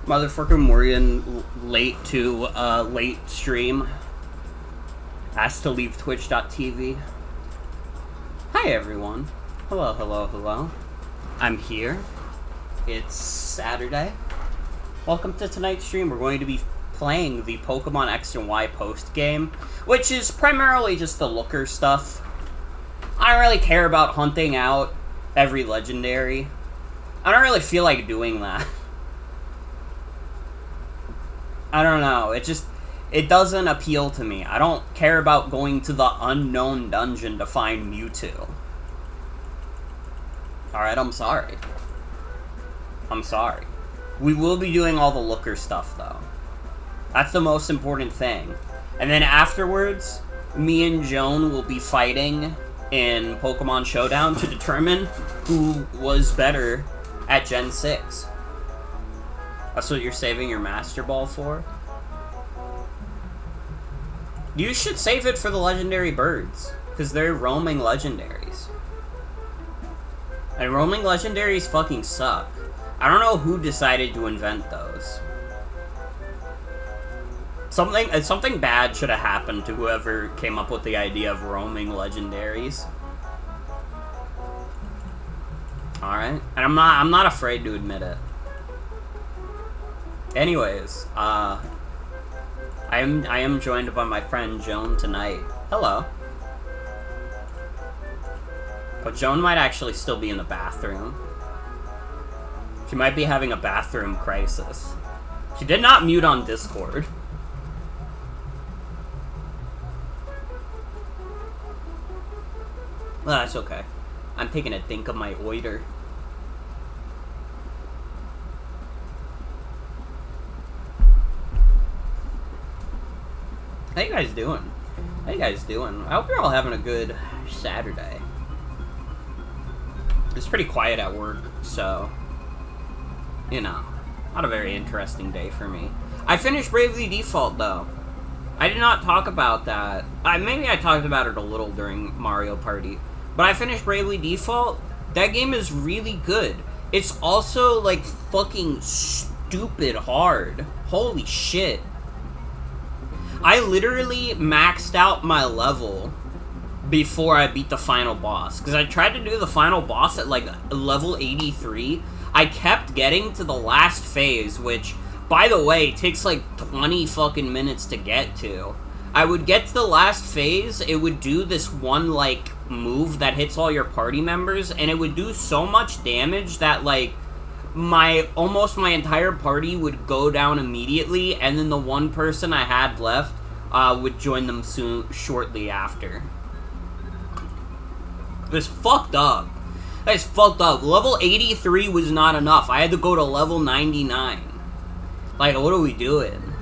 Motherfucker Morgan late to late stream. Asked to leave twitch.tv. Hi everyone. Hello, hello, hello. I'm here. It's Saturday. Welcome to tonight's stream. We're going to be playing the Pokemon X and Y post-game, which is primarily just the looker stuff. I don't really care about hunting out every legendary. I don't really feel like doing that. I don't know, it doesn't appeal to me. I don't care about going to the unknown dungeon to find Mewtwo. Alright, I'm sorry. I'm sorry. We will be doing all the looker stuff, though. That's the most important thing. And then afterwards, me and Joan will be fighting in Pokemon Showdown to determine who was better at Gen 6. That's what you're saving your Master Ball for? You should save it for the legendary birds, because they're roaming legendaries. And roaming legendaries fucking suck. I don't know who decided to invent those. Something bad should have happened to whoever came up with the idea of roaming legendaries. Alright. And I'm not afraid to admit it. Anyways, I am joined by my friend Joan tonight. Hello. But Joan might actually still be in the bathroom. She might be having a bathroom crisis. She did not mute on Discord. Well, that's okay. I'm taking a think of my oiter. How you guys doing? How you guys doing? I hope you're all having a good Saturday. It's pretty quiet at work, so, you know, not a very interesting day for me. I finished Bravely Default, though. I did not talk about that. Maybe I talked about it a little during Mario Party, but I finished Bravely Default. That game is really good. It's also, like, fucking stupid hard. Holy shit. I literally maxed out my level before I beat the final boss. Because I tried to do the final boss at, like, level 83. I kept getting to the last phase, which, by the way, takes, like, 20 fucking minutes to get to. I would get to the last phase, it would do this one, like, move that hits all your party members, and it would do so much damage that, like, almost my entire party would go down immediately, and then the one person I had left would join them shortly after. It was fucked up. That is fucked up. Level 83 was not enough. I had to go to level 99. Like, what are we doing?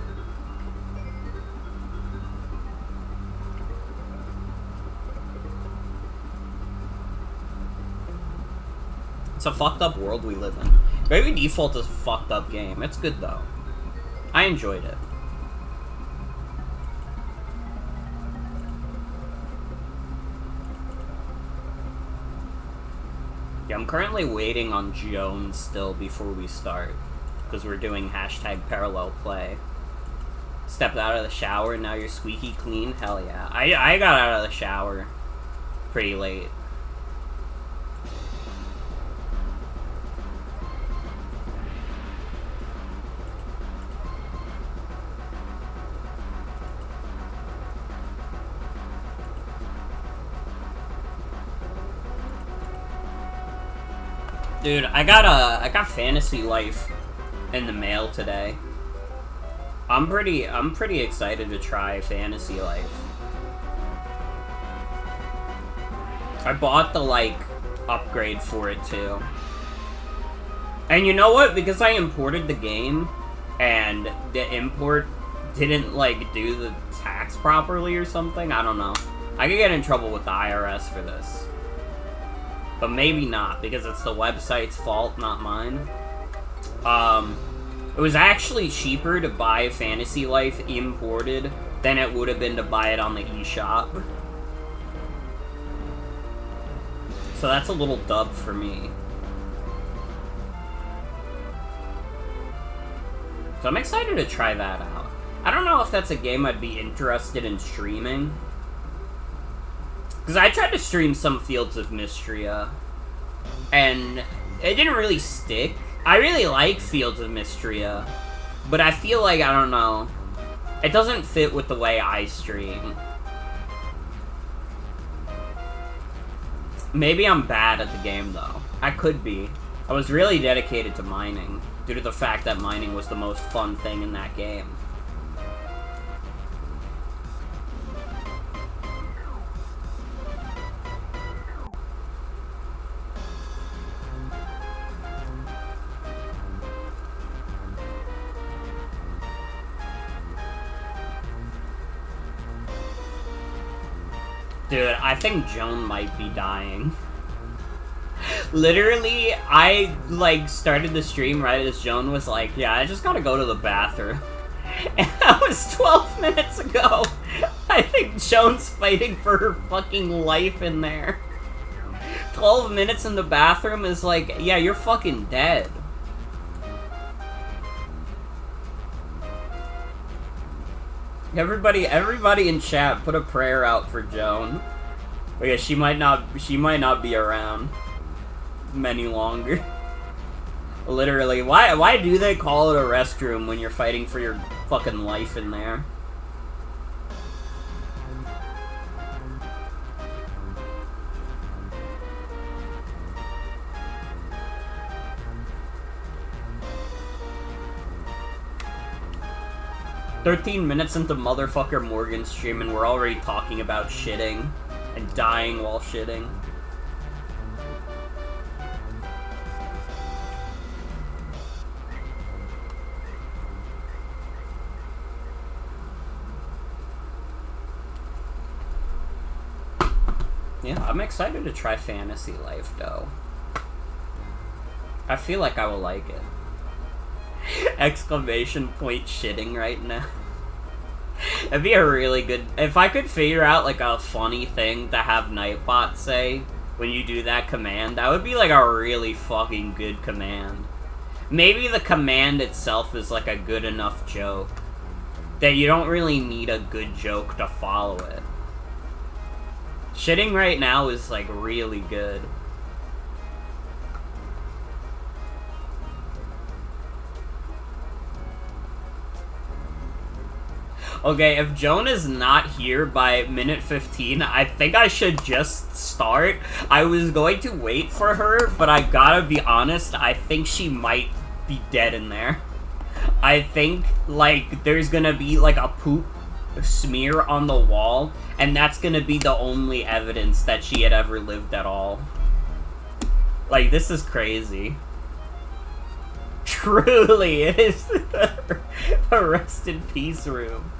It's a fucked up world we live in. Bravely Default is a fucked up game. It's good though. I enjoyed it. Yeah, I'm currently waiting on Joan still before we start. Because we're doing hashtag parallel play. Stepped out of the shower, now you're squeaky clean? Hell yeah. I got out of the shower pretty late. Dude, I got Fantasy Life in the mail today. I'm pretty excited to try Fantasy Life. I bought the, like, upgrade for it, too. And you know what? Because I imported the game, and the import didn't, like, do the tax properly or something, I don't know. I could get in trouble with the IRS for this. But maybe not, because it's the website's fault, not mine. It was actually cheaper to buy Fantasy Life imported than it would have been to buy it on the eShop. So that's a little dub for me. So I'm excited to try that out. I don't know if that's a game I'd be interested in streaming. Because I tried to stream some Fields of Mystria, and it didn't really stick. I really like Fields of Mystria, but I feel like, I don't know, it doesn't fit with the way I stream. Maybe I'm bad at the game, though. I could be. I was really dedicated to mining, due to the fact that mining was the most fun thing in that game. Dude, I think Joan might be dying. Literally, I, like, started the stream right as Joan was like, yeah, I just gotta go to the bathroom. And that was 12 minutes ago. I think Joan's fighting for her fucking life in there. 12 minutes in the bathroom is like, yeah, you're fucking dead. Everybody in chat, put a prayer out for Joan. Because she might not be around many longer. Literally, why do they call it a restroom when you're fighting for your fucking life in there? "13 minutes into motherfucker Morgan's stream and we're already talking about shitting and dying while shitting." Yeah, I'm excited to try Fantasy Life, though. I feel like I will like it. Exclamation point shitting right now. It'd be a really good... If I could figure out, like, a funny thing to have Nightbot say when you do that command, that would be, like, a really fucking good command. Maybe the command itself is, like, a good enough joke that you don't really need a good joke to follow it. Shitting right now is, like, really good. Okay, if Joan is not here by minute 15, I think I should just start. I was going to wait for her, but I gotta be honest, I think she might be dead in there. I think, like, there's gonna be, like, a poop smear on the wall, and that's gonna be the only evidence that she had ever lived at all. Like, this is crazy. Truly, it is the rest in peace room.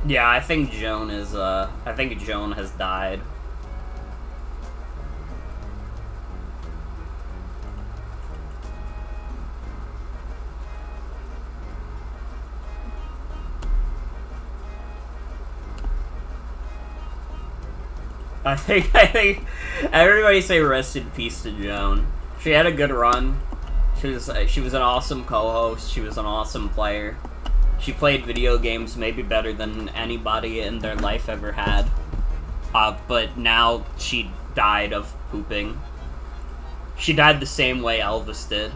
Yeah, I think Joan is, I think Joan has died. I think everybody say rest in peace to Joan. She had a good run. She was an awesome co-host. She was an awesome player. She played video games maybe better than anybody in their life ever had. But now she died of pooping. She died the same way Elvis did.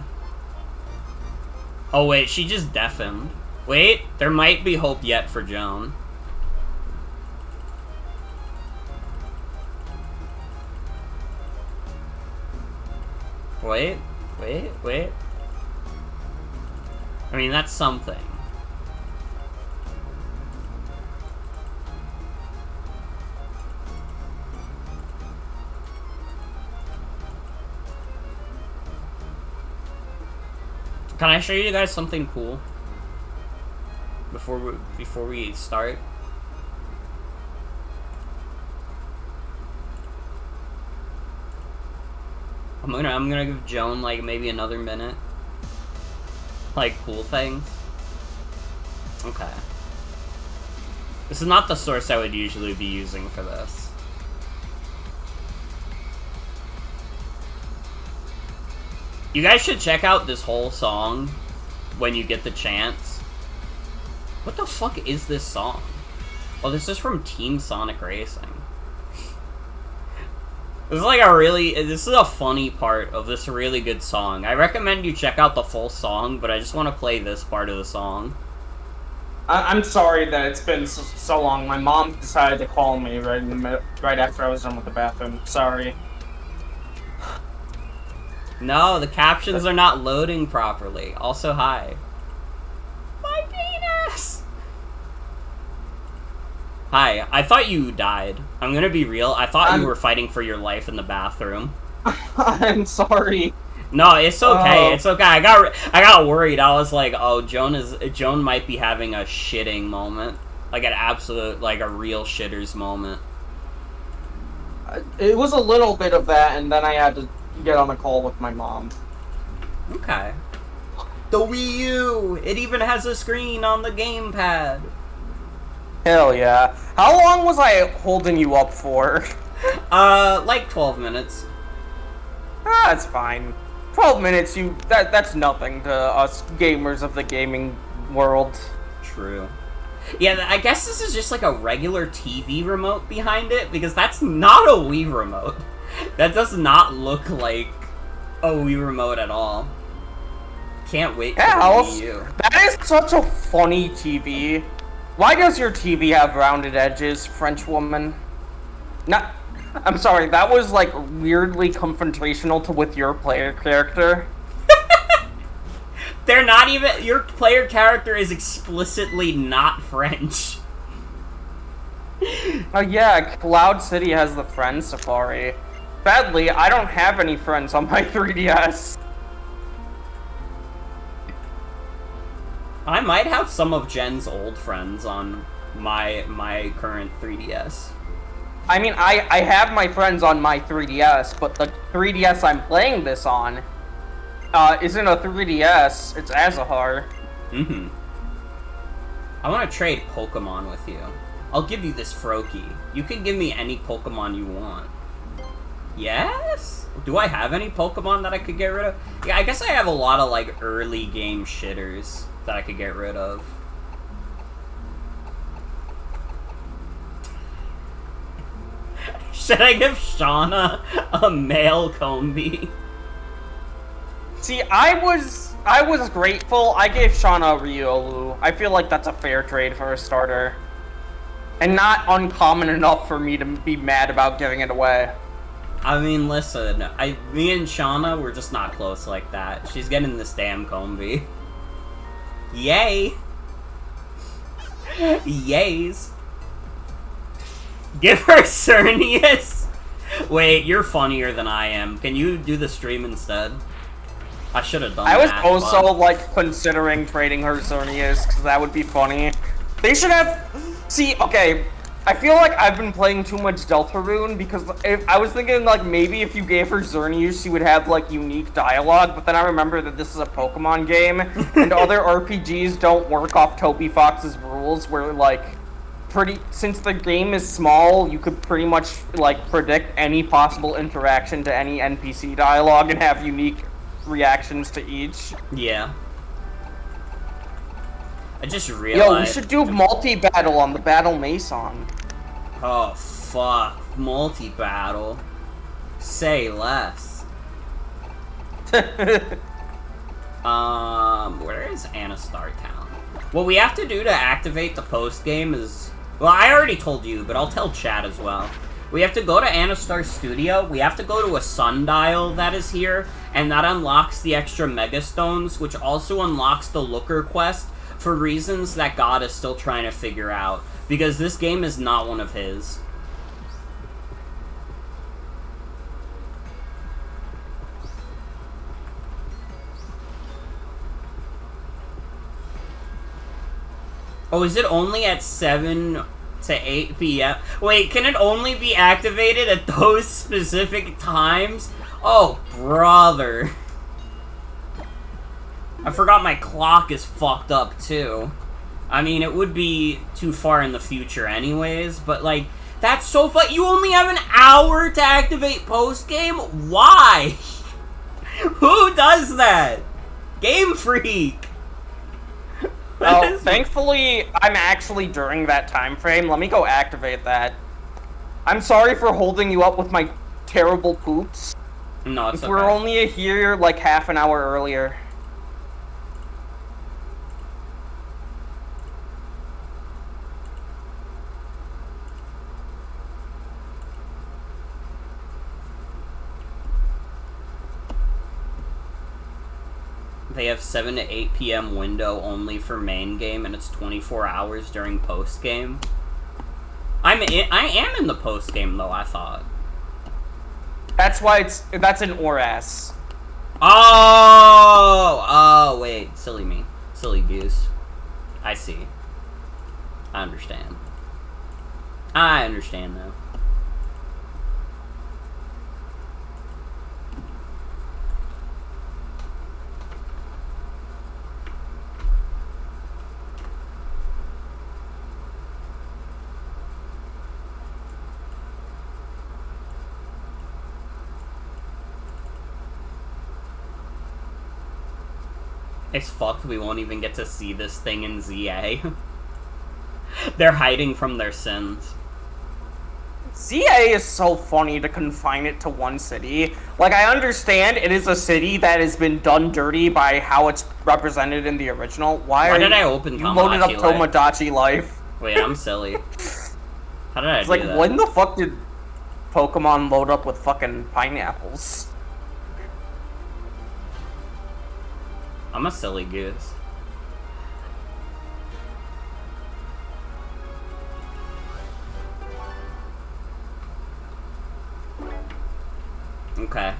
Oh wait, she just deafened. Wait, there might be hope yet for Joan. Wait. I mean, that's something. Can I show you guys something cool? Before we start? I'm gonna give Joan, like, maybe another minute. Like, cool things. Okay. This is not the source I would usually be using for this. You guys should check out this whole song when you get the chance. What the fuck is this song? Oh, this is from Team Sonic Racing. This is like this is a funny part of this really good song. I recommend you check out the full song, but I just want to play this part of the song. I'm sorry that it's been so long. My mom decided to call me right after I was done with the bathroom. Sorry. No, the captions are not loading properly. Also, hi. My penis! Hi, I thought you died. I'm gonna be real, I thought you were fighting for your life in the bathroom. I'm sorry. No, it's okay, it's okay. I got worried. I was like, oh, Joan might be having a shitting moment. Like an absolute, like a real shitter's moment. It was a little bit of that, and then I had to get on a call with my mom. Okay. The Wii U! It even has a screen on the gamepad. Hell yeah. How long was I holding you up for? Like 12 minutes. Ah, that's fine. 12 minutes, that's nothing to us gamers of the gaming world. True. Yeah, I guess this is just like a regular TV remote behind it, because that's not a Wii remote. That does not look like a Wii remote at all. Can't wait for the Wii U. That is such a funny TV. Why does your TV have rounded edges, French woman? I'm sorry, that was like weirdly confrontational with your player character. They're not even... Your player character is explicitly not French. Oh yeah, Cloud City has the friend Safari. Sadly, I don't have any friends on my 3DS. I might have some of Jen's old friends on my current 3DS. I mean, I have my friends on my 3DS, but the 3DS I'm playing this on isn't a 3DS, it's Azahar. Mm-hmm. I want to trade Pokemon with you. I'll give you this Froakie. You can give me any Pokemon you want. Yes? Do I have any Pokemon that I could get rid of? Yeah, I guess I have a lot of, like, early game shitters that I could get rid of. Should I give Shauna a male Combee? See, I was grateful. I gave Shauna a Riolu. I feel like that's a fair trade for a starter. And not uncommon enough for me to be mad about giving it away. I mean, listen, me and Shauna, we're just not close like that. She's getting this damn Combee. Yay! Yays! Give her Cernius! Wait, you're funnier than I am. Can you do the stream instead? I should have done that. I was also, like, considering trading her Xerneas, because that would be funny. They should have... See, okay, I feel like I've been playing too much Deltarune, because I was thinking, like, maybe if you gave her Xerneas, she would have, like, unique dialogue, but then I remember that this is a Pokemon game, and other RPGs don't work off Toby Fox's rules, where, like, since the game is small, you could pretty much, like, predict any possible interaction to any NPC dialogue and have unique reactions to each. Yeah. I just realized... Yo, we should do multi-battle on the Battle Mason. Oh, fuck. Multi-battle. Say less. Where is Anastar Town? What we have to do to activate the post-game is... Well, I already told you, but I'll tell Chad as well. We have to go to Anastar Studio, we have to go to a sundial that is here, and that unlocks the extra Megastones, which also unlocks the Looker quest, for reasons that God is still trying to figure out, because this game is not one of his. Oh, is it only at 7 to 8 p.m.? Wait, can it only be activated at those specific times? Oh, brother. I forgot my clock is fucked up, too. I mean, it would be too far in the future anyways, but, like, that's so fun. You only have an hour to activate post-game? Why? Who does that? Game Freak. Oh, thankfully, I'm actually during that time frame. Let me go activate that. I'm sorry for holding you up with my terrible poops. No, it's okay. We're only here, like, half an hour earlier. They have 7 to 8 p.m. window only for main game, and it's 24 hours during post game. I am in the post game though. I thought. That's why that's an ORAS. Oh, wait, silly me, silly goose. I see. I understand. I understand now. It's fucked, we won't even get to see this thing in ZA. They're hiding from their sins. ZA is so funny to confine it to one city. Like, I understand it is a city that has been done dirty by how it's represented in the original. Why did I open you loaded up Tomodachi Tomodachi Life? Wait, I'm silly. How did I It's do like, that? when the fuck did Pokemon load up with fucking pineapples? I'm a silly goose. Okay.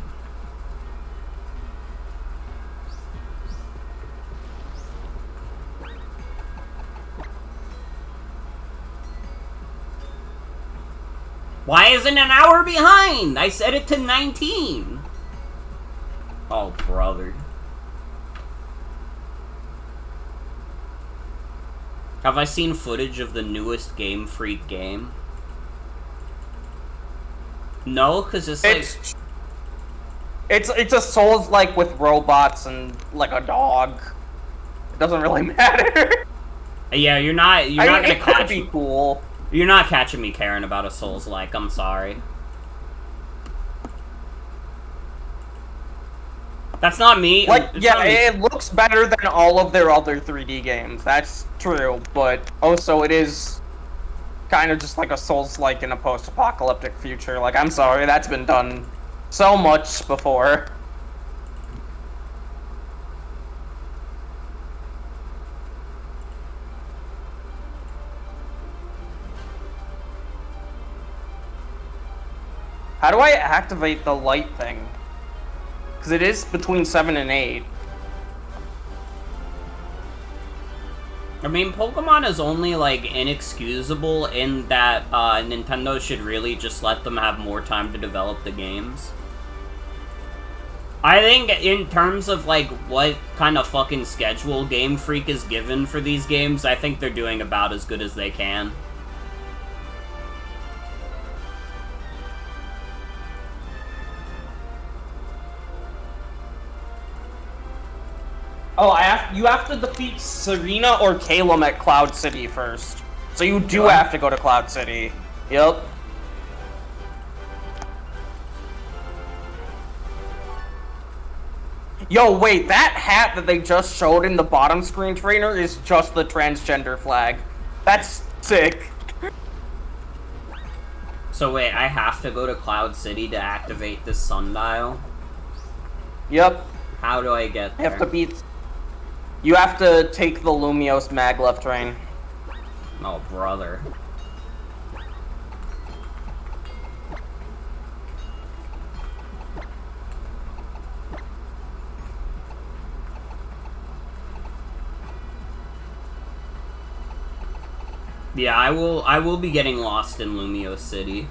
Why isn't an hour behind? I set it to 19. Oh, brother. Have I seen footage of the newest Game Freak game? No, because it's like... It's a Souls-like with robots and, like, a dog. It doesn't really matter. Yeah, you're not gonna catch me. It could be cool. You're not catching me caring about a Souls-like, I'm sorry. That's not me. Like, It's yeah, not me. it looks better than all of their other 3D games. That's true, but also it is kind of just like a Souls-like in a post-apocalyptic future. Like, I'm sorry, that's been done so much before. How do I activate the light thing? Because it is between 7 and 8. I mean, Pokemon is only, like, inexcusable in that Nintendo should really just let them have more time to develop the games. I think in terms of, like, what kind of fucking schedule Game Freak is given for these games, I think they're doing about as good as they can. Oh, you have to defeat Serena or Calum at Cloud City first. So you do have to go to Cloud City. Yep. Yo, wait, that hat that they just showed in the bottom screen trainer is just the transgender flag. That's sick. So wait, I have to go to Cloud City to activate this sundial? Yep. How do I get there? You have to take the Lumiose maglev train. Oh, brother. Yeah, I will be getting lost in Lumio City.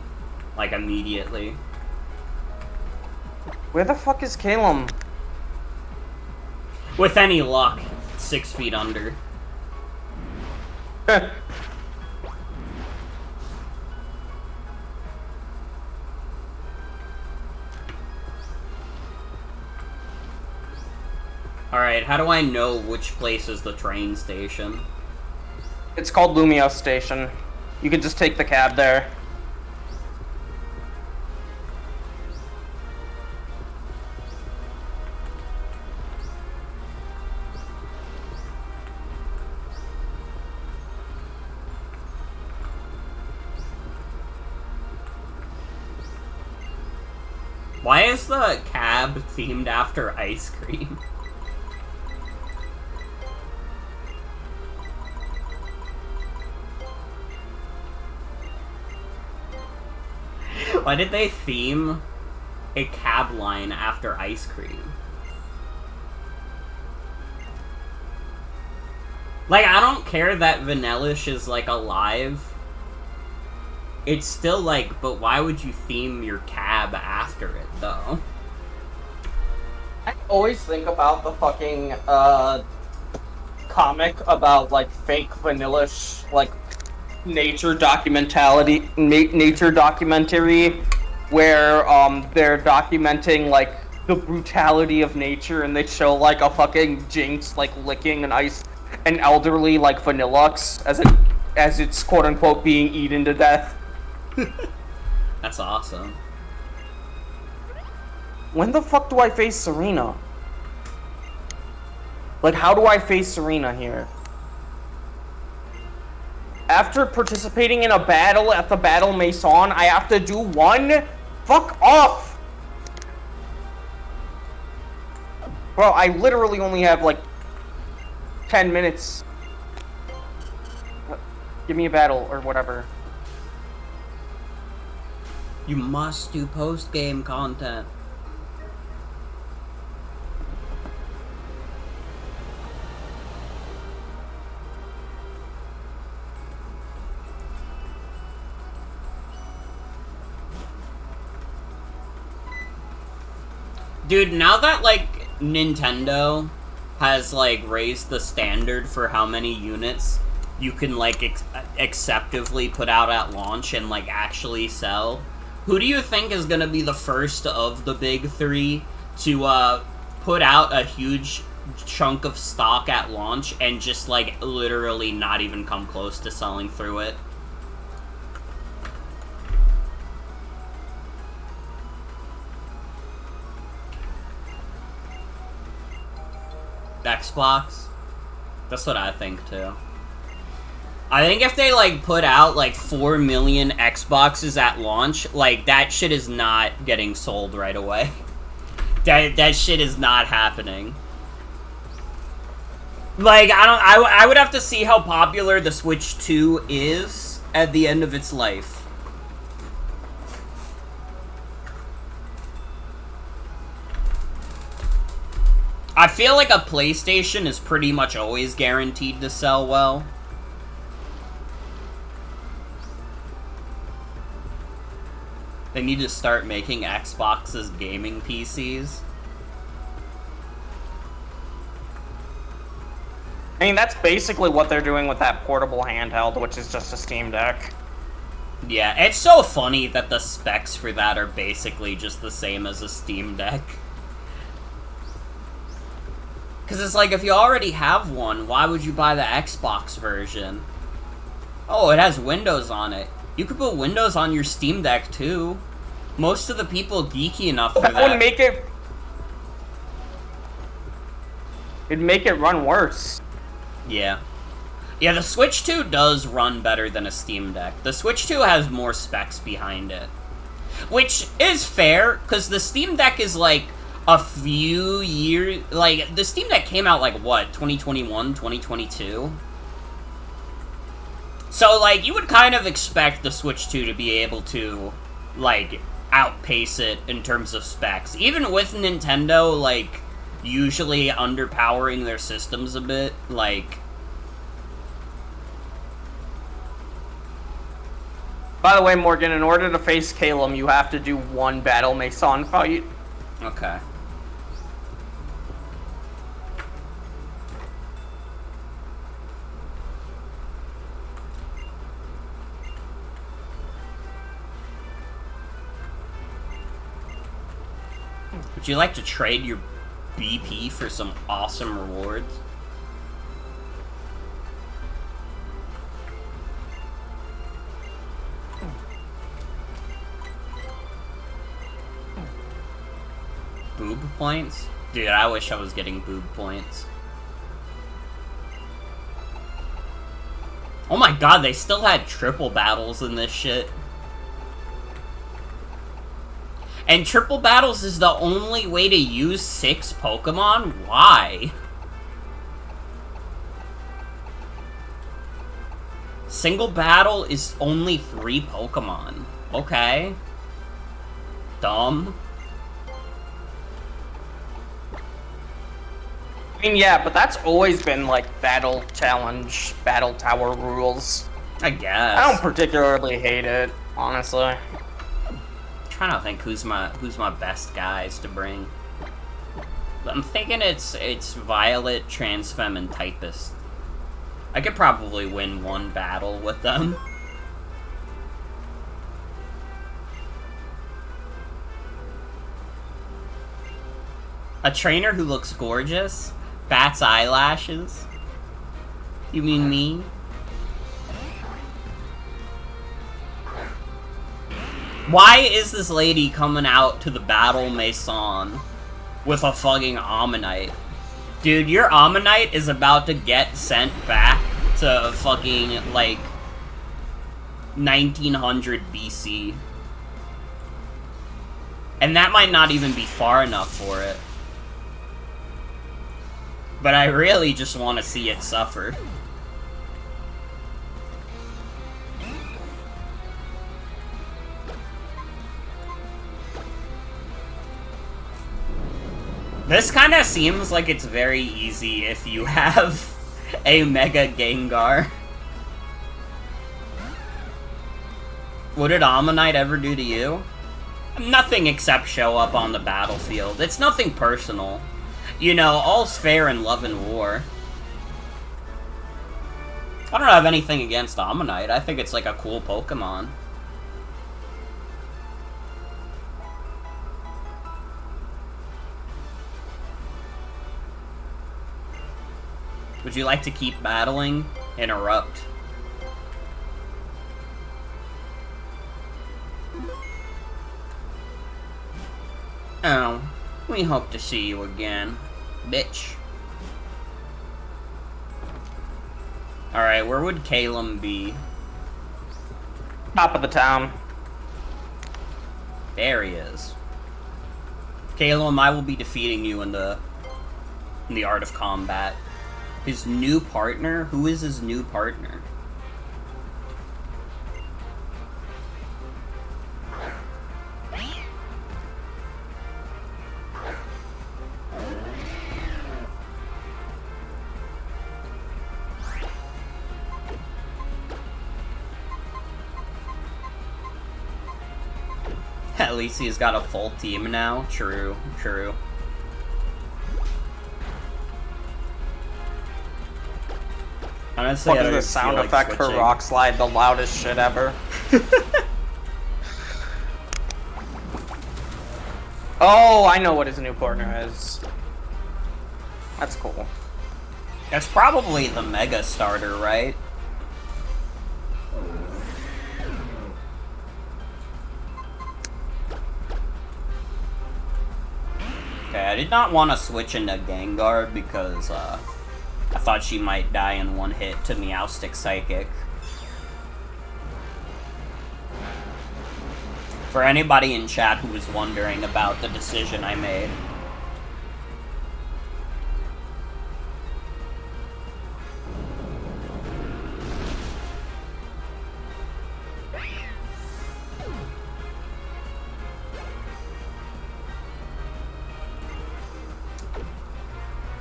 Like, immediately. Where the fuck is Calum? With any luck, 6 feet under. Alright, how do I know which place is the train station? It's called Lumio Station. You can just take the cab there. Why is the cab themed after ice cream? Why did they theme a cab line after ice cream? Like, I don't care that Vanillish is, like, alive. It's still, like, but why would you theme your cab after it, though? I always think about the fucking, comic about, like, fake Vanillish, like, nature documentary, where, they're documenting, like, the brutality of nature, and they show, like, a fucking Jinx, like, licking an elderly, like, Vanillux, as it's quote-unquote being eaten to death. That's awesome. When the fuck do I face Serena? Like, how do I face Serena here? After participating in a battle at the Battle Maison, I have to do one? Fuck off! Bro, I literally only have, like, 10 minutes. Give me a battle, or whatever. You must do post-game content. Dude, now that, like, Nintendo has, like, raised the standard for how many units you can, like, acceptably put out at launch and, like, actually sell, who do you think is gonna be the first of the big three to, put out a huge chunk of stock at launch and just, like, literally not even come close to selling through it? Xbox? That's what I think, too. I think if they, like, put out, like, 4 million Xboxes at launch, like, that shit is not getting sold right away. That shit is not happening. Like, I would have to see how popular the Switch 2 is at the end of its life. I feel like a PlayStation is pretty much always guaranteed to sell well. They need to start making Xboxes gaming PCs. I mean, that's basically what they're doing with that portable handheld, which is just a Steam Deck. Yeah, it's so funny that the specs for that are basically just the same as a Steam Deck. Because it's like, if you already have one, why would you buy the Xbox version? Oh, it has Windows on it. You could put Windows on your Steam Deck, too. Most of the people geeky enough for that... That would make it... It'd make it run worse. Yeah. Yeah, the Switch 2 does run better than a Steam Deck. The Switch 2 has more specs behind it. Which is fair, because the Steam Deck is, like, a few years... Like, the Steam Deck came out, like, what, 2021, 2022? So, like, you would kind of expect the Switch 2 to be able to, like, outpace it in terms of specs. Even with Nintendo, like, usually underpowering their systems a bit, like... By the way, Morgan, in order to face Calum, you have to do one Battle Mason fight. Okay. Would you like to trade your BP for some awesome rewards? Boob points? Dude, I wish I was getting boob points. Oh my god, they still had triple battles in this shit. And triple battles is the only way to use 6 Pokemon? Why? Single battle is only 3 Pokemon. Okay. Dumb. I mean, yeah, but that's always been, like, battle challenge, battle tower rules. I guess. I don't particularly hate it, honestly. Trying to think who's my best guys to bring. I'm thinking it's Violet, Transfemme, and Typist. I could probably win one battle with them. A trainer who looks gorgeous, bats eyelashes. You mean me? Why is this lady coming out to the Battle Mason with a fucking Ammonite? Dude, your Ammonite is about to get sent back to fucking, like, 1900 BC. And that might not even be far enough for it. But I really just want to see it suffer. This kind of seems like it's very easy if you have a Mega Gengar. What did Ammonite ever do to you? Nothing except show up on the battlefield. It's nothing personal. You know, all's fair in love and war. I don't have anything against Ammonite. I think it's like a cool Pokemon. Would you like to keep battling? Interrupt. Oh, we hope to see you again, bitch. Alright, where would Calum be? Top of the town. There he is. Calum, I will be defeating you in the art of combat. His new partner? Who is his new partner? At least he's got a full team now. True, true. Honestly, What is the sound effect for Rock Slide the loudest shit ever? Oh, I know what his new partner is. That's cool. That's probably the Mega Starter, right? Okay, I did not want to switch into Gengar because, I thought she might die in one hit to Meowstic Psychic. For anybody in chat who was wondering about the decision I made.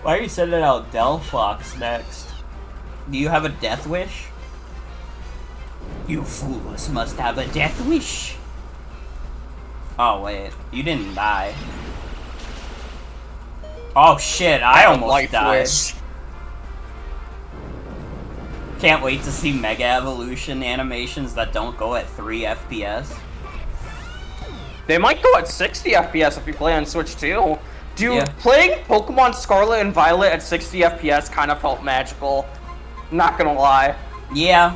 Why are you sending out Delphox next? Do you have a death wish? You fools must have a death wish. Oh, wait. You didn't die. Oh, shit. I almost died. Wish. Can't wait to see Mega Evolution animations that don't go at 3 FPS. They might go at 60 FPS if you play on Switch too. Dude, Yeah. playing Pokemon Scarlet and Violet at 60 FPS kind of felt magical. Not gonna lie. Yeah.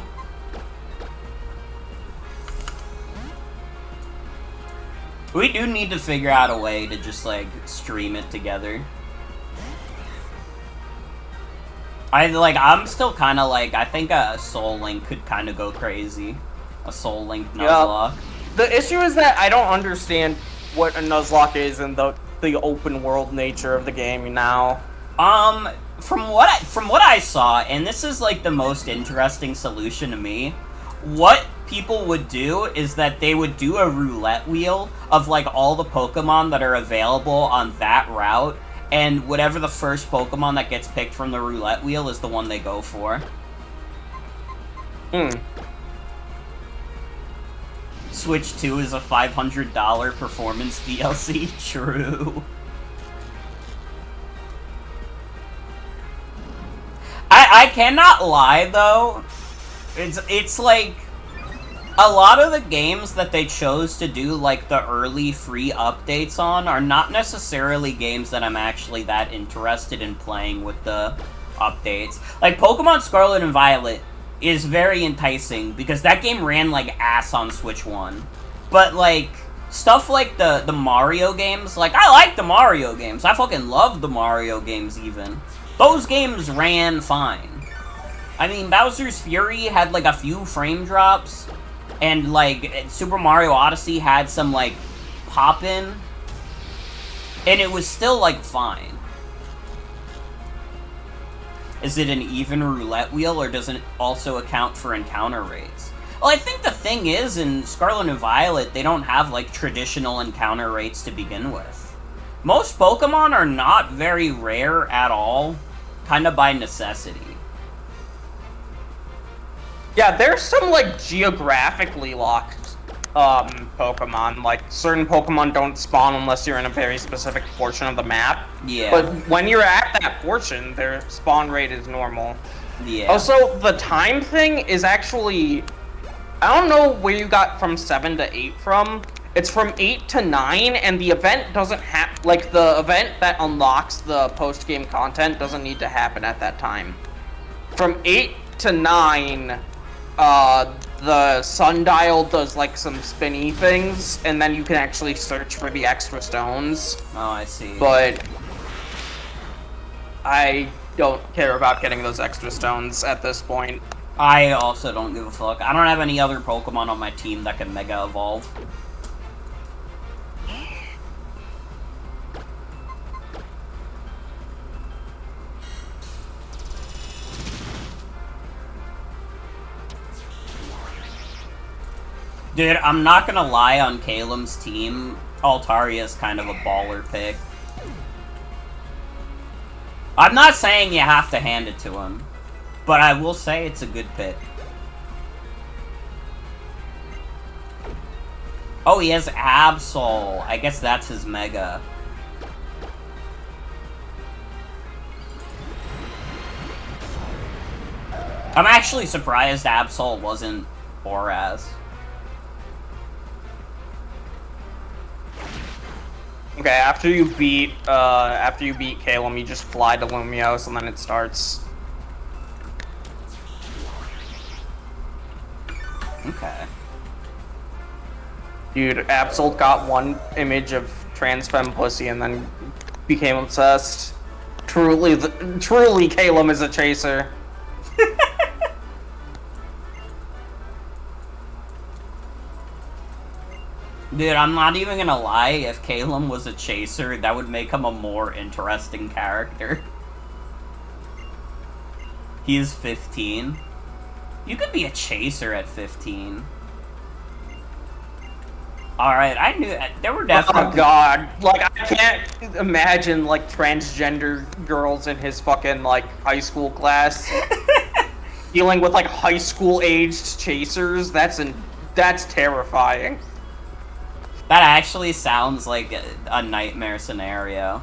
We do need to figure out a way to just, like, stream it together. I'm still kind of like, I think a Soul Link could kind of go crazy. A Soul Link Nuzlocke. Yep. The issue is that I don't understand what a Nuzlocke is in the open world nature of the game now. From what I saw, and this is like the most interesting solution to me, what people would do is that they would do a roulette wheel of like all the Pokemon that are available on that route, and whatever the first Pokemon that gets picked from the roulette wheel is the one they go for. Switch 2 is a $500 performance DLC. True. I cannot lie, though. It's like, a lot of the games that they chose to do, like, the early free updates on are not necessarily games that I'm actually that interested in playing with the updates. Like, Pokemon Scarlet and Violet is very enticing, because that game ran like ass on Switch 1. But, like, stuff like the Mario games, like, I like the Mario games. I fucking love the Mario games, even. Those games ran fine. I mean, Bowser's Fury had, like, a few frame drops, and, like, Super Mario Odyssey had some, like, pop-in, and it was still, like, fine. Is it an even roulette wheel, or does it also account for encounter rates? Well, I think the thing is, in Scarlet and Violet, they don't have, like, traditional encounter rates to begin with. Most Pokemon are not very rare at all, kind of by necessity. Yeah, there's some, like, geographically locked, Pokemon. Like, certain Pokemon don't spawn unless you're in a very specific portion of the map. Yeah. But when you're at that portion, their spawn rate is normal. Yeah. Also, the time thing is actually... I don't know where you got from 7 to 8 from. It's from 8 to 9, and the event doesn't have... Like, the event that unlocks the post-game content doesn't need to happen at that time. From 8 to 9... the sundial does, like, some spinny things, and then you can actually search for the extra stones. Oh, I see. But I don't care about getting those extra stones at this point. I also don't give a fuck. I don't have any other Pokemon on my team that can Mega Evolve. Dude, I'm not gonna lie, on Calum's team, Altaria's kind of a baller pick. I'm not saying you have to hand it to him, but I will say it's a good pick. Oh, he has Absol. I guess that's his Mega. I'm actually surprised Absol wasn't Boraz. Okay, after you beat Calum, you just fly to Lumiose, and then it starts. Okay. Dude, Absol got one image of trans femme pussy and then became obsessed. Truly, Calum is a chaser. Dude, I'm not even gonna lie, if Calum was a chaser, that would make him a more interesting character. He is 15. You could be a chaser at 15. Alright, I knew there were definitely... Oh god, like, I can't imagine, like, transgender girls in his fucking, like, high school class. dealing with like high school aged chasers. That's terrifying. That actually sounds like a nightmare scenario.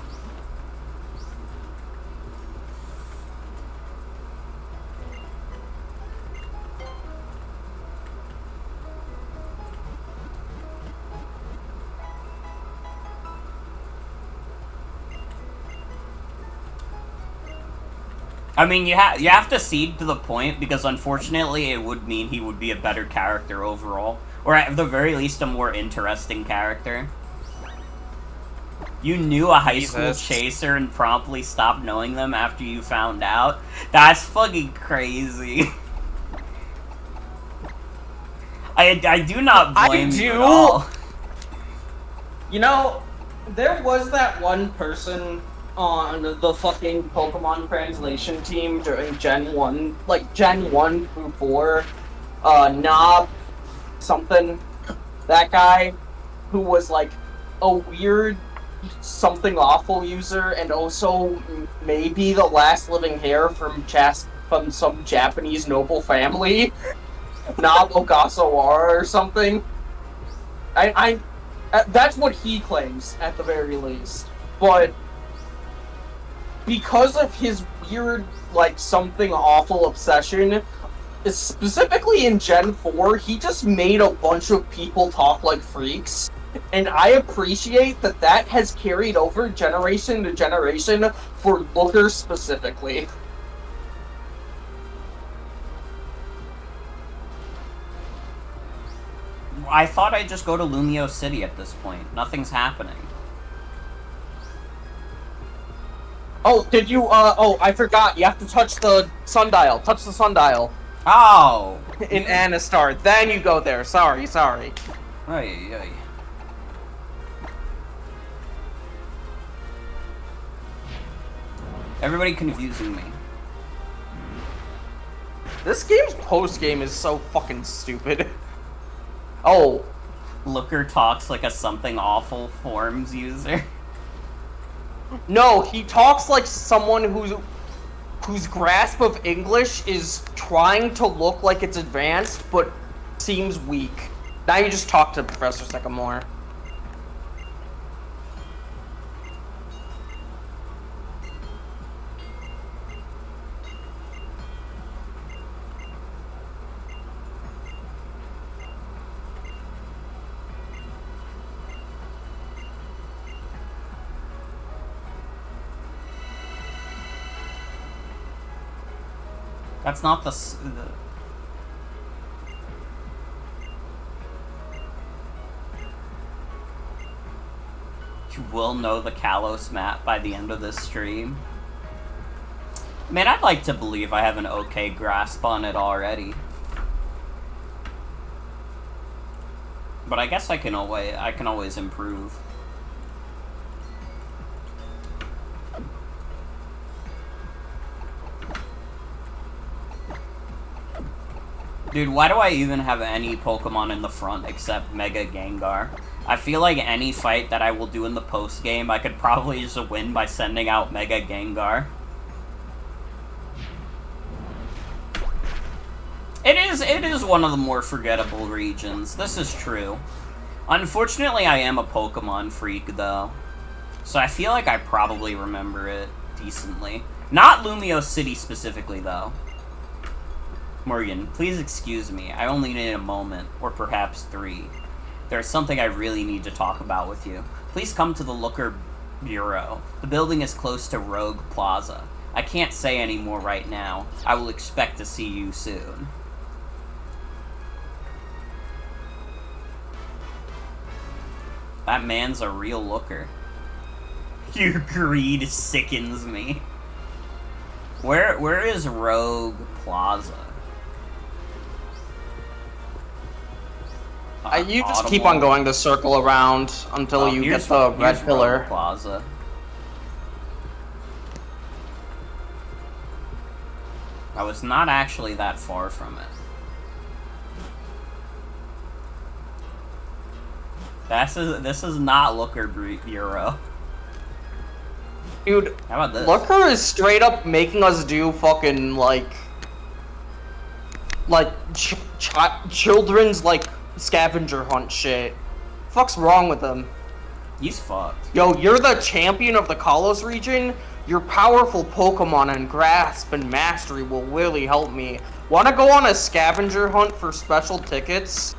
I mean, you have to cede to the point, because unfortunately it would mean he would be a better character overall. Or at the very least, a more interesting character. You knew a high school chaser and promptly stopped knowing them after you found out? That's fucking crazy. I do not blame you at all. You know, there was that one person on the fucking Pokemon translation team during Gen 1, like Gen 1 through 4, Knob something, that guy, who was like a weird something awful user, and also maybe the last living heir from some Japanese noble family, Knob Ogasawara or something. I that's what he claims at the very least, but because of his weird, like, something awful obsession, specifically in Gen 4, he just made a bunch of people talk like freaks. And I appreciate that has carried over generation to generation for Looker specifically. I thought I'd just go to Lumio City at this point. Nothing's happening. Oh, did you, oh, I forgot. You have to touch the sundial. Touch the sundial. Oh! In Anastar. Then you go there. Sorry. Ay. Everybody confusing me. This game's post-game is so fucking stupid. Oh. Looker talks like a something awful forms user. No, he talks like someone whose grasp of English is trying to look like it's advanced, but seems weak. Now you just talk to Professor Sycamore. That's not the... You will know the Kalos map by the end of this stream. Man, I'd like to believe I have an okay grasp on it already. But I guess I can always improve. Dude, why do I even have any Pokemon in the front except Mega Gengar? I feel like any fight that I will do in the post-game, I could probably just win by sending out Mega Gengar. It is one of the more forgettable regions. This is true. Unfortunately, I am a Pokemon freak, though. So I feel like I probably remember it decently. Not Lumio City specifically, though. Morgan, please excuse me. I only need a moment, or perhaps 3. There's something I really need to talk about with you. Please come to the Looker Bureau. The building is close to Rogue Plaza. I can't say any more right now. I will expect to see you soon. That man's a real looker. Your greed sickens me. Where is Rogue Plaza? You just keep on going the circle around until you get the red pillar. Rogue Plaza. I was not actually that far from it. This is not Looker Bureau. Dude, how about this? Looker is straight up making us do fucking, like, like children's like scavenger hunt shit. Fuck's wrong with them? He's fucked. Yo, you're the champion of the Kalos region? Your powerful Pokemon and Grasp and Mastery will really help me. Wanna go on a scavenger hunt for special tickets?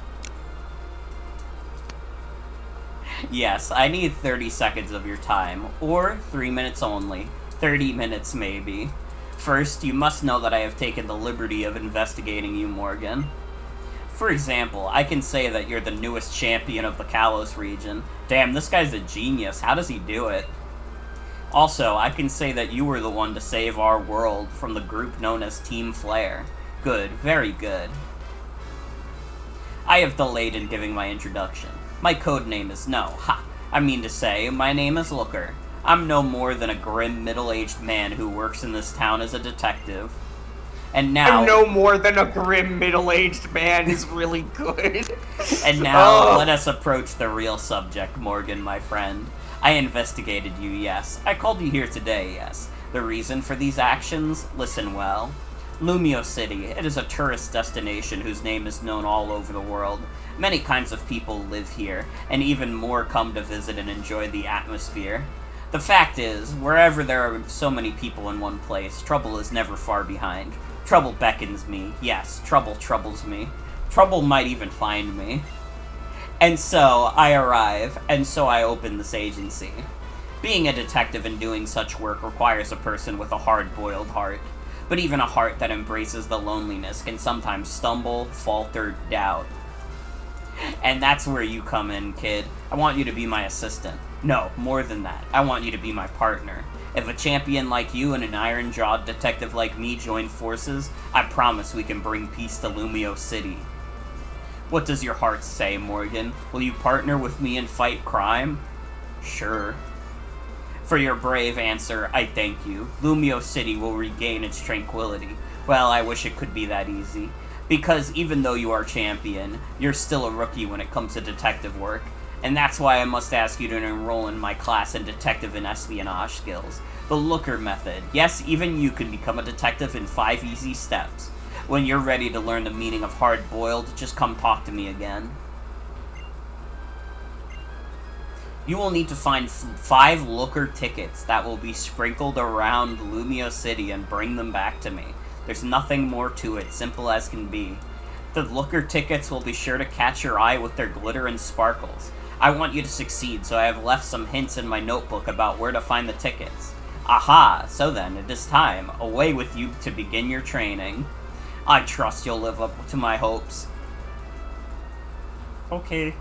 Yes, I need 30 seconds of your time, or 3 minutes only. 30 minutes, maybe. First, you must know that I have taken the liberty of investigating you, Morgan. For example, I can say that you're the newest champion of the Kalos region. Damn, this guy's a genius. How does he do it? Also, I can say that you were the one to save our world from the group known as Team Flare. Good, very good. I have delayed in giving my introduction. My code name is No. Ha! I mean to say, my name is Looker. I'm no more than a grim, middle-aged man who works in this town as a detective. And now... I'm no more than a grim, middle-aged man is really good. And now, let us approach the real subject, Morgan, my friend. I investigated you, yes. I called you here today, yes. The reason for these actions? Listen well. Lumio City. It is a tourist destination whose name is known all over the world. Many kinds of people live here, and even more come to visit and enjoy the atmosphere. The fact is, wherever there are so many people in one place, trouble is never far behind. Trouble beckons me. Yes, trouble troubles me. Trouble might even find me. And so, I arrive, and so I open this agency. Being a detective and doing such work requires a person with a hard-boiled heart. But even a heart that embraces the loneliness can sometimes stumble, falter, doubt. And that's where you come in, kid. I want you to be my assistant. No, more than that. I want you to be my partner. If a champion like you and an iron-jawed detective like me join forces, I promise we can bring peace to Lumio City. What does your heart say, Morgan? Will you partner with me and fight crime? Sure. For your brave answer, I thank you. Lumio City will regain its tranquility. Well, I wish it could be that easy. Because even though you are champion, you're still a rookie when it comes to detective work. And that's why I must ask you to enroll in my class in detective and espionage skills. The Looker method. Yes, even you can become a detective in 5 easy steps. When you're ready to learn the meaning of hard-boiled, just come talk to me again. You will need to find 5 Looker tickets that will be sprinkled around Lumio City and bring them back to me. There's nothing more to it, simple as can be. The Looker tickets will be sure to catch your eye with their glitter and sparkles. I want you to succeed, so I have left some hints in my notebook about where to find the tickets. Aha! So then, it is time. Away with you to begin your training. I trust you'll live up to my hopes. Okay.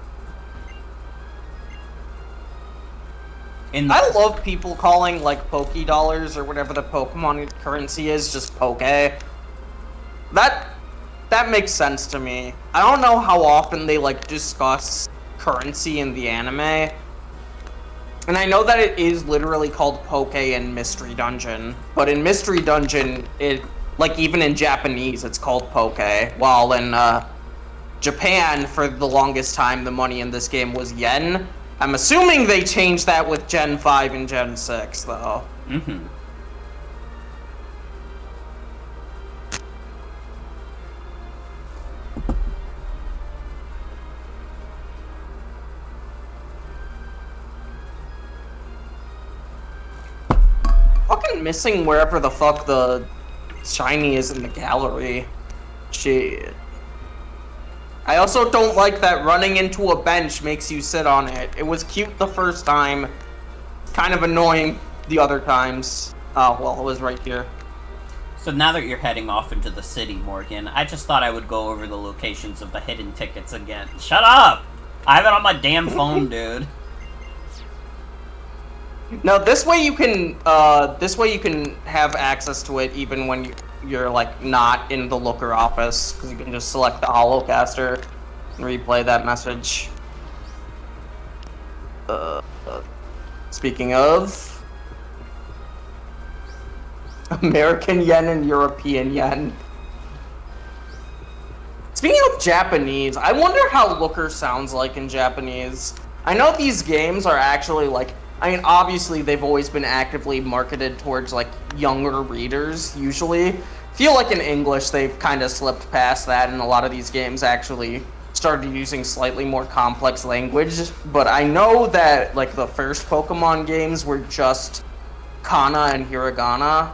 I love people calling, like, Poke Dollars or whatever the Pokemon currency is just Poke. That makes sense to me. I don't know how often they, like, discuss currency in the anime. And I know that it is literally called Poke in Mystery Dungeon. But in Mystery Dungeon, it, like, even in Japanese, it's called Poke. While in, Japan, for the longest time, the money in this game was yen. I'm assuming they changed that with Gen 5 and Gen 6, though. Mm-hmm. Fucking missing wherever the fuck the shiny is in the gallery. Shit. I also don't like that running into a bench makes you sit on it. It was cute the first time. Kind of annoying the other times. Oh, well, it was right here. So now that you're heading off into the city, Morgan, I just thought I would go over the locations of the hidden tickets again. Shut up! I have it on my damn phone, dude. No, this way you can have access to it even when you're like not in the Looker office, because you can just select the Holocaster and replay that message. Speaking of American yen and European yen. Speaking of Japanese, I wonder how Looker sounds like in Japanese. I know these games are actually like I mean, obviously, they've always been actively marketed towards, like, younger readers, usually. Feel like in English, they've kind of slipped past that, and a lot of these games actually started using slightly more complex language. But I know that, like, the first Pokemon games were just kana and hiragana,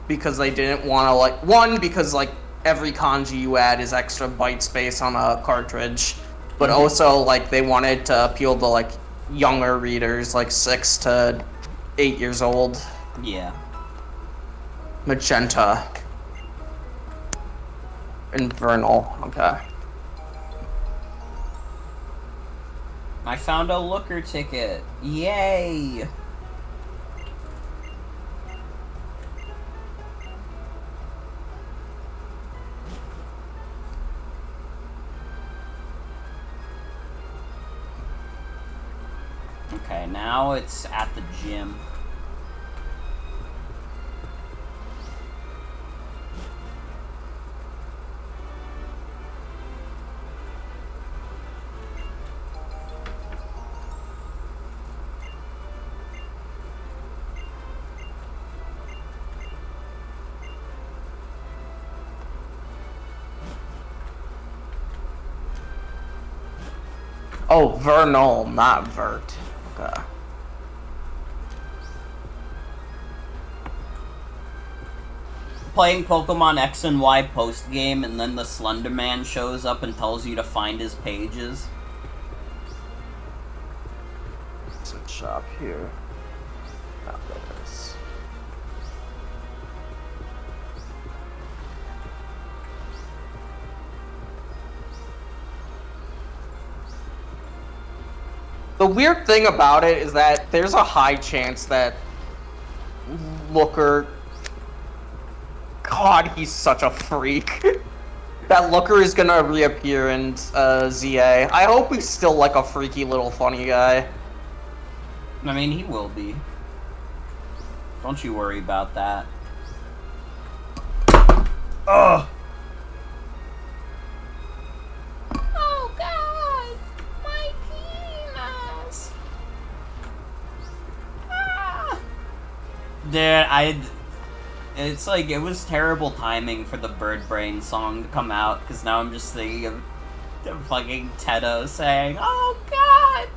because they didn't want to, like, one, because, like, every kanji you add is extra byte space on a cartridge, but also, like, they wanted to appeal to, like, younger readers, like 6 to 8 years old. Yeah. Magenta. Infernal. Okay. I found a looker ticket. Yay! Okay, now it's at the gym. Oh, Vernal, not Vert. Okay. Playing Pokemon X and Y post-game, and then the Slender Man shows up and tells you to find his pages. Let's shop here. Not this. The weird thing about it is that there's a high chance that Looker... God, he's such a freak. That Looker is gonna reappear in ZA. I hope he's still like a freaky little funny guy. I mean, he will be. Don't you worry about that. Ugh! Oh god! My penis! Ah! Dude, it's like, it was terrible timing for the Bird Brain song to come out, because now I'm just thinking of the fucking Tedo saying, oh god!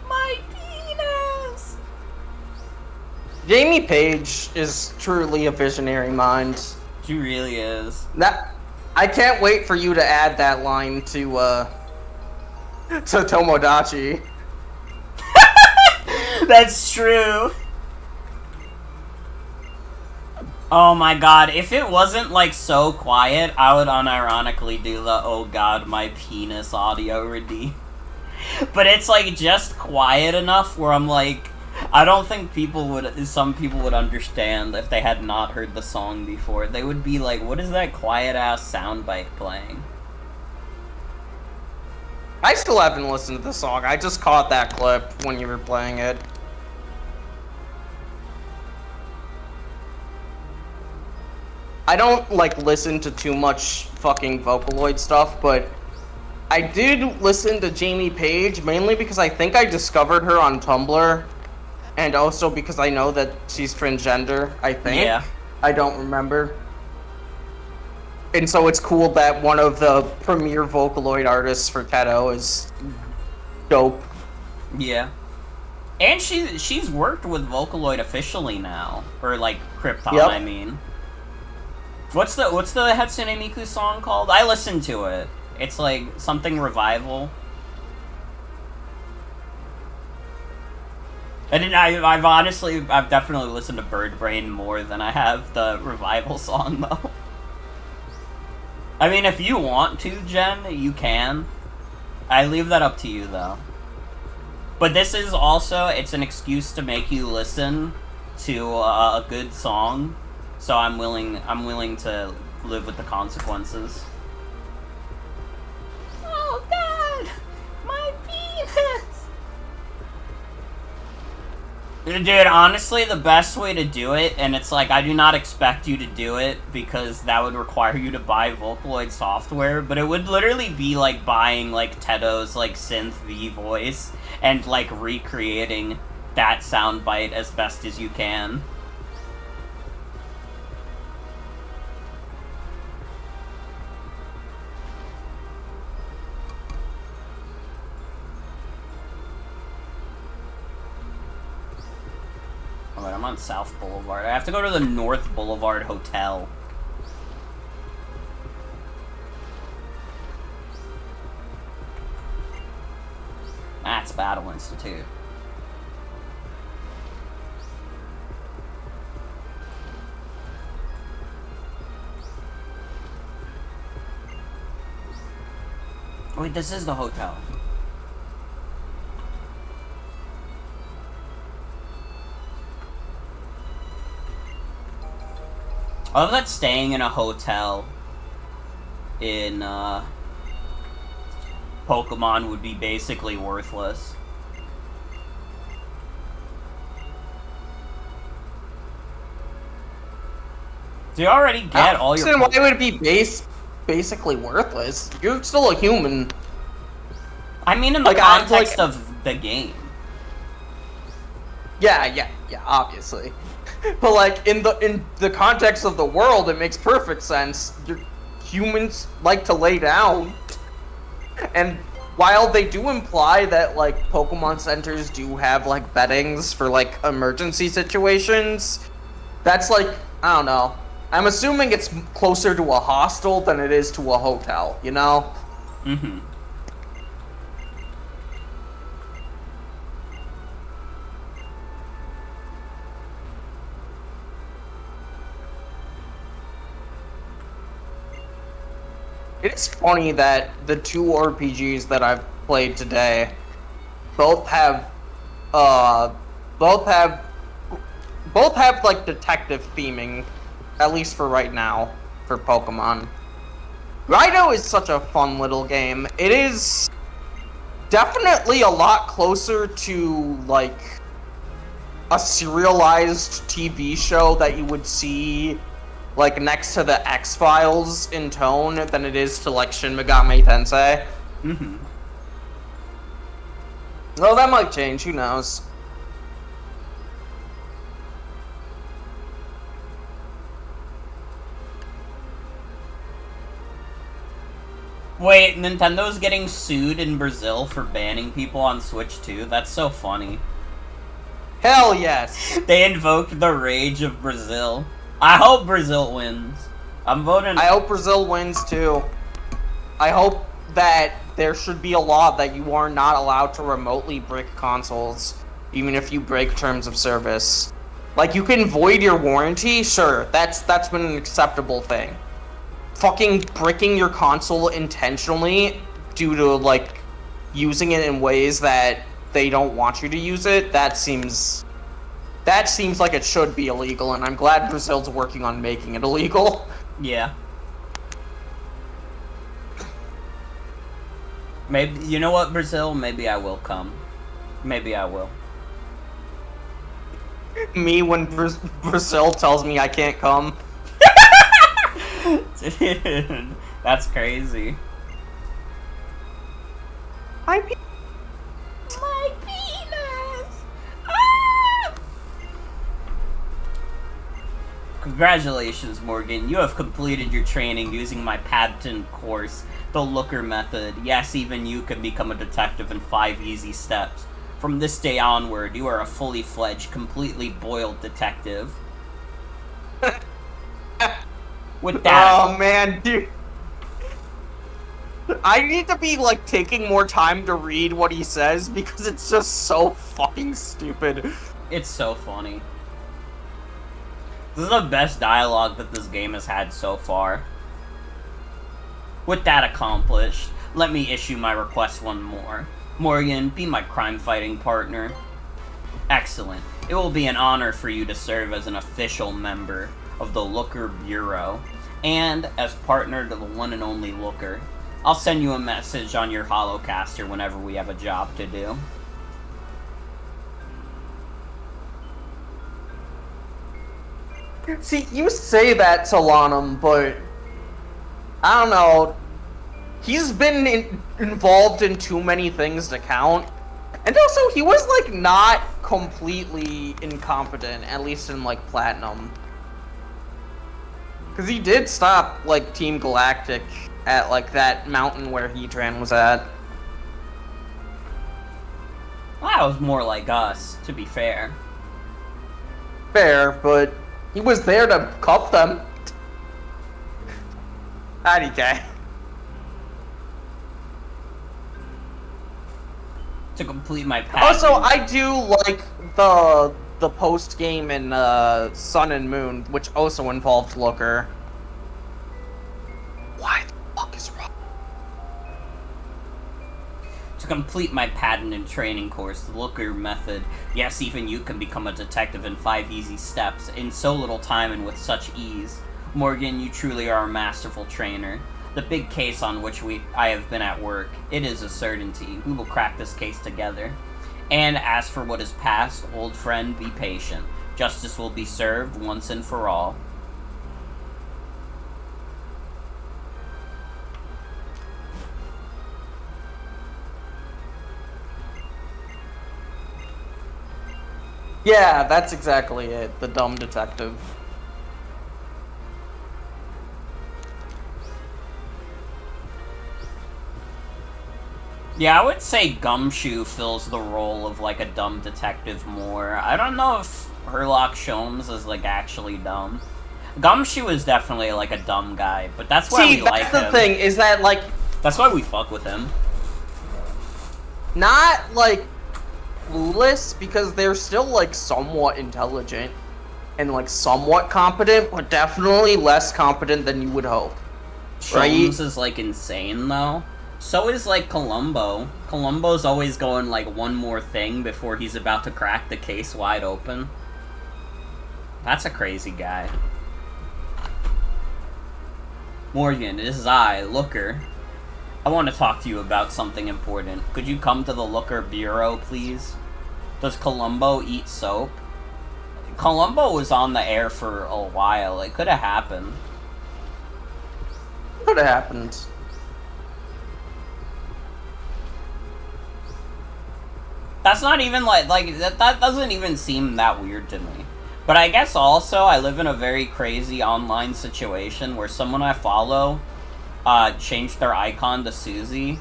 My penis! Jamie Page is truly a visionary mind. She really is. I can't wait for you to add that line to Tomodachi. That's true. Oh my god, if it wasn't like so quiet, I would unironically do the oh god my penis audio redeem. But it's like just quiet enough where I'm like, I don't think some people would understand if they had not heard the song before. They would be like, what is that quiet ass soundbite playing? I still haven't listened to the song. I just caught that clip when you were playing it. I don't, like, listen to too much fucking Vocaloid stuff, but I did listen to Jamie Page, mainly because I think I discovered her on Tumblr, and also because I know that she's transgender, I think. Yeah. I don't remember. And so it's cool that one of the premier Vocaloid artists for Tedo is dope. Yeah. And she's worked with Vocaloid officially now. Or, like, Krypton, Yep. I mean. What's the Hatsune Miku song called? I listened to it. It's like something revival. I've definitely listened to Bird Brain more than I have the revival song though. I mean, if you want to, Jen, you can. I leave that up to you though. But this is also, it's an excuse to make you listen to a good song. So I'm willing to live with the consequences. Oh god! My penis! Dude, honestly, the best way to do it, and it's like, I do not expect you to do it, because that would require you to buy Vocaloid software, but it would literally be like buying, like, Tedo's, like, synth V voice, and, like, recreating that soundbite as best as you can. Alright, I'm on South Boulevard. I have to go to the North Boulevard Hotel. That's Battle Institute. Wait, this is the hotel. I love that staying in a hotel in, Pokemon would be basically worthless. Do you already get all your... Why would it be basically worthless? You're still a human. I mean in the context of the game. Yeah, obviously. But like in the context of the world, it makes perfect sense. Humans like to lay down, and while they do imply that like Pokemon centers do have like beddings for like emergency situations, that's like, I don't know. I'm assuming it's closer to a hostel than it is to a hotel, you know? Mm-hmm. It's funny that the two RPGs that I've played today both have like detective theming, at least for right now, for Pokemon. Rhino is such a fun little game. It is definitely a lot closer to like a serialized TV show that you would see like next to the X-Files in tone than it is to like Shin Megami Tensei. Mm-hmm. Oh, that might change, who knows? Wait, Nintendo's getting sued in Brazil for banning people on Switch too? That's so funny. Hell yes! They invoked the rage of Brazil. I hope Brazil wins. I'm voting... I hope Brazil wins too. I hope that there should be a law that you are not allowed to remotely brick consoles, even if you break terms of service. Like, you can void your warranty, sure, that's been an acceptable thing. Fucking bricking your console intentionally due to, like, using it in ways that they don't want you to use it, that seems like it should be illegal, and I'm glad Brazil's working on making it illegal. Yeah. Maybe, you know what, Brazil? Maybe I will come. Maybe I will. Me when Brazil tells me I can't come. Dude, that's crazy. My penis! Ah! Congratulations, Morgan. You have completed your training using my patent course, the Looker Method. Yes, even you can become a detective in 5 easy steps. From this day onward, you are a fully fledged, completely boiled detective. With that... Oh, man, dude. I need to be, like, taking more time to read what he says, because it's just so fucking stupid. It's so funny. This is the best dialogue that this game has had so far. With that accomplished, let me issue my request one more. Morgan, be my crime-fighting partner. Excellent. It will be an honor for you to serve as an official member of the Looker Bureau, and as partner to the one and only Looker. I'll send you a message on your Holocaster whenever we have a job to do. See, you say that, Solanum, but I don't know. He's been involved in too many things to count. And also, he was, like, not completely incompetent, at least in, like, Platinum. Because he did stop, like, Team Galactic at, like, that mountain where Heatran was at. Well, that was more like us, to be fair. Fair, but he was there to cuff them. IDK. To complete my path. Also, I do like the post game in Sun and Moon, which also involved Looker. Why the fuck is wrong? To complete my patented training course, the Looker method. Yes, even you can become a detective in 5 easy steps, in so little time and with such ease. Morgan, you truly are a masterful trainer. The big case on which I have been at work, it is a certainty. We will crack this case together. And as for what is past, old friend, be patient. Justice will be served once and for all. Yeah, that's exactly it. The dumb detective. Yeah, I would say Gumshoe fills the role of, like, a dumb detective more. I don't know if Herlock Sholmes is, like, actually dumb. Gumshoe is definitely, like, a dumb guy, but that's why we like him. See, that's the thing, is that, like... That's why we fuck with him. Not, like, clueless, because they're still, like, somewhat intelligent and, like, somewhat competent, but definitely less competent than you would hope. Sholmes is, like, insane, though. So is, like, Columbo. Columbo's always going, like, one more thing before he's about to crack the case wide open. That's a crazy guy. Morgan, this is I, Looker. I want to talk to you about something important. Could you come to the Looker Bureau, please? Does Columbo eat soap? Columbo was on the air for a while. It could have happened. Could have happened. That's not even like that doesn't even seem that weird to me. But I guess also I live in a very crazy online situation where someone I follow changed their icon to Susie.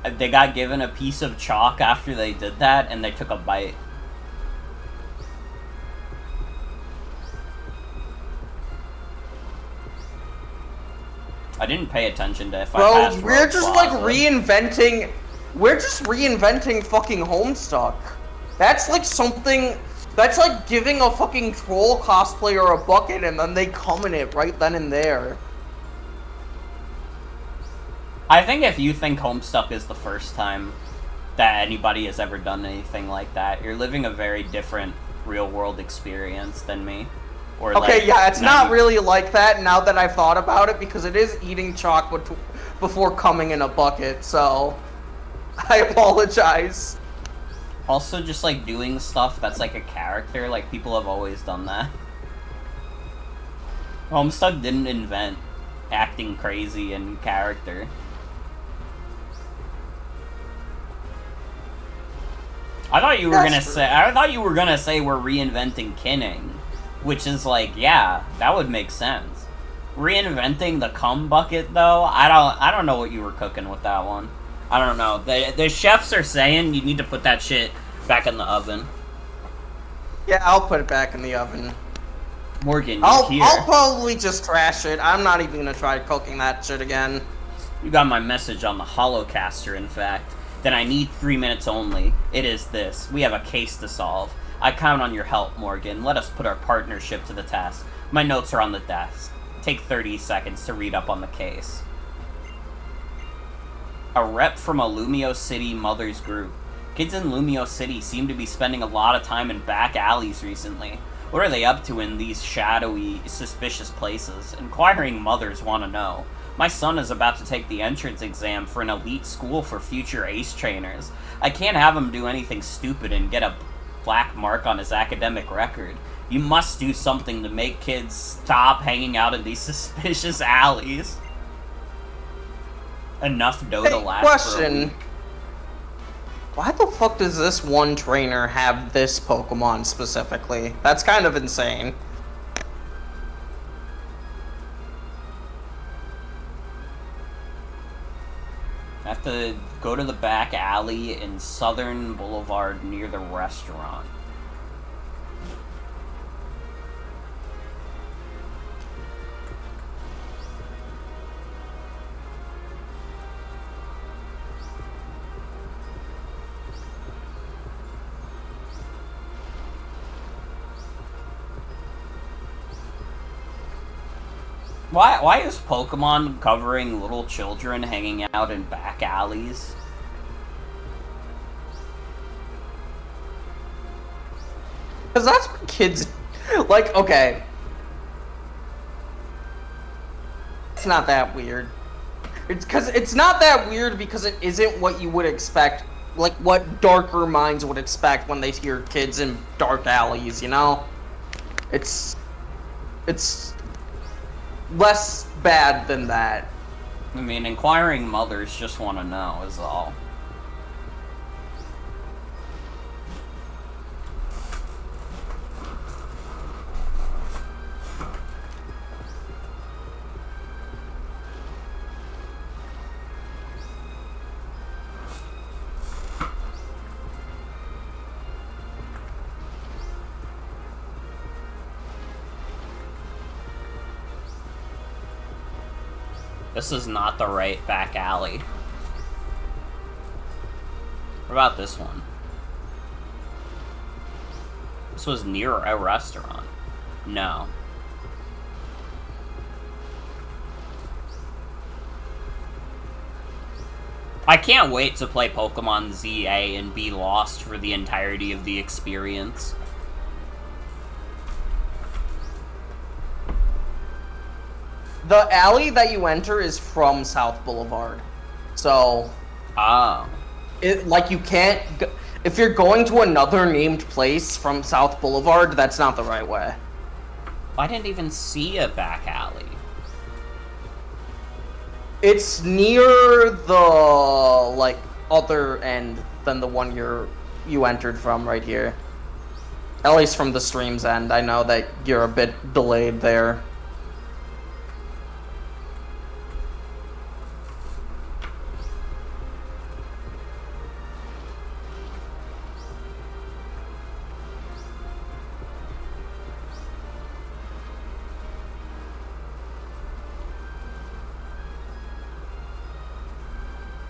They got given a piece of chalk after they did that, and they took a bite. I didn't pay attention to if I passed. Bro, we're just like reinventing. We're just reinventing fucking Homestuck. That's like something. That's like giving a fucking troll cosplayer a bucket and then they come in it right then and there. I think if you think Homestuck is the first time that anybody has ever done anything like that, you're living a very different real-world experience than me. Or okay, like, yeah, it's not really like that now that I've thought about it, because it is eating chocolate before coming in a bucket, so I apologize. Also, just like doing stuff that's like a character, like people have always done that. Homestuck didn't invent acting crazy in character. I thought you were gonna say we're reinventing kinning, which is like, yeah, that would make sense. Reinventing the cum bucket though, I don't know what you were cooking with that one. I don't know. The chefs are saying you need to put that shit back in the oven. Yeah, I'll put it back in the oven. Morgan, I'll here. probably just trash it. I'm not even gonna try cooking that shit again. You got my message on the Holocaster, in fact. Then I need 3 minutes only. It is this. We have a case to solve. I count on your help, Morgan. Let us put our partnership to the test. My notes are on the desk. Take 30 seconds to read up on the case. A rep from a Lumio City mothers group. Kids in Lumio City seem to be spending a lot of time in back alleys recently. What are they up to in these shadowy, suspicious places? Inquiring mothers want to know. My son is about to take the entrance exam for an elite school for future ace trainers. I can't have him do anything stupid and get a black mark on his academic record. You must do something to make kids stop hanging out in these suspicious alleys. Enough dough to last for a week. Why the fuck does this one trainer have this Pokemon specifically? That's kind of insane. I have to go to the back alley in Southern Boulevard near the restaurant. Why is Pokemon covering little children hanging out in back alleys? Because that's what kids... Like, okay. It's not that weird. It's not that weird because it isn't what you would expect. Like, what darker minds would expect when they hear kids in dark alleys, you know? It's less bad than that. I mean, inquiring mothers just want to know, is all. This is not the right back alley. What about this one? This was near a restaurant. No. I can't wait to play Pokemon ZA and be lost for the entirety of the experience. The alley that you enter is from South Boulevard. So... Oh. You can't... If you're going to another named place from South Boulevard, that's not the right way. I didn't even see a back alley. It's near the, like, other end than the one you entered from right here. At least from the stream's end. I know that you're a bit delayed there.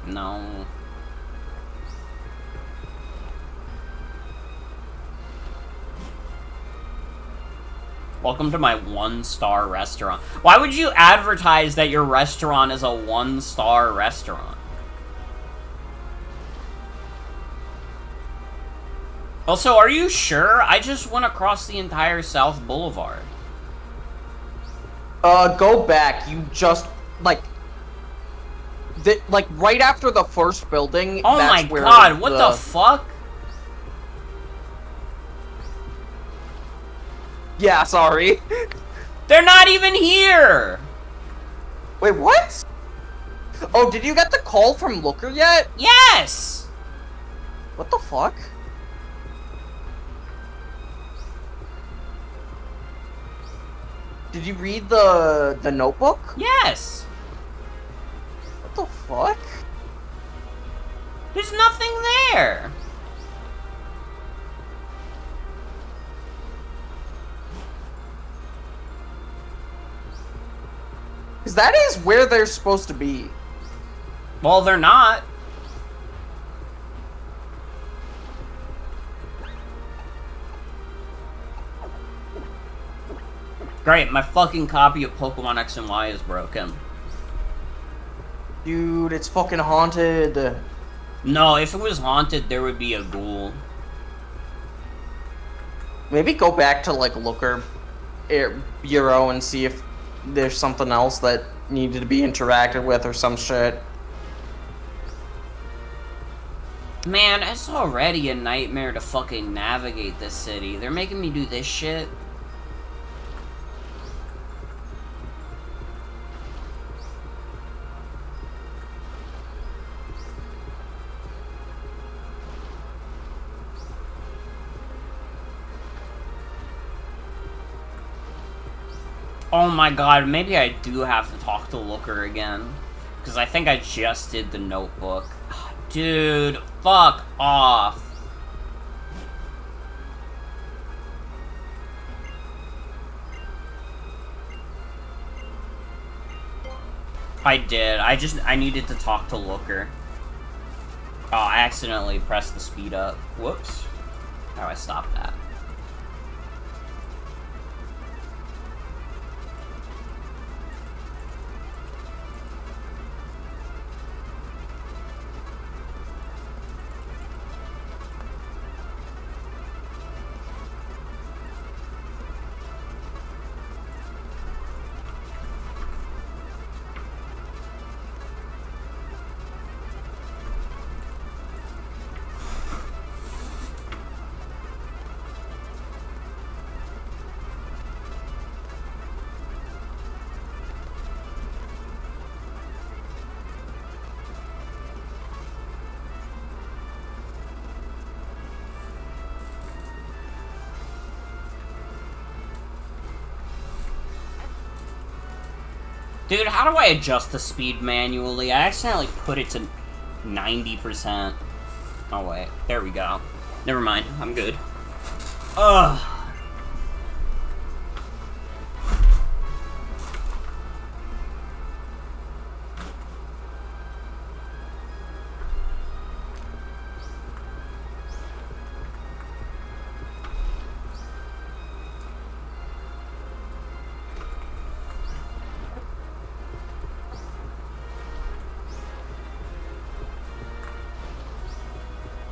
No. Welcome to my 1-star restaurant. Why would you advertise that your restaurant is a 1-star restaurant? Also, are you sure? I just went across the entire South Boulevard. Go back. You just, like... right after the first building, oh that's my where god, what the fuck? Yeah, sorry. They're not even here! Wait, what? Oh, did you get the call from Looker yet? Yes! What the fuck? Did you read the notebook? Yes! What the fuck? There's nothing there! Because that is where they're supposed to be. Well, they're not. Great, my fucking copy of Pokemon X and Y is broken. Dude, it's fucking haunted. No, if it was haunted, there would be a ghoul. Maybe go back to, like, Looker Bureau and see if there's something else that needed to be interacted with or some shit. Man, it's already a nightmare to fucking navigate this city. They're making me do this shit. Oh my god, maybe I do have to talk to Looker again. Because I think I just did the notebook. Dude, fuck off. I did. I needed to talk to Looker. Oh, I accidentally pressed the speed up. Whoops. How do I stop that? Dude, how do I adjust the speed manually? I accidentally put it to 90%. Oh, wait. There we go. Never mind. I'm good. Ugh.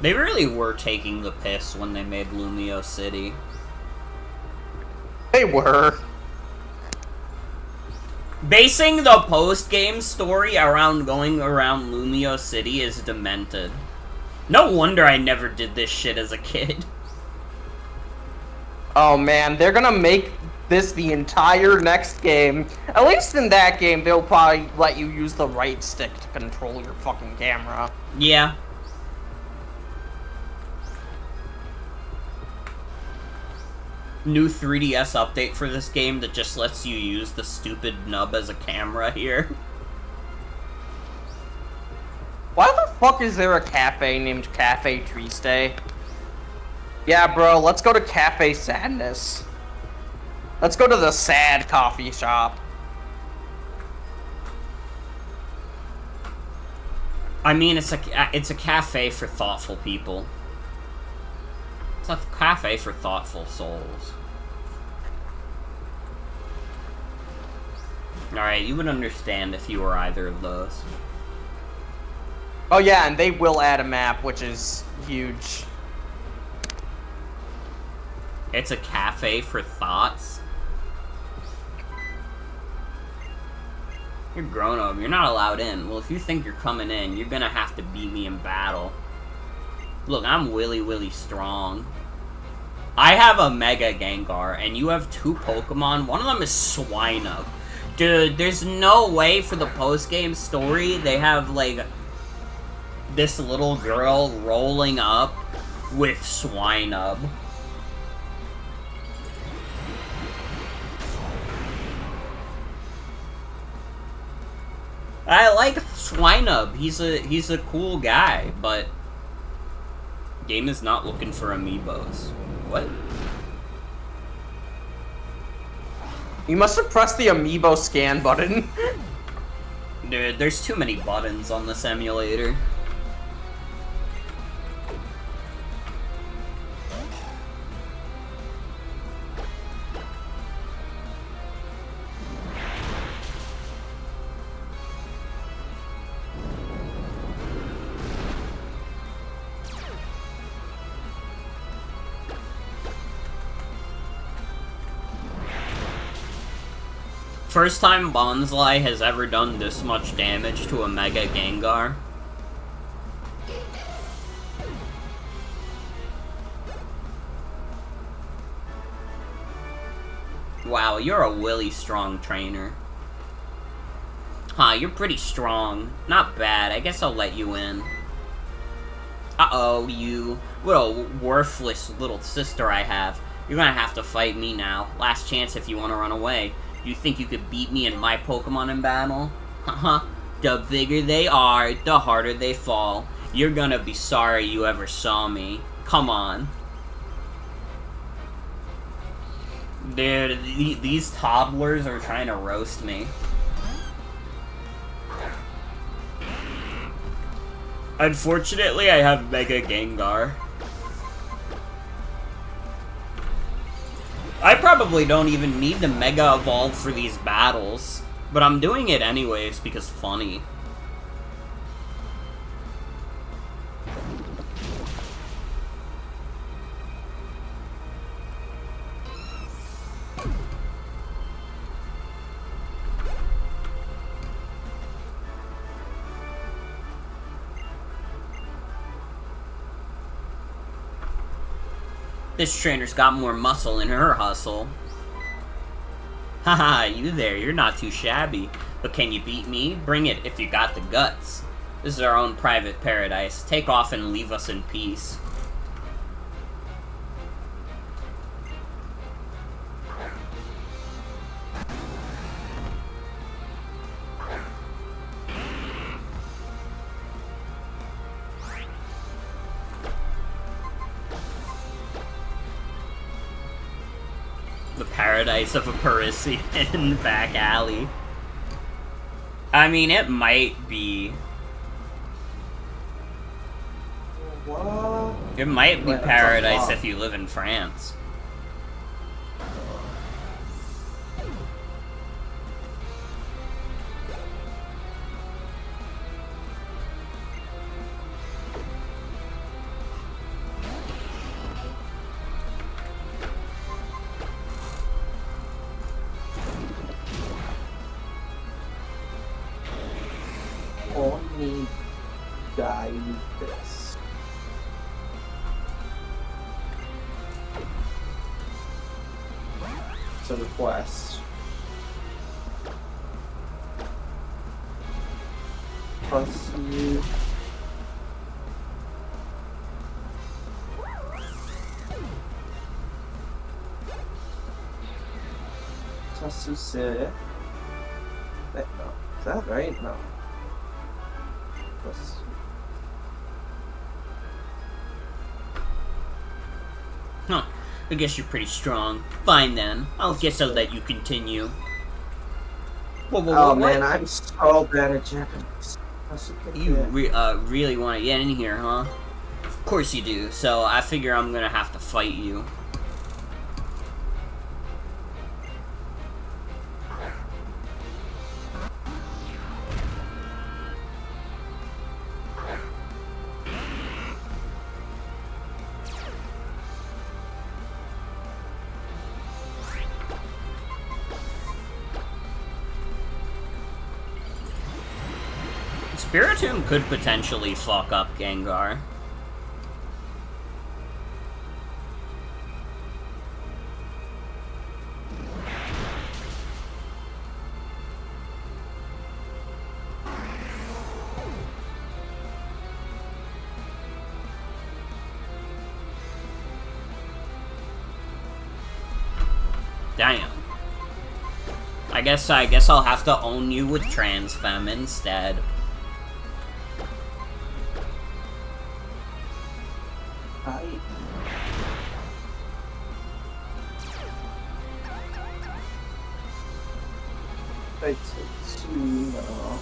They really were taking the piss when they made Lumio City. They were. Basing the post-game story around going around Lumio City is demented. No wonder I never did this shit as a kid. Oh man, they're gonna make this the entire next game. At least in that game, they'll probably let you use the right stick to control your fucking camera. Yeah. New 3DS update for this game that just lets you use the stupid nub as a camera here. Why the fuck is there a cafe named Cafe Triste? Yeah, bro, let's go to Cafe Sadness. Let's go to the sad coffee shop. I mean, it's a cafe for thoughtful people. It's a cafe for thoughtful souls. Alright, you would understand if you were either of those. Oh yeah, and they will add a map, which is huge. It's a cafe for thoughts? You're grown up. You're not allowed in. Well, if you think you're coming in, you're gonna have to beat me in battle. Look, I'm willy strong. I have a Mega Gengar, and you have 2 Pokemon. One of them is Swinub. Dude, there's no way for the post-game story they have, like, this little girl rolling up with Swinub. I like Swinub. He's a cool guy, but game is not looking for amiibos. What? You must have pressed the amiibo scan button. Dude, there's too many buttons on this emulator. First time Bonsly has ever done this much damage to a Mega Gengar. Wow, you're a willy strong trainer. Huh, you're pretty strong. Not bad, I guess I'll let you in. Uh-oh, you. What a worthless little sister I have. You're gonna have to fight me now. Last chance if you want to run away. You think you could beat me and my Pokemon in battle? Haha. The bigger they are, the harder they fall. You're gonna be sorry you ever saw me. Come on. Dude, these toddlers are trying to roast me. Unfortunately, I have Mega Gengar. I probably don't even need to Mega Evolve for these battles, but I'm doing it anyways because funny. This trainer's got more muscle in her hustle. Haha, you there, you're not too shabby. But can you beat me? Bring it if you got the guts. This is our own private paradise. Take off and leave us in peace. The paradise of a Parisian back alley. I mean, it might be. What? It might be Wait, paradise if you live in France. Only guide this. To the quest. Trust you. Trust you, sir. Wait, no. Is that right? No. Trust you. Huh. I guess you're pretty strong. Fine then. I'll guess I'll let you continue. Whoa, Oh what? man, I'm so bad at Japanese. You really want to get in here, huh? Of course you do, so I figure I'm gonna have to fight you. Spiritomb could potentially fuck up Gengar. Damn. I guess I'll have to own you with Transfem instead. It's no.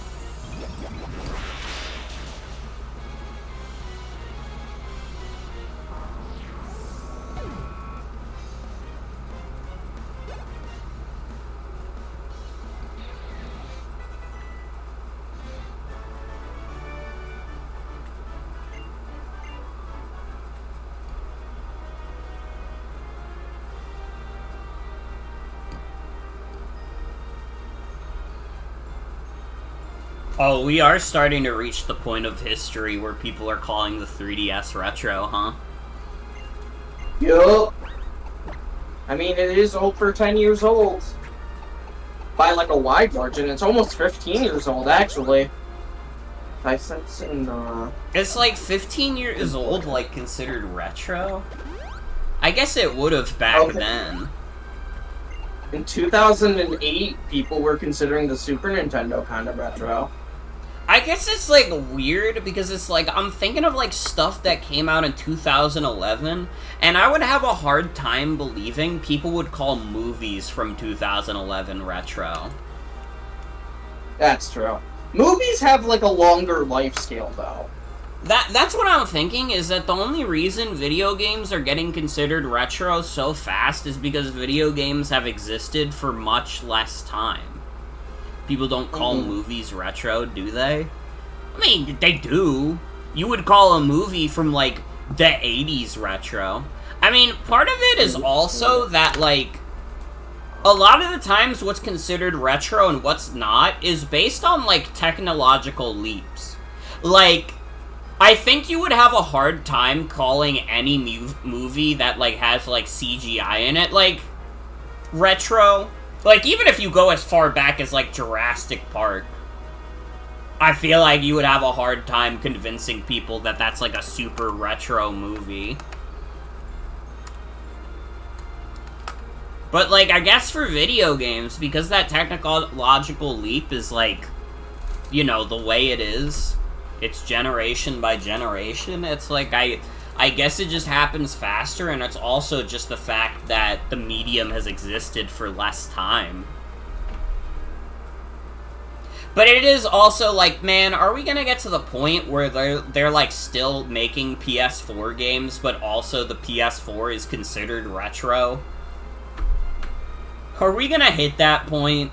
Oh, we are starting to reach the point of history where people are calling the 3DS retro, huh? Yup. I mean, it is over 10 years old. By like a wide margin. It's almost 15 years old, actually. I sense in, It's like 15 years old, like, considered retro? I guess it would have back then. In 2008, people were considering the Super Nintendo kind of retro. I guess it's, like, weird, because it's, like, I'm thinking of, like, stuff that came out in 2011, and I would have a hard time believing people would call movies from 2011 retro. That's true. Movies have, like, a longer life scale, though. That's what I'm thinking, is that the only reason video games are getting considered retro so fast is because video games have existed for much less time. People don't call movies retro, do they? I mean, they do. You would call a movie from, like, the 80s retro. I mean, part of it is also that, like, a lot of the times what's considered retro and what's not is based on, like, technological leaps. Like, I think you would have a hard time calling any movie that, like, has, like, CGI in it, like, retro. Like, even if you go as far back as, like, Jurassic Park, I feel like you would have a hard time convincing people that that's, like, a super retro movie. But, like, I guess for video games, because that technological leap is, like, you know, the way it is, it's generation by generation, it's like, I guess it just happens faster, and it's also just the fact that the medium has existed for less time. But it is also like, man, are we gonna get to the point where they're like still making PS4 games, but also the PS4 is considered retro? Are we gonna hit that point?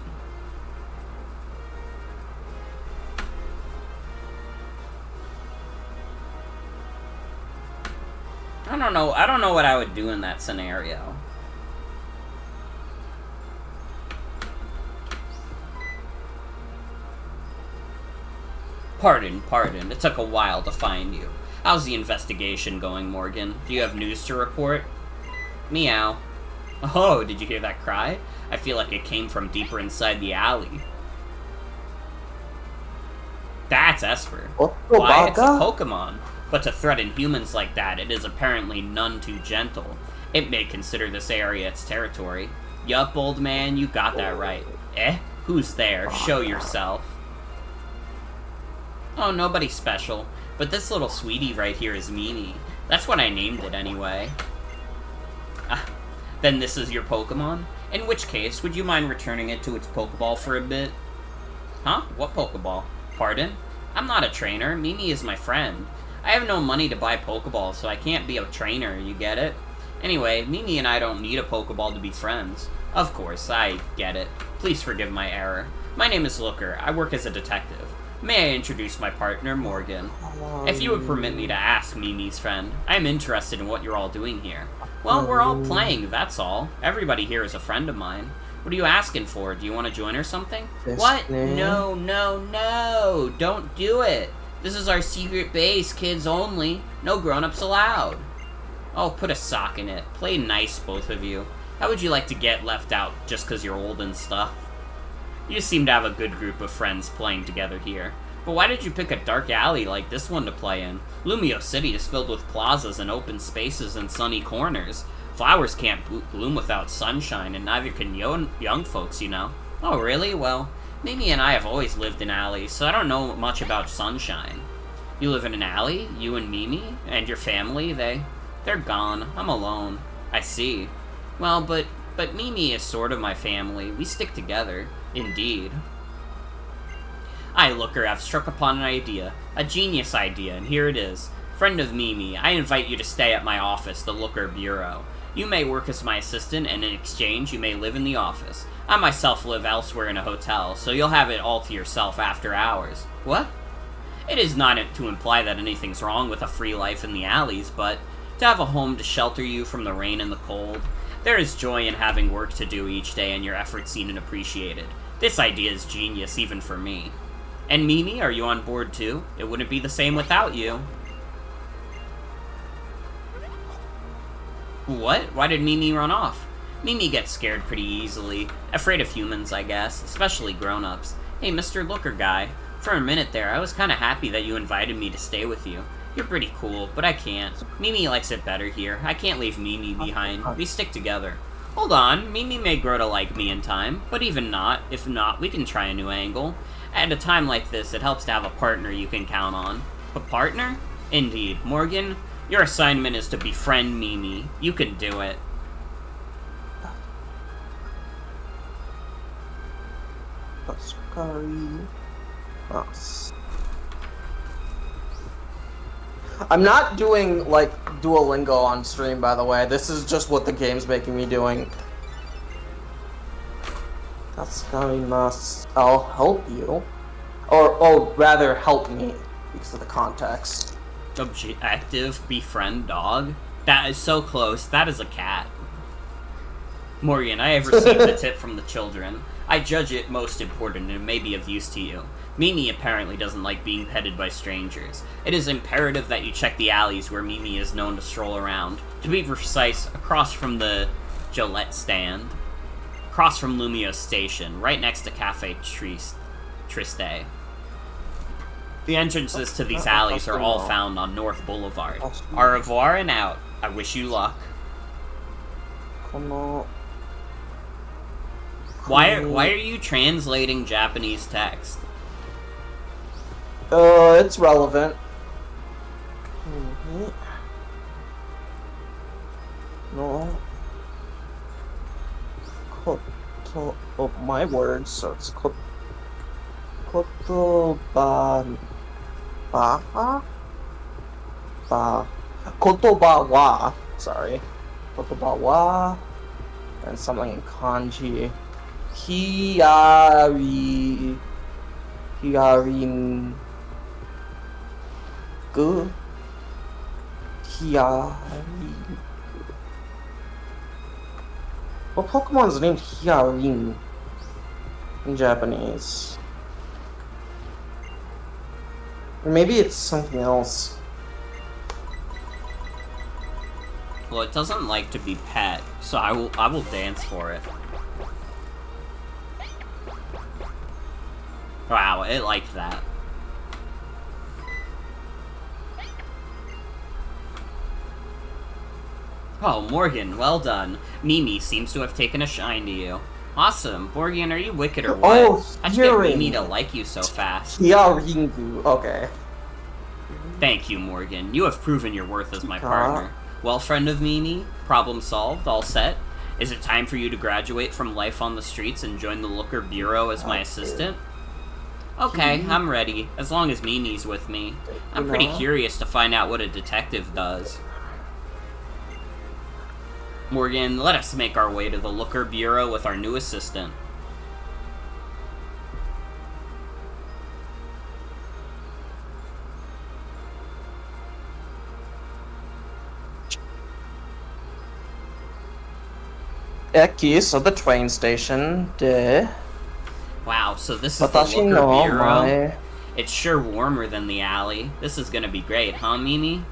I don't know. I don't know what I would do in that scenario. Pardon. It took a while to find you. How's the investigation going, Morgan? Do you have news to report? Meow. Oh, did you hear that cry? I feel like it came from deeper inside the alley. That's Esper. Why, it's a Pokemon. But to threaten humans like that, it is apparently none too gentle. It may consider this area its territory. Yup, old man, you got that right. Eh? Who's there? Show yourself. Oh, nobody special. But this little sweetie right here is Mimi. That's what I named it anyway. Ah, then this is your Pokemon? In which case, would you mind returning it to its Pokeball for a bit? Huh? What Pokeball? Pardon? I'm not a trainer. Mimi is my friend. I have no money to buy Pokeballs, so I can't be a trainer, you get it? Anyway, Mimi and I don't need a Pokeball to be friends. Of course, I get it. Please forgive my error. My name is Looker. I work as a detective. May I introduce my partner, Morgan? If you would permit me to ask, Mimi's friend, I am interested in what you're all doing here. Well, we're all playing, that's all. Everybody here is a friend of mine. What are you asking for? Do you want to join or something? What? No. Don't do it. This is our secret base, kids only. No grown-ups allowed. Oh, put a sock in it. Play nice, both of you. How would you like to get left out just because you're old and stuff? You seem to have a good group of friends playing together here. But why did you pick a dark alley like this one to play in? Lumio City is filled with plazas and open spaces and sunny corners. Flowers can't bloom without sunshine, and neither can young folks, you know. Oh, really? Well, Mimi and I have always lived in alleys, so I don't know much about sunshine. You live in an alley? You and Mimi? And your family? They're gone. I'm alone. I see. Well, but Mimi is sort of my family. We stick together. Indeed. I, Looker, have struck upon an idea. A genius idea, and here it is. Friend of Mimi, I invite you to stay at my office, the Looker Bureau. You may work as my assistant, and in exchange, you may live in the office. I myself live elsewhere in a hotel, so you'll have it all to yourself after hours. What? It is not to imply that anything's wrong with a free life in the alleys, but to have a home to shelter you from the rain and the cold. There is joy in having work to do each day and your efforts seen and appreciated. This idea is genius, even for me. And Mimi, are you on board too? It wouldn't be the same without you. What? Why did Mimi run off? Mimi gets scared pretty easily. Afraid of humans, I guess, especially grown-ups. Hey, Mr. Looker guy. For a minute there, I was kinda happy that you invited me to stay with you. You're pretty cool, but I can't. Mimi likes it better here. I can't leave Mimi behind. We stick together. Hold on, Mimi may grow to like me in time, but even not, if not, we can try a new angle. At a time like this, it helps to have a partner you can count on. A partner? Indeed. Morgan, your assignment is to befriend Mimi. You can do it. I'm not doing, like, Duolingo on stream, by the way. This is just what the game's making me doing. I'll help you. Or rather, help me, because of the context. Objective, befriend dog? That is so close. That is a cat. Morgan, I have received a tip from the children. I judge it most important and may be of use to you. Mimi apparently doesn't like being petted by strangers. It is imperative that you check the alleys where Mimi is known to stroll around. To be precise, across from the Gillette stand. Across from Lumio Station, right next to Cafe Triste. The entrances to these alleys are all found on North Boulevard. Au revoir and out. I wish you luck. Why are you translating Japanese text? It's relevant. No. My words, so it's kotoba wa, sorry. Kotoba wa, and something in kanji. Hiyarin gu. What Pokemon's named Hyarin in Japanese? Or maybe it's something else. Well, it doesn't like to be pet, so I will dance for it. Wow, it liked that. Oh, Morgan, well done. Mimi seems to have taken a shine to you. Awesome. Morgan, are you wicked or what? Oh, How'd you get Mimi to like you so fast? Hyaringu, okay. Thank you, Morgan. You have proven your worth as my partner. Well, friend of Mimi, problem solved, all set. Is it time for you to graduate from life on the streets and join the Looker Bureau as my assistant? Okay, I'm ready, as long as Mimi's with me. I'm pretty curious to find out what a detective does. Morgan, let us make our way to the Looker Bureau with our new assistant. Eki, so the train station, Wow, so this is the Looker Bureau? It's sure warmer than the alley. This is gonna be great, huh, Mimi?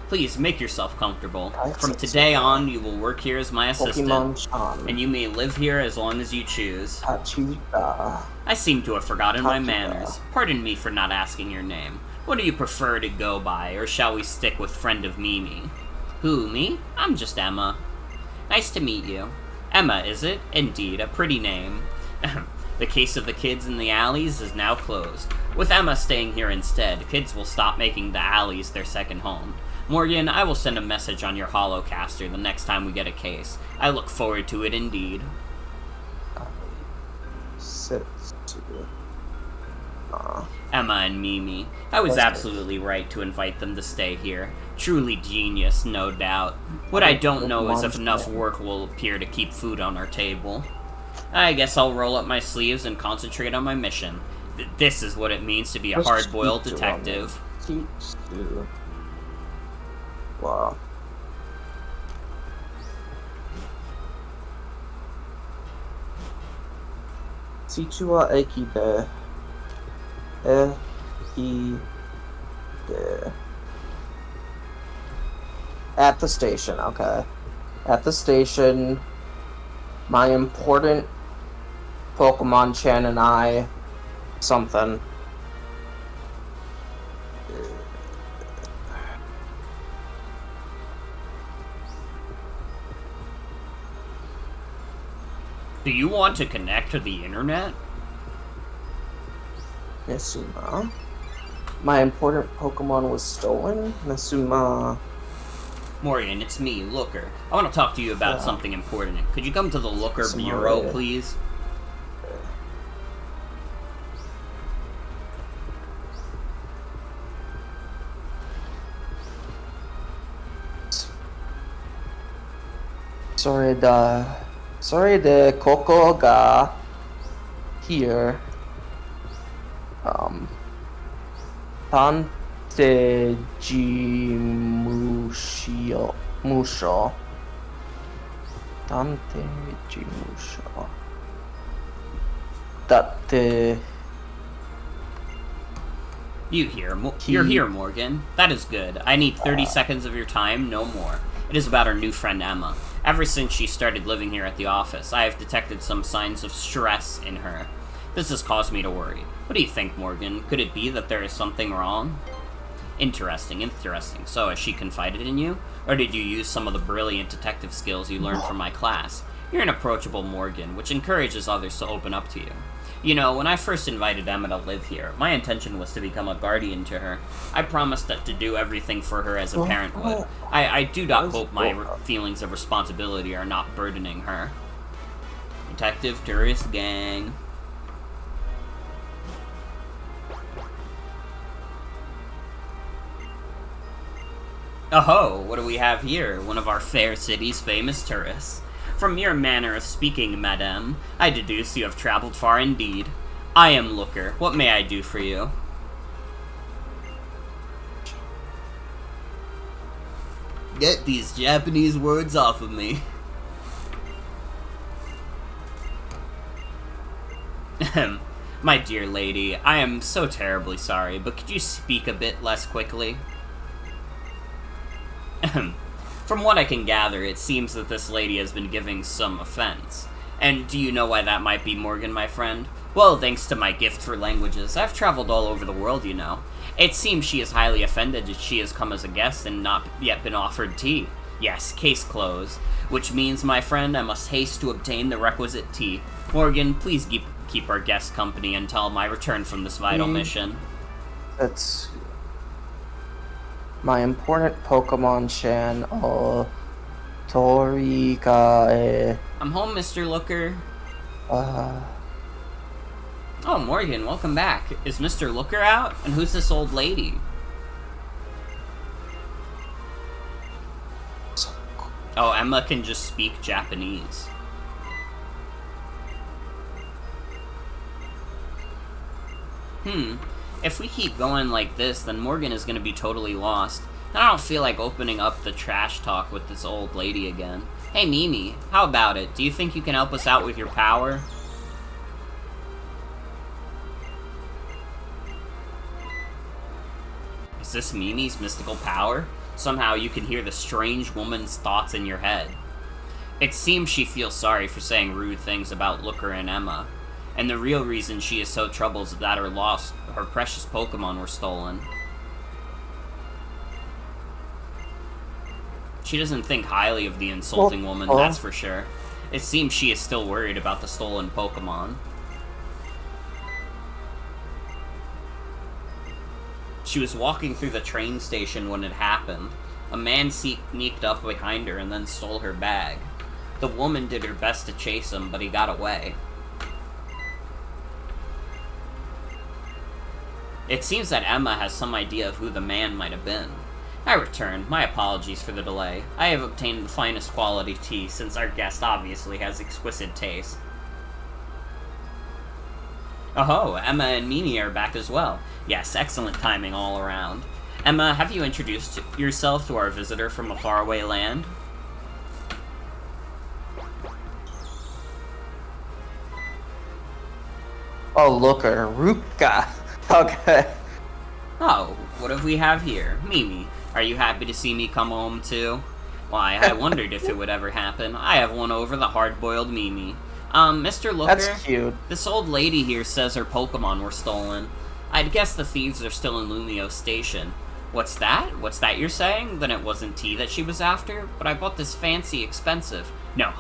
Please, make yourself comfortable. From today on, you will work here as my assistant, and you may live here as long as you choose. I seem to have forgotten my manners. Pardon me for not asking your name. What do you prefer to go by, or shall we stick with friend of Mimi? Who, me? I'm just Emma. Nice to meet you. Emma, is it? Indeed, a pretty name. The case of the kids in the alleys is now closed. With Emma staying here instead, kids will stop making the alleys their second home. Morgan, I will send a message on your holocaster the next time we get a case. I look forward to it indeed. Emma and Mimi. I was absolutely right to invite them to stay here. Truly genius, no doubt. What I don't know is if enough work will appear to keep food on our table. I guess I'll roll up my sleeves and concentrate on my mission. This is what it means to be a hard-boiled detective. Wow. Chichua Eki de. Eki de. At the station, okay. At the station, my important Pokemon Chan and I, something. Do you want to connect to the internet? Nesuma. My important Pokemon was stolen? Nesuma. Morgan, it's me, Looker. I want to talk to you about something important. Could you come to the Looker Nesuma. Bureau, please? Sorry, the Koko ga here. Tante Musho. Tante Musho. Date. You're here, Morgan. That is good. I need 30 seconds of your time, no more. It is about our new friend Emma. Ever since she started living here at the office, I have detected some signs of stress in her. This has caused me to worry. What do you think, Morgan? Could it be that there is something wrong? Interesting. So, has she confided in you? Or did you use some of the brilliant detective skills you learned from my class? You're an approachable Morgan, which encourages others to open up to you. You know, when I first invited Emma to live here, my intention was to become a guardian to her. I promised to do everything for her as a parent would. I do not hope my feelings of responsibility are not burdening her. Detective Tourist Gang. Oh, what do we have here? One of our fair city's famous tourists. From your manner of speaking, madame, I deduce you have traveled far indeed. I am Looker. What may I do for you? Get these Japanese words off of me. My dear lady, I am so terribly sorry, but could you speak a bit less quickly? From what I can gather, it seems that this lady has been giving some offense. And do you know why that might be, Morgan, my friend? Well, thanks to my gift for languages, I've traveled all over the world, you know. It seems she is highly offended that she has come as a guest and not yet been offered tea. Yes, case closed. Which means, my friend, I must haste to obtain the requisite tea. Morgan, please keep our guest company until my return from this vital mission. That's... My important Pokemon Chan Tori I'm home, Mr. Looker. uh Oh, Morgan, welcome back. Is Mr. Looker out? And who's this old lady? Oh, Emma can just speak Japanese. If we keep going like this, then Morgan is going to be totally lost. And I don't feel like opening up the trash talk with this old lady again. Hey, Mimi, how about it? Do you think you can help us out with your power? Is this Mimi's mystical power? Somehow you can hear the strange woman's thoughts in your head. It seems she feels sorry for saying rude things about Looker and Emma. And the real reason she is so troubled is that her precious Pokemon were stolen. She doesn't think highly of the insulting woman, that's for sure. It seems she is still worried about the stolen Pokemon. She was walking through the train station when it happened. A man sneaked up behind her and then stole her bag. The woman did her best to chase him, but he got away. It seems that Emma has some idea of who the man might have been. I return. My apologies for the delay. I have obtained the finest quality tea, since our guest obviously has exquisite taste. Oh, Emma and Mimi are back as well. Yes, excellent timing all around. Emma, have you introduced yourself to our visitor from a faraway land? Oh, Looker, Ruka. Okay. Oh, what do we have here? Mimi, are you happy to see me come home too? Why, I wondered if it would ever happen. I have won over the hard-boiled Mimi. Mr. Looker? That's cute. This old lady here says her Pokemon were stolen. I'd guess the thieves are still in Lumio Station. What's that? What's that you're saying? Then it wasn't tea that she was after? But I bought this fancy, expensive... No,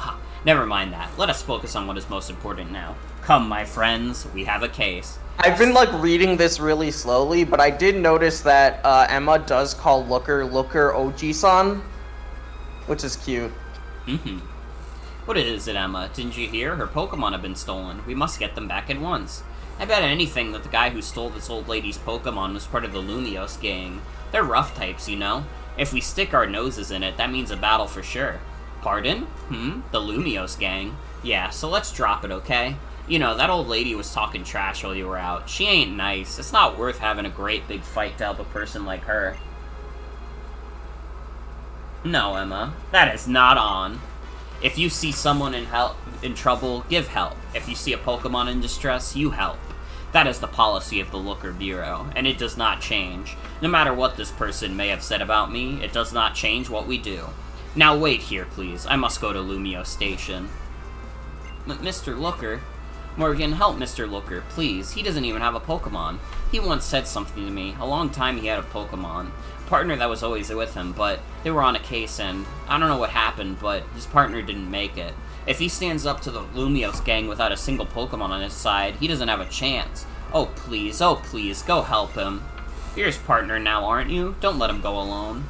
Never mind that. Let us focus on what is most important now. Come, my friends, we have a case. I've been like reading this really slowly, but I did notice that Emma does call Looker Oji-san, which is cute. What is it, Emma? Didn't you hear? Her Pokemon have been stolen. We must get them back at once. I bet anything that the guy who stole this old lady's Pokemon was part of the Lumiose gang. They're rough types, you know? If we stick our noses in it, that means a battle for sure. Pardon? The Lumiose gang? Yeah, so let's drop it, okay? You know, that old lady was talking trash while you were out. She ain't nice. It's not worth having a great big fight to help a person like her. No, Emma. That is not on. If you see someone in trouble, give help. If you see a Pokemon in distress, you help. That is the policy of the Looker Bureau, and it does not change. No matter what this person may have said about me, it does not change what we do. Now wait here, please. I must go to Lumiose Station. Mr. Looker? Morgan, help Mr. Looker, please. He doesn't even have a Pokemon. He once said something to me. A long time he had a Pokemon. Partner that was always with him, but they were on a case and I don't know what happened, but his partner didn't make it. If he stands up to the Lumiose gang without a single Pokemon on his side, he doesn't have a chance. Oh please, go help him. You're his partner now, aren't you? Don't let him go alone.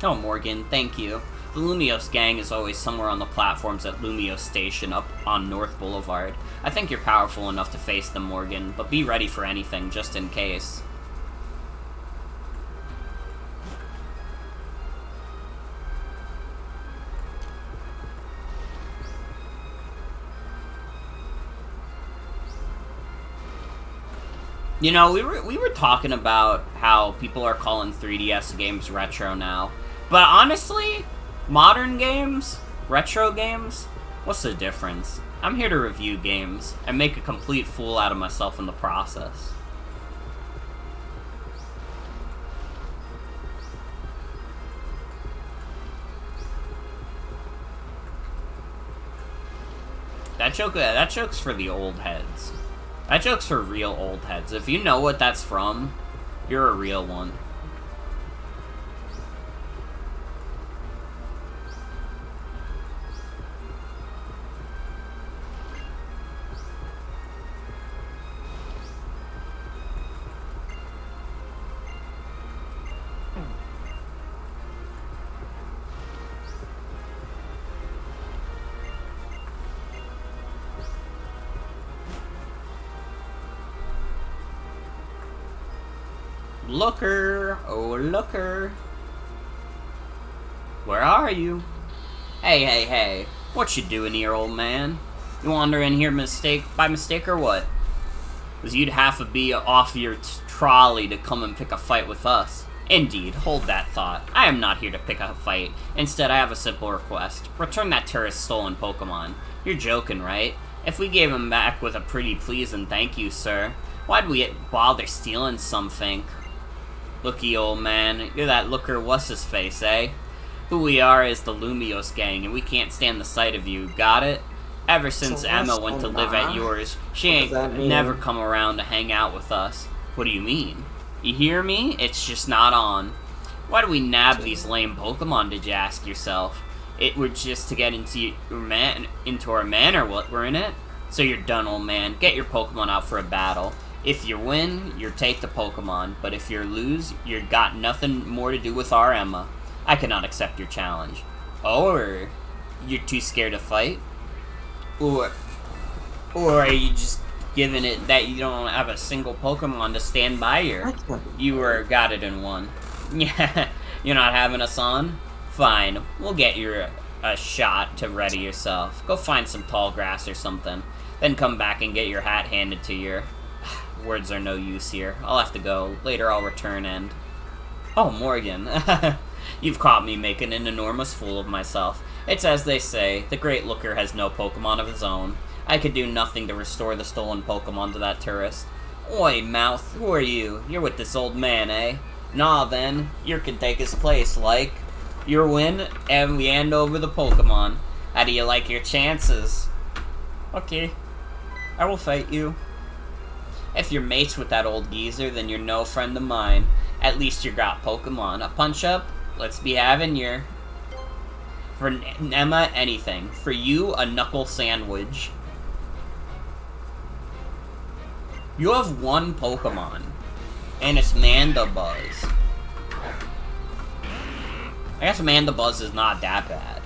Oh, Morgan, thank you. The Lumiose gang is always somewhere on the platforms at Lumiose Station up on North Boulevard. I think you're powerful enough to face them, Morgan, but be ready for anything, just in case. You know, we were talking about how people are calling 3DS games retro now. But honestly, modern games, retro games, what's the difference? I'm here to review games and make a complete fool out of myself in the process. That joke's for the old heads. That joke's for real old heads. If you know what that's from, you're a real one. Looker, oh Looker. Where are you? Hey, what you doing here, old man? You wander in here by mistake or what? 'Cause you'd have to be off your trolley to come and pick a fight with us. Indeed, hold that thought. I am not here to pick a fight. Instead, I have a simple request. Return that tourist's stolen Pokemon. You're joking, right? If we gave him back with a pretty please and thank you, sir, why'd we bother stealing something? Looky, old man, you're that Looker what's-his-face, eh? Who we are is the Lumiose gang, and we can't stand the sight of you, got it? Ever since Emma went to live at yours, she ain't never come around to hang out with us. What do you mean? You hear me? It's just not on. Why do we nab these lame Pokemon, did you ask yourself? It were just to get into our manor what we're in it? So you're done, old man. Get your Pokemon out for a battle. If you win, you take the Pokemon, but if you lose, you got nothing more to do with our Emma. I cannot accept your challenge. Or you're too scared to fight? Or are you just giving it that you don't have a single Pokemon to stand by you? You got it in one. Yeah, you're not having us on? Fine, we'll get you a shot to ready yourself. Go find some tall grass or something. Then come back and get your hat handed to you. Words are no use here. I'll have to go. Later I'll return and... Oh, Morgan. You've caught me making an enormous fool of myself. It's as they say, the great Looker has no Pokemon of his own. I could do nothing to restore the stolen Pokemon to that tourist. Oi, Mouth, who are you? You're with this old man, eh? Nah, then. You can take his place, like. Your win, and we hand over the Pokemon. How do you like your chances? Okay. I will fight you. If you're mates with that old geezer, then you're no friend of mine. At least you got Pokemon. A punch-up? Let's be having your... For Emma, anything. For you, a knuckle sandwich. You have one Pokemon, and it's Mandibuzz. I guess Mandibuzz is not that bad.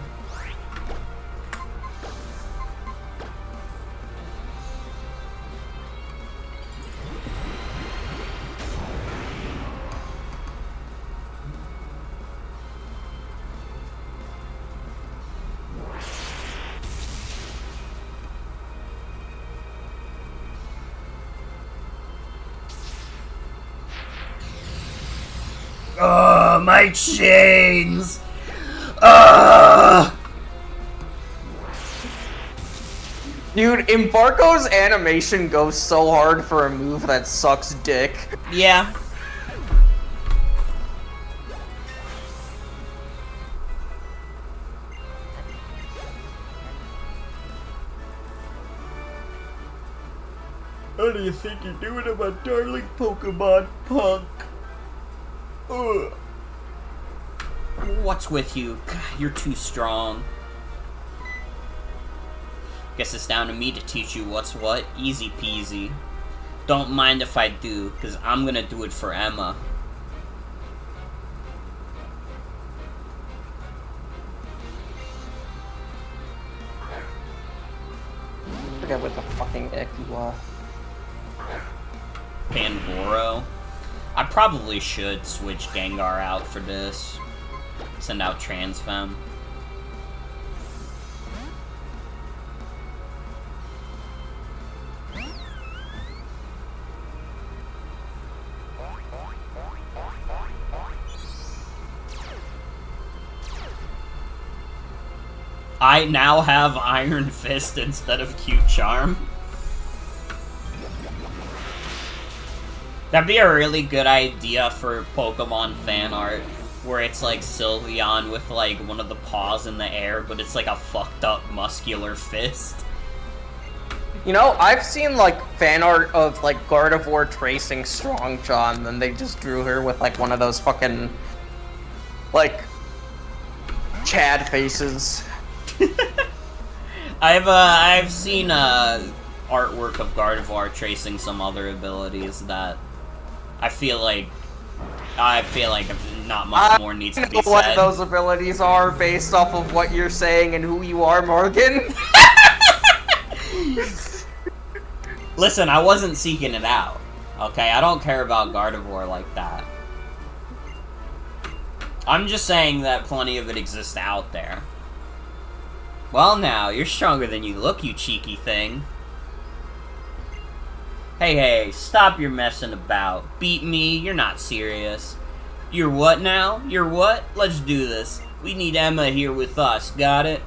Oh, my chains! Dude, Embargo's animation goes so hard for a move that sucks dick. Yeah. How do you think you're doing to my darling Pokemon, punk? Ugh. What's with you? You're too strong. Guess it's down to me to teach you what's what. Easy peasy. Don't mind if I do, because I'm gonna do it for Emma. I forget what the fucking heck you are. Pandoro. I probably should switch Gengar out for this. Send out Transfem. I now have Iron Fist instead of Cute Charm. That'd be a really good idea for Pokemon fan art, where it's like Sylveon with like one of the paws in the air, but it's like a fucked up muscular fist. You know, I've seen like fan art of like Gardevoir tracing Strong Jaw, and then they just drew her with like one of those fucking like Chad faces. I've seen artwork of Gardevoir tracing some other abilities that I feel like not much more needs to be said. What those abilities are based off of what you're saying and who you are, Morgan. Listen, I wasn't seeking it out. Okay, I don't care about Gardevoir like that. I'm just saying that plenty of it exists out there. Well now, you're stronger than you look, you cheeky thing. Hey, stop your messing about. Beat me? You're not serious. You're what now? You're what? Let's do this. We need Emma here with us, got it?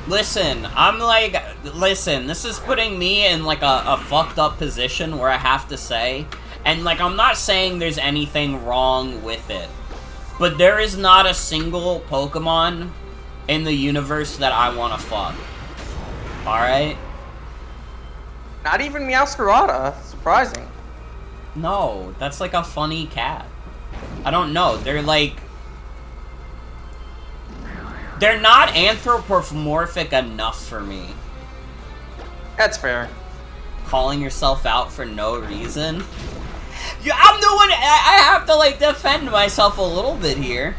Listen, listen, this is putting me in like a fucked up position where I have to say, and like I'm not saying there's anything wrong with it, but there is not a single Pokemon in the universe that I want to fuck. Alright? Not even Meowscarada. Surprising. No, that's like a funny cat. I don't know, they're like... They're not anthropomorphic enough for me. That's fair. Calling yourself out for no reason? Yeah, I'm the one. I have to like defend myself a little bit here.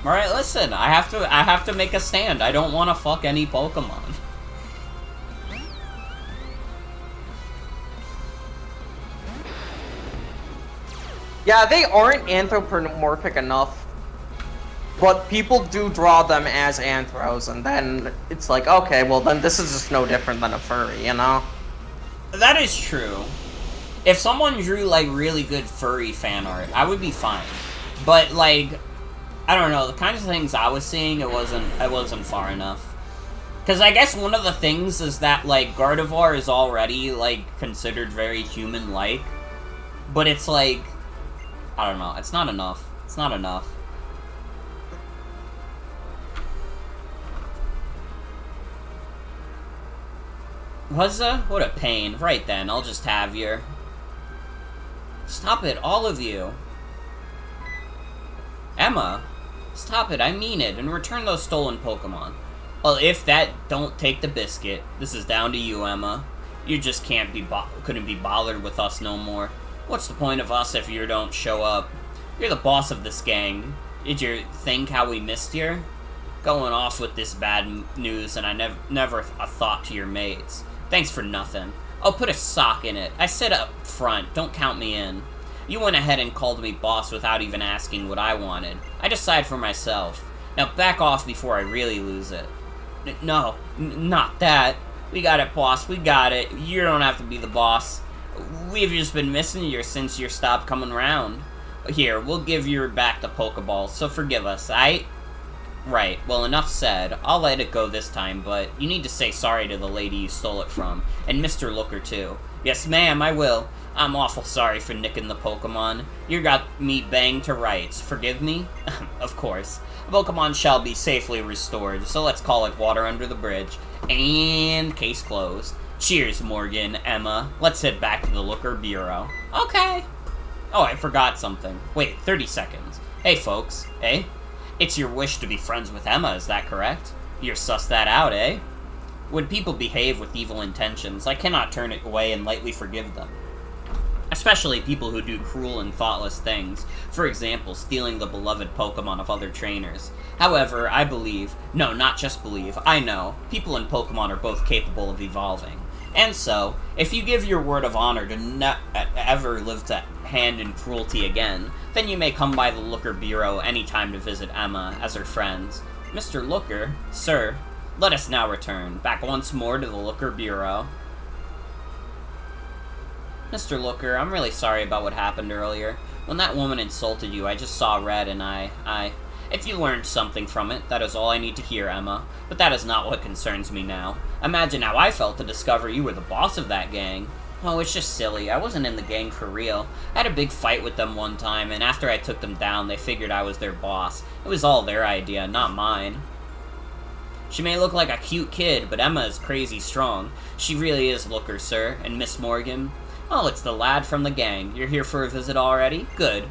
All right, listen. I have to make a stand. I don't want to fuck any Pokemon. Yeah, they aren't anthropomorphic enough, but people do draw them as anthros, and then it's like, okay, well then this is just no different than a furry, you know? That is true. If someone drew like really good furry fan art, I would be fine. But like, I don't know, the kinds of things I was seeing, it wasn't far enough. Because I guess one of the things is that like Gardevoir is already like considered very human-like, but it's like, I don't know, it's not enough. It's not enough. What a pain. Right then, I'll just have your... Stop it, all of you. Emma, stop it, I mean it, and return those stolen Pokemon. Well, if that, don't take the biscuit. This is down to you, Emma. You just couldn't be bothered with us no more. What's the point of us if you don't show up? You're the boss of this gang. Did you think how we missed you? Going off with this bad news, and I never a thought to your mates. Thanks for nothing. I'll put a sock in it. I said up front, don't count me in. You went ahead and called me boss without even asking what I wanted. I decide for myself. Now back off before I really lose it. No, not that. We got it, boss. We got it. You don't have to be the boss. We've just been missing you since you stopped coming round. Here, we'll give you back the Pokeball, so forgive us, aight? Right, well, enough said. I'll let it go this time, but you need to say sorry to the lady you stole it from, and Mr. Looker, too. Yes, ma'am, I will. I'm awful sorry for nicking the Pokemon. You got me banged to rights. Forgive me? Of course. Pokemon shall be safely restored, so let's call it water under the bridge. And case closed. Cheers, Morgan, Emma. Let's head back to the Looker Bureau. Okay. Oh, I forgot something. Wait, 30 seconds. Hey, folks. Eh? It's your wish to be friends with Emma, is that correct? You're suss that out, eh? When people behave with evil intentions, I cannot turn it away and lightly forgive them. Especially people who do cruel and thoughtless things. For example, stealing the beloved Pokemon of other trainers. However, I believe, no, not just believe, I know, people and Pokemon are both capable of evolving. And so, if you give your word of honor to not ever live to hand in cruelty again, then you may come by the Looker Bureau any time to visit Emma as her friends. Mr. Looker, sir, let us now return, back once more to the Looker Bureau. Mr. Looker, I'm really sorry about what happened earlier. When that woman insulted you, I just saw red and If you learned something from it, that is all I need to hear, Emma. But that is not what concerns me now. Imagine how I felt to discover you were the boss of that gang. Oh, it's just silly. I wasn't in the gang for real. I had a big fight with them one time, and after I took them down, they figured I was their boss. It was all their idea, not mine. She may look like a cute kid, but Emma is crazy strong. She really is, Looker, sir. And Miss Morgan? Oh, it's the lad from the gang. You're here for a visit already? Good.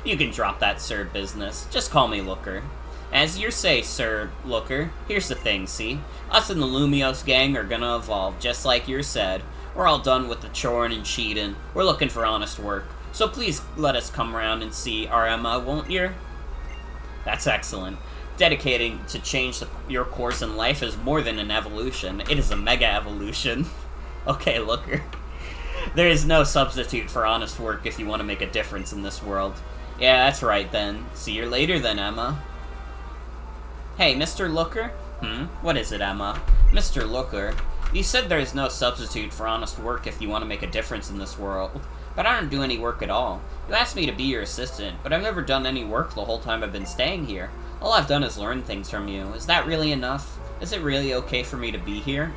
You can drop that sir business. Just call me Looker. As you say, Sir Looker, here's the thing, see? Us and the Lumiose gang are gonna evolve, just like you said. We're all done with the chorin' and cheatin'. We're looking for honest work. So please let us come around and see our Emma, won't you? That's excellent. Dedicating to change your course in life is more than an evolution. It is a mega evolution. Okay, Looker. There is no substitute for honest work if you want to make a difference in this world. Yeah, that's right then. See you later then, Emma. Hey, Mr. Looker? What is it, Emma? Mr. Looker, you said there is no substitute for honest work if you want to make a difference in this world. But I don't do any work at all. You asked me to be your assistant, but I've never done any work the whole time I've been staying here. All I've done is learn things from you. Is that really enough? Is it really okay for me to be here?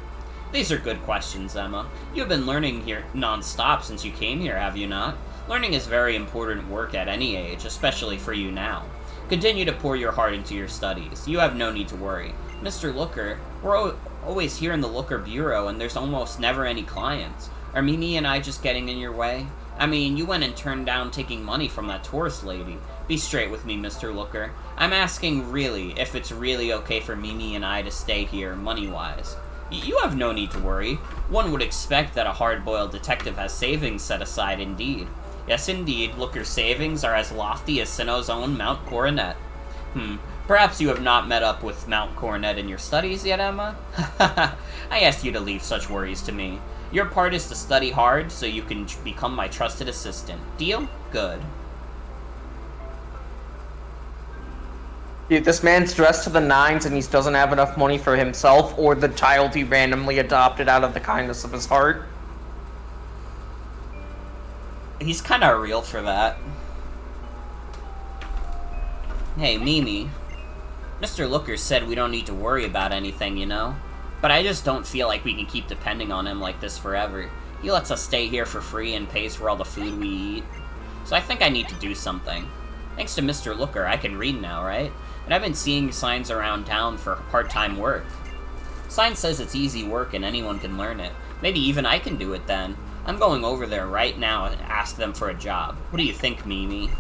These are good questions, Emma. You have been learning here non-stop since you came here, have you not? Learning is very important work at any age, especially for you now. Continue to pour your heart into your studies. You have no need to worry. Mr. Looker, we're always here in the Looker Bureau, and there's almost never any clients. Are Mimi and I just getting in your way? I mean, you went and turned down taking money from that tourist lady. Be straight with me, Mr. Looker. I'm asking really if it's really okay for Mimi and I to stay here, money-wise. You have no need to worry. One would expect that a hard-boiled detective has savings set aside indeed. Yes, indeed, Looker's savings are as lofty as Sinnoh's own Mount Coronet. Perhaps you have not met up with Mount Coronet in your studies yet, Emma? I asked you to leave such worries to me. Your part is to study hard so you can become my trusted assistant. Deal? Good. Dude, this man's dressed to the nines and he doesn't have enough money for himself or the child he randomly adopted out of the kindness of his heart. He's kind of real for that. Hey, Mimi. Mr. Looker said we don't need to worry about anything, you know? But I just don't feel like we can keep depending on him like this forever. He lets us stay here for free and pays for all the food we eat. So I think I need to do something. Thanks to Mr. Looker, I can read now, right? And I've been seeing signs around town for part-time work. Sign says it's easy work and anyone can learn it. Maybe even I can do it then. I'm going over there right now and ask them for a job. What do you think, Mimi?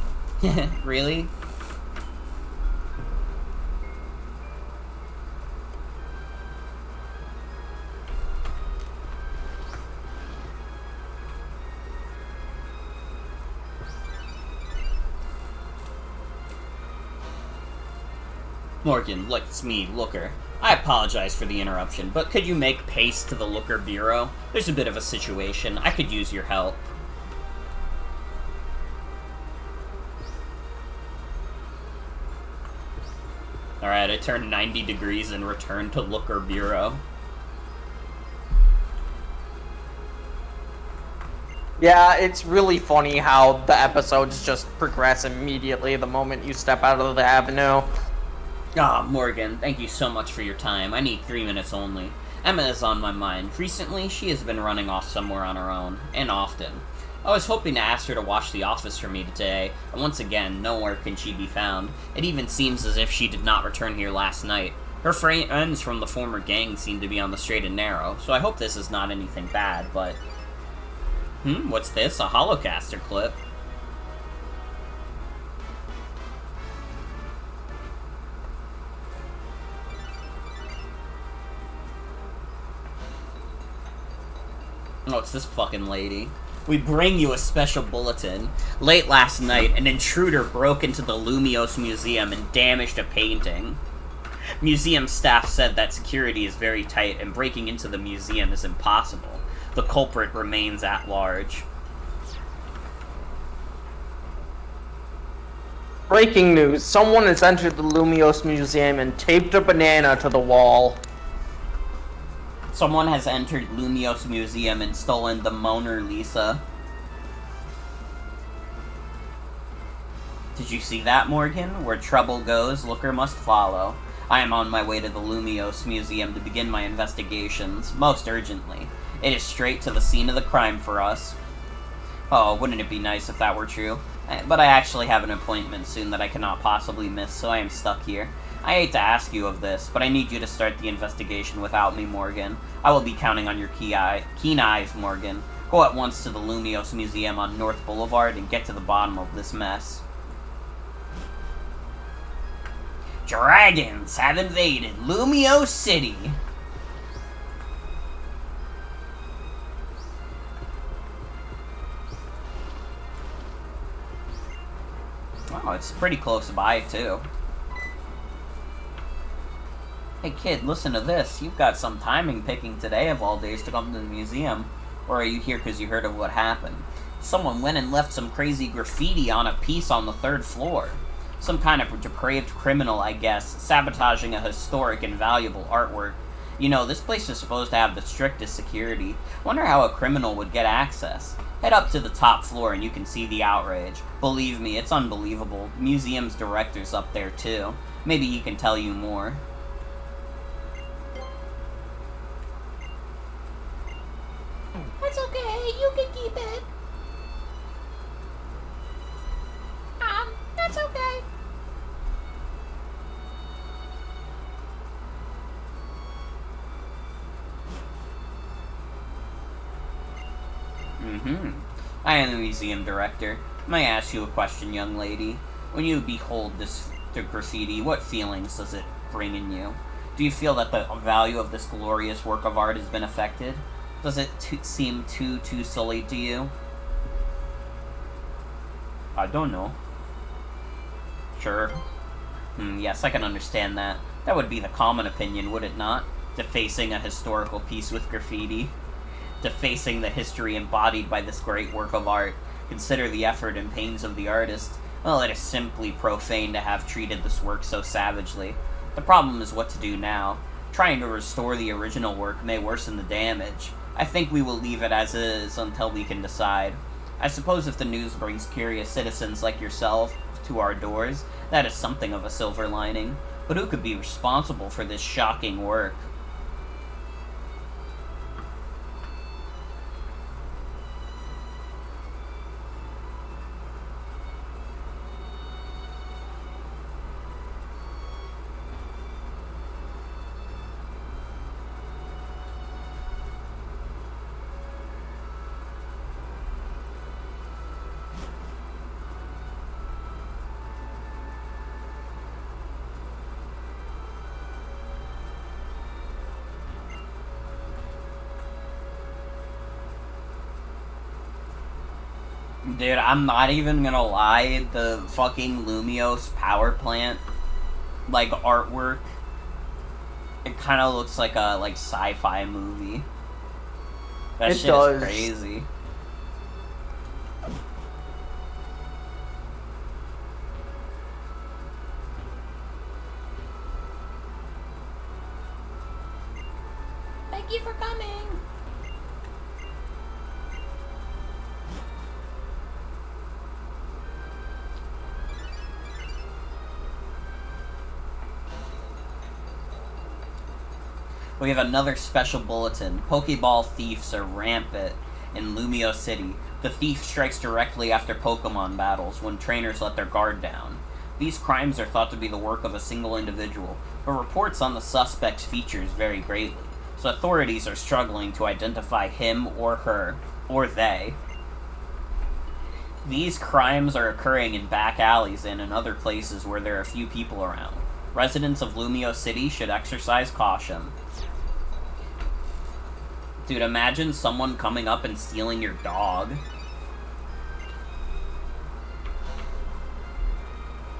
Really? Morgan, look, it's me, Looker. I apologize for the interruption, but could you make paste to the Looker Bureau? There's a bit of a situation. I could use your help. Alright, I turned 90 degrees and returned to Looker Bureau. Yeah, it's really funny how the episodes just progress immediately the moment you step out of the avenue. Ah, Morgan, thank you so much for your time. I need 3 minutes only. Emma is on my mind. Recently, she has been running off somewhere on her own, and often. I was hoping to ask her to watch the office for me today, and once again, nowhere can she be found. It even seems as if she did not return here last night. Her friends from the former gang seem to be on the straight and narrow, so I hope this is not anything bad, but... what's this? A Holocaster clip? Oh, it's this fucking lady. We bring you a special bulletin. Late last night, an intruder broke into the Lumios Museum and damaged a painting. Museum staff said that security is very tight and breaking into the museum is impossible. The culprit remains at large. Breaking news. Someone has entered the Lumios Museum and taped a banana to the wall. Someone has entered Lumios Museum and stolen the Mona Lisa. Did you see that, Morgan? Where trouble goes, Looker must follow. I am on my way to the Lumios Museum to begin my investigations, most urgently. It is straight to the scene of the crime for us. Oh, wouldn't it be nice if that were true? But I actually have an appointment soon that I cannot possibly miss, so I am stuck here. I hate to ask you of this, but I need you to start the investigation without me, Morgan. I will be counting on your keen eyes, Morgan. Go at once to the Lumios Museum on North Boulevard and get to the bottom of this mess. Dragons have invaded Lumios City. Wow, it's pretty close by, too. Hey kid, listen to this. You've got some timing picking today of all days to come to the museum. Or are you here because you heard of what happened? Someone went and left some crazy graffiti on a piece on the 3rd floor. Some kind of depraved criminal, I guess, sabotaging a historic and valuable artwork. You know, this place is supposed to have the strictest security. Wonder how a criminal would get access. Head up to the top floor and you can see the outrage. Believe me, it's unbelievable. Museum's director's up there too. Maybe he can tell you more. That's okay, you can keep it. That's okay. I am the museum director. May I ask you a question, young lady? When you behold the graffiti, what feelings does it bring in you? Do you feel that the value of this glorious work of art has been affected? Does it seem too sullied to you? I don't know. Sure. Yes, I can understand that. That would be the common opinion, would it not? Defacing a historical piece with graffiti. Defacing the history embodied by this great work of art. Consider the effort and pains of the artist. Well, it is simply profane to have treated this work so savagely. The problem is what to do now. Trying to restore the original work may worsen the damage. I think we will leave it as is until we can decide. I suppose if the news brings curious citizens like yourself to our doors, that is something of a silver lining. But who could be responsible for this shocking work? Dude, I'm not even gonna lie, the fucking Lumios power plant, like, artwork, it kind of looks like a, like, sci-fi movie. That shit is crazy. Thank you for coming. We have another special bulletin. Pokeball thieves are rampant in Lumio City. The thief strikes directly after Pokemon battles when trainers let their guard down. These crimes are thought to be the work of a single individual, but reports on the suspect's features vary greatly, so authorities are struggling to identify him or her, or they. These crimes are occurring in back alleys and in other places where there are few people around. Residents of Lumio City should exercise caution. Dude, imagine someone coming up and stealing your dog.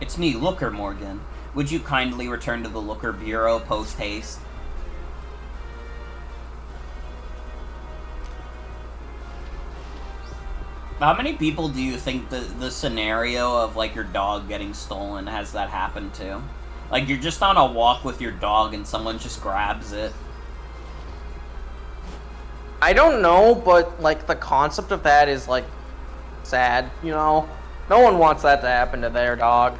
It's me, Looker Morgan. Would you kindly return to the Looker Bureau post-haste? How many people do you think the scenario of, like, your dog getting stolen has that happened to? Like, you're just on a walk with your dog and someone just grabs it. I don't know, but, like, the concept of that is, like, sad, you know? No one wants that to happen to their dog.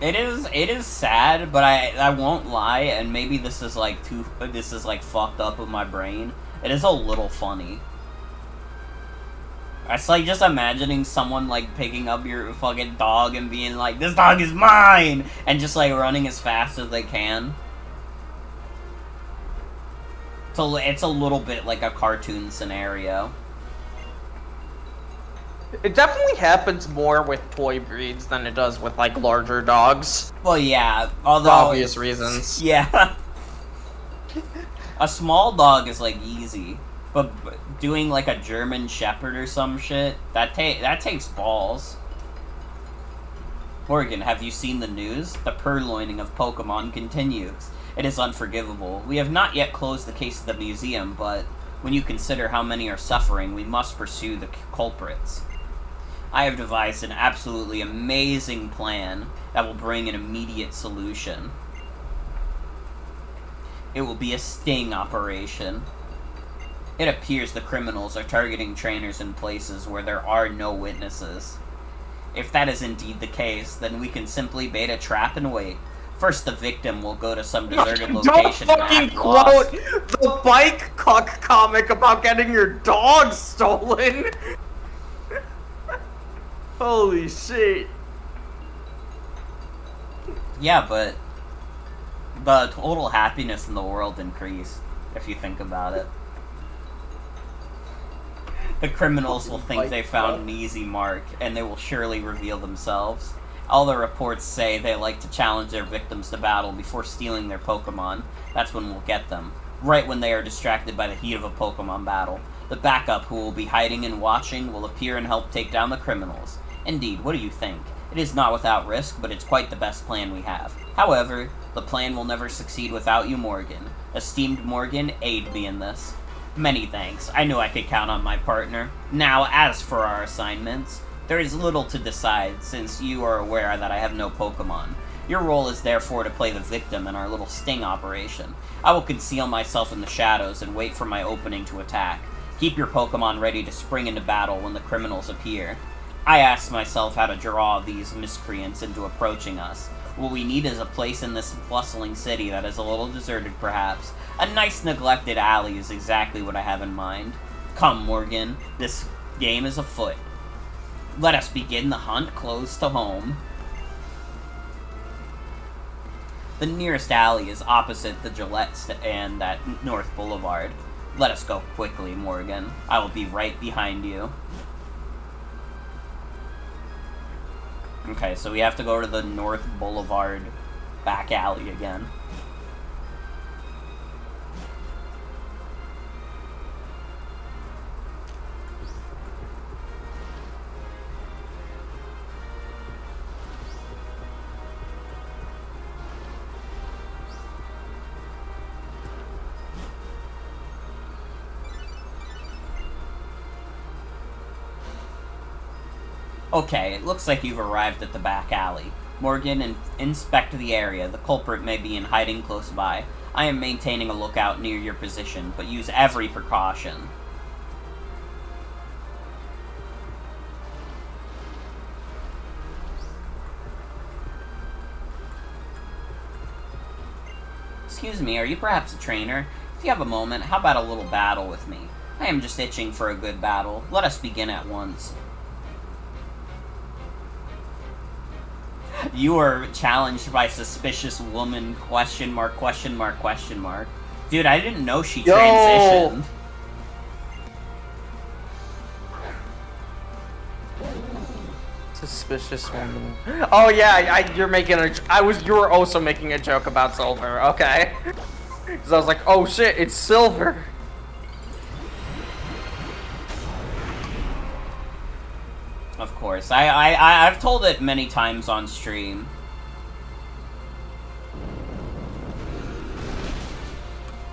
It is sad, but I won't lie, and maybe this is, like, fucked up with my brain. It is a little funny. It's like just imagining someone, like, picking up your fucking dog and being like, "This dog is mine!" and just, like, running as fast as they can. So it's a little bit like a cartoon scenario. It definitely happens more with toy breeds than it does with, like, larger dogs. Well, yeah, although... For obvious reasons. Yeah. A small dog is, like, easy. But doing, like, a German Shepherd or some shit, that takes balls. Morgan, have you seen the news? The purloining of Pokemon continues. It is unforgivable. We have not yet closed the case of the museum, but when you consider how many are suffering, we must pursue the culprits. I have devised an absolutely amazing plan that will bring an immediate solution. It will be a sting operation. It appears the criminals are targeting trainers in places where there are no witnesses. If that is indeed the case, then we can simply bait a trap and wait. First, the victim will go to some deserted location and fucking act quote lost. the bike cuck comic about getting your dog stolen. Holy shit. Yeah, but the total happiness in the world increased, if you think about it. The criminals will think they found an easy mark, and they will surely reveal themselves. All the reports say they like to challenge their victims to battle before stealing their Pokemon. That's when we'll get them. Right when they are distracted by the heat of a Pokemon battle. The backup, who will be hiding and watching, will appear and help take down the criminals. Indeed, what do you think? It is not without risk, but it's quite the best plan we have. However, the plan will never succeed without you, Morgan. Esteemed Morgan, aid me in this. Many thanks. I knew I could count on my partner. Now, as for our assignments, there is little to decide, since you are aware that I have no Pokemon. Your role is therefore to play the victim in our little sting operation. I will conceal myself in the shadows and wait for my opening to attack. Keep your Pokemon ready to spring into battle when the criminals appear. I asked myself how to draw these miscreants into approaching us. What we need is a place in this bustling city that is a little deserted, perhaps. A nice neglected alley is exactly what I have in mind. Come, Morgan, this game is afoot. Let us begin the hunt close to home. The nearest alley is opposite the Gillette and at North Boulevard. Let us go quickly, Morgan. I will be right behind you. Okay, so we have to go to the North Boulevard back alley again. Okay, it looks like you've arrived at the back alley. Morgan, inspect the area. The culprit may be in hiding close by. I am maintaining a lookout near your position, but use every precaution. Excuse me, are you perhaps a trainer? If you have a moment, how about a little battle with me? I am just itching for a good battle. Let us begin at once. You are challenged by suspicious woman, question mark, question mark, question mark. Dude, I didn't know she transitioned. Suspicious woman. Oh yeah, you're making a. You were also making a joke about Silver. Okay. Because I was like, oh shit, it's Silver. Of course, I've told it many times on stream.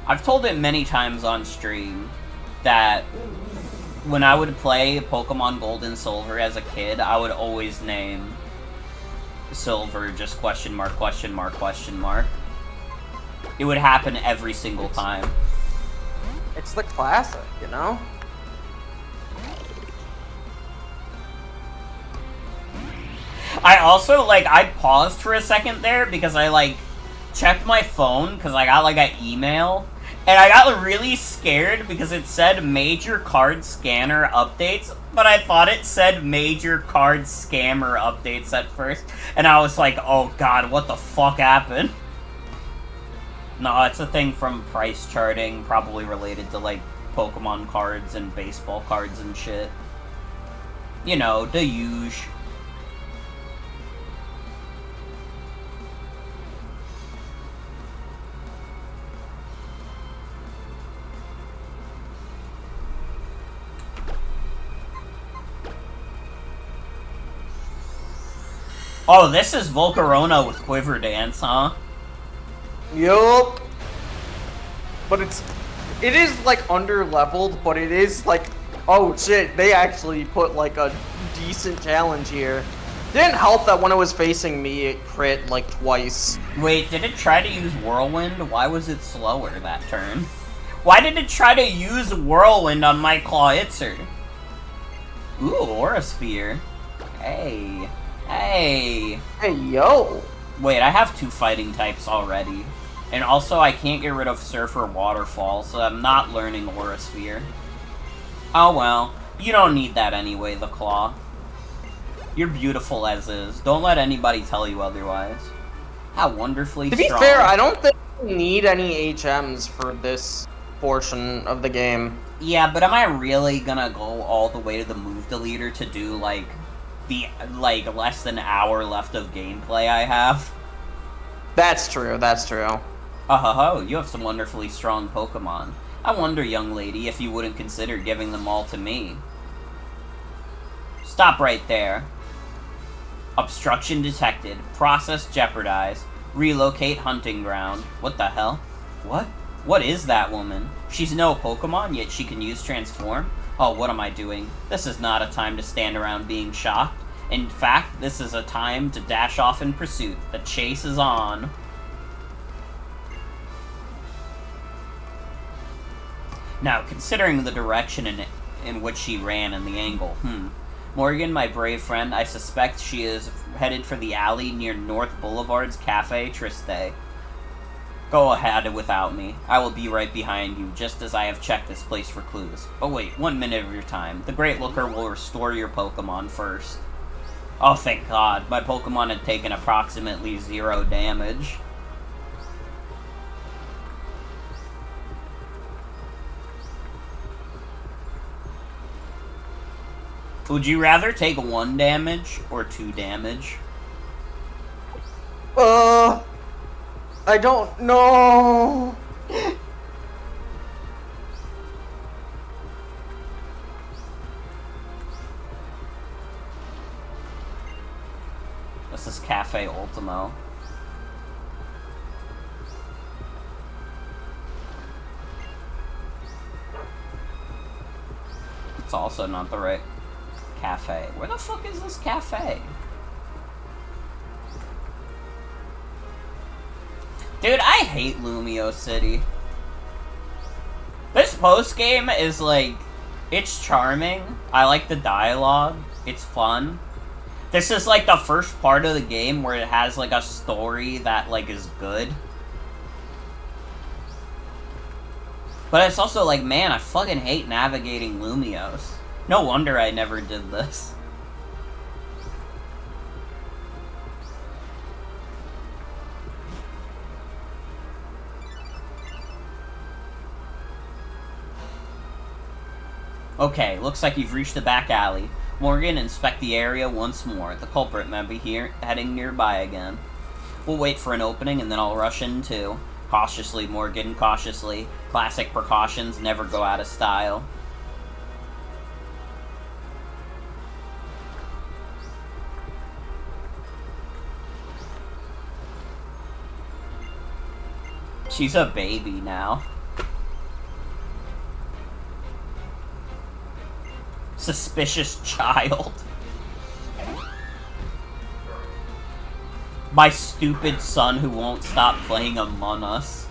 I've told it many times on stream that when I would play Pokemon Gold and Silver as a kid, I would always name Silver just question mark, question mark, question mark. It would happen every single time. It's the classic, you know? I also, like, I paused for a second there because I, like, checked my phone because I got, like, an email. And I got really scared because it said major card scanner updates, but I thought it said major card scammer updates at first. And I was like, oh god, what the fuck happened? No, it's a thing from price charting, probably related to, like, Pokemon cards and baseball cards and shit. You know, the huge. Oh, this is Volcarona with Quiver Dance, huh? Yup. But it is like under leveled, but it is like, oh shit, they actually put like a decent challenge here. Didn't help that when it was facing me, it crit like twice. Wait, did it try to use Whirlwind? Why was it slower that turn? Why did it try to use Whirlwind on my Clawitzer? Ooh, Aura Sphere. Hey. Hey. Hey, yo. Wait, I have 2 fighting types already. And also, I can't get rid of Surfer Waterfall, so I'm not learning Aura Sphere. Oh well. You don't need that anyway, the Claw. You're beautiful as is. Don't let anybody tell you otherwise. How wonderfully strong. To be fair, I don't think we need any HMs for this portion of the game. Yeah, but am I really gonna go all the way to the move deleter to do, like, the, like, less than an hour left of gameplay I have? That's true, that's true. Oh, you have some wonderfully strong Pokemon. I wonder, young lady, if you wouldn't consider giving them all to me. Stop right there. Obstruction detected. Process jeopardized. Relocate hunting ground. What the hell? What? What is that woman? She's no Pokemon, yet she can use Transform? Oh, what am I doing? This is not a time to stand around being shocked. In fact, this is a time to dash off in pursuit. The chase is on. Now, considering the direction in which she ran and the angle, Morgan, my brave friend, I suspect she is headed for the alley near North Boulevard's Cafe Triste. Go ahead without me. I will be right behind you, just as I have checked this place for clues. Oh wait, 1 minute of your time. The Great Looker will restore your Pokemon first. Oh, thank God. My Pokemon had taken approximately 0 damage. Would you rather take 1 damage or 2 damage? I don't know. This is Cafe Ultimo. It's also not the right cafe. Where the fuck is this cafe? Dude, I hate Lumio City. This post-game is, like, it's charming. I like the dialogue. It's fun. This is, like, the first part of the game where it has, like, a story that, like, is good. But it's also like, man, I fucking hate navigating Lumios. No wonder I never did this. Okay, looks like you've reached the back alley. Morgan, inspect the area once more. The culprit may be here, heading nearby again. We'll wait for an opening and then I'll rush in too. Cautiously, Morgan, cautiously. Classic precautions never go out of style. She's a baby now. Suspicious child. My stupid son who won't stop playing Among Us.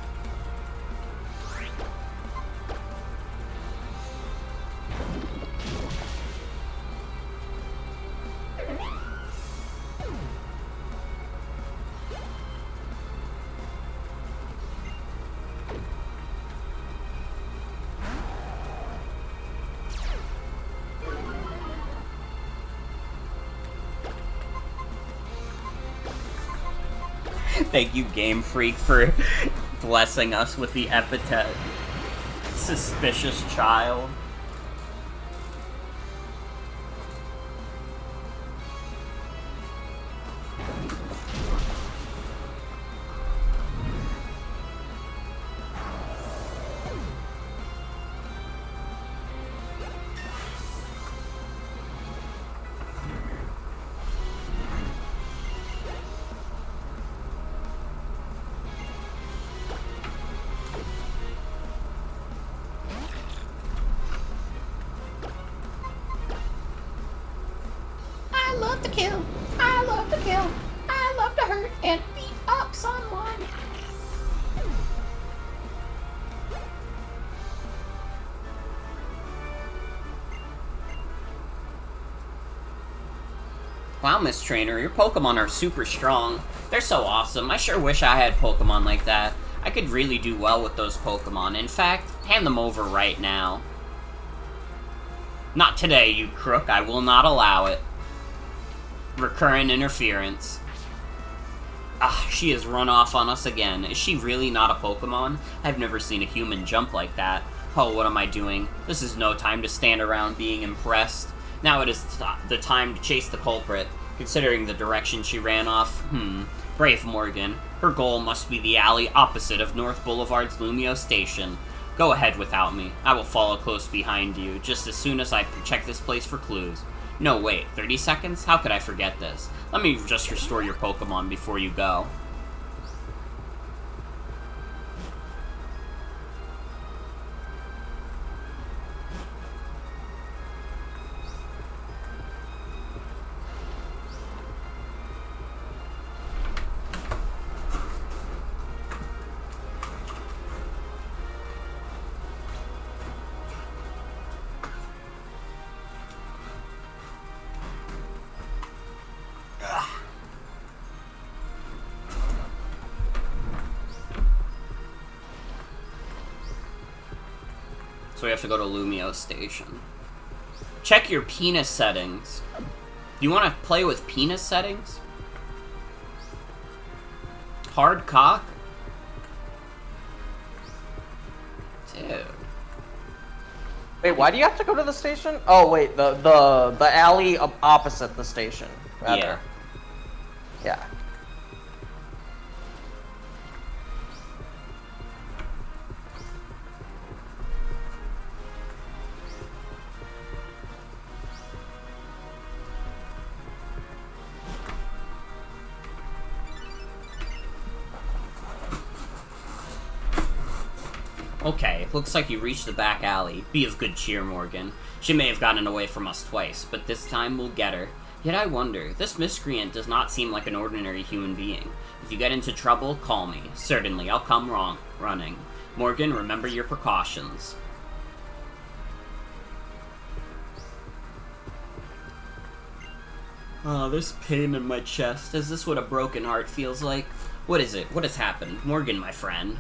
Thank you, Game Freak, for blessing us with the epithet Suspicious Child. I love to kill. I love to kill. I love to hurt and beat up someone. Wow, Miss Trainer, your Pokemon are super strong. They're so awesome. I sure wish I had Pokemon like that. I could really do well with those Pokemon. In fact, hand them over right now. Not today, you crook. I will not allow it. Recurrent interference. Ah, she has run off on us again. Is she really not a Pokemon? I've never seen a human jump like that. Oh, what am I doing? This is no time to stand around being impressed. Now it is the time to chase the culprit. Considering the direction she ran off, brave Morgan. Her goal must be the alley opposite of North Boulevard's Lumio Station. Go ahead without me. I will follow close behind you, just as soon as I check this place for clues. No, wait, 30 seconds? How could I forget this? Let me just restore your Pokemon before you go. So we have to go to Lumio Station. Check your penis settings. Do you want to play with penis settings? Hard cock? Dude. Wait, why do you have to go to the station? Oh wait, the alley opposite the station. Rather. Yeah. Yeah. Okay, looks like you reached the back alley. Be of good cheer, Morgan. She may have gotten away from us twice, but this time we'll get her. Yet I wonder, this miscreant does not seem like an ordinary human being. If you get into trouble, call me. Certainly, I'll come running. Morgan, remember your precautions. Oh, this pain in my chest. Is this what a broken heart feels like? What is it? What has happened? Morgan, my friend.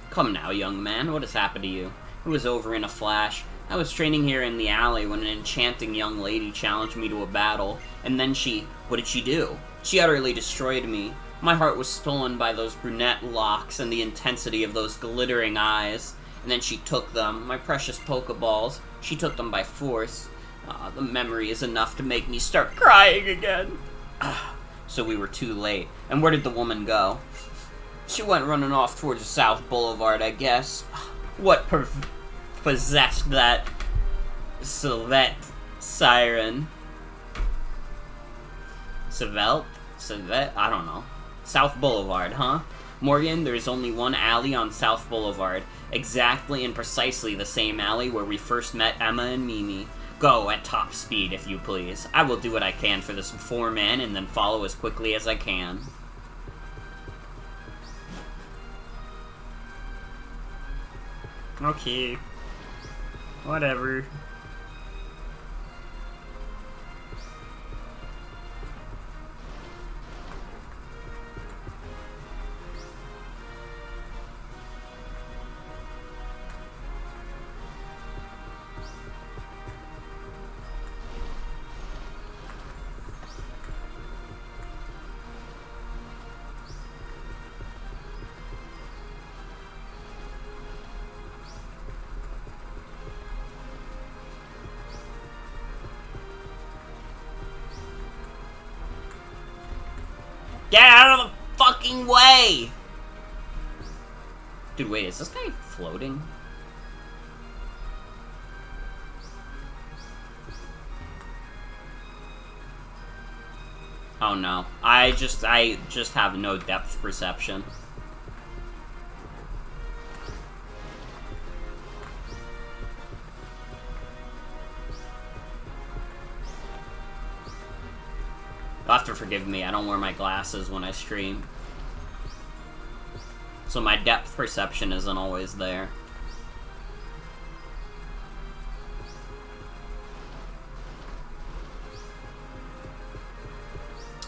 Come now, young man. What has happened to you? It was over in a flash. I was training here in the alley when an enchanting young lady challenged me to a battle, and then what did she do? She utterly destroyed me. My heart was stolen by those brunette locks and the intensity of those glittering eyes. And then she took them, my precious Pokeballs. She took them by force. The memory is enough to make me start crying again. So we were too late. And where did the woman go? She went running off towards the South Boulevard, I guess. What possessed that Sylvette siren? Sylvette? I don't know. South Boulevard, huh? Morgan, there's only one alley on South Boulevard. Exactly and precisely the same alley where we first met Emma and Mimi. Go at top speed, if you please. I will do what I can for this foreman and then follow as quickly as I can. Okay. Whatever. Get out of the fucking way! Dude, wait, is this guy floating? Oh no. I just have no depth perception. You'll have to forgive me, I don't wear my glasses when I stream. So my depth perception isn't always there.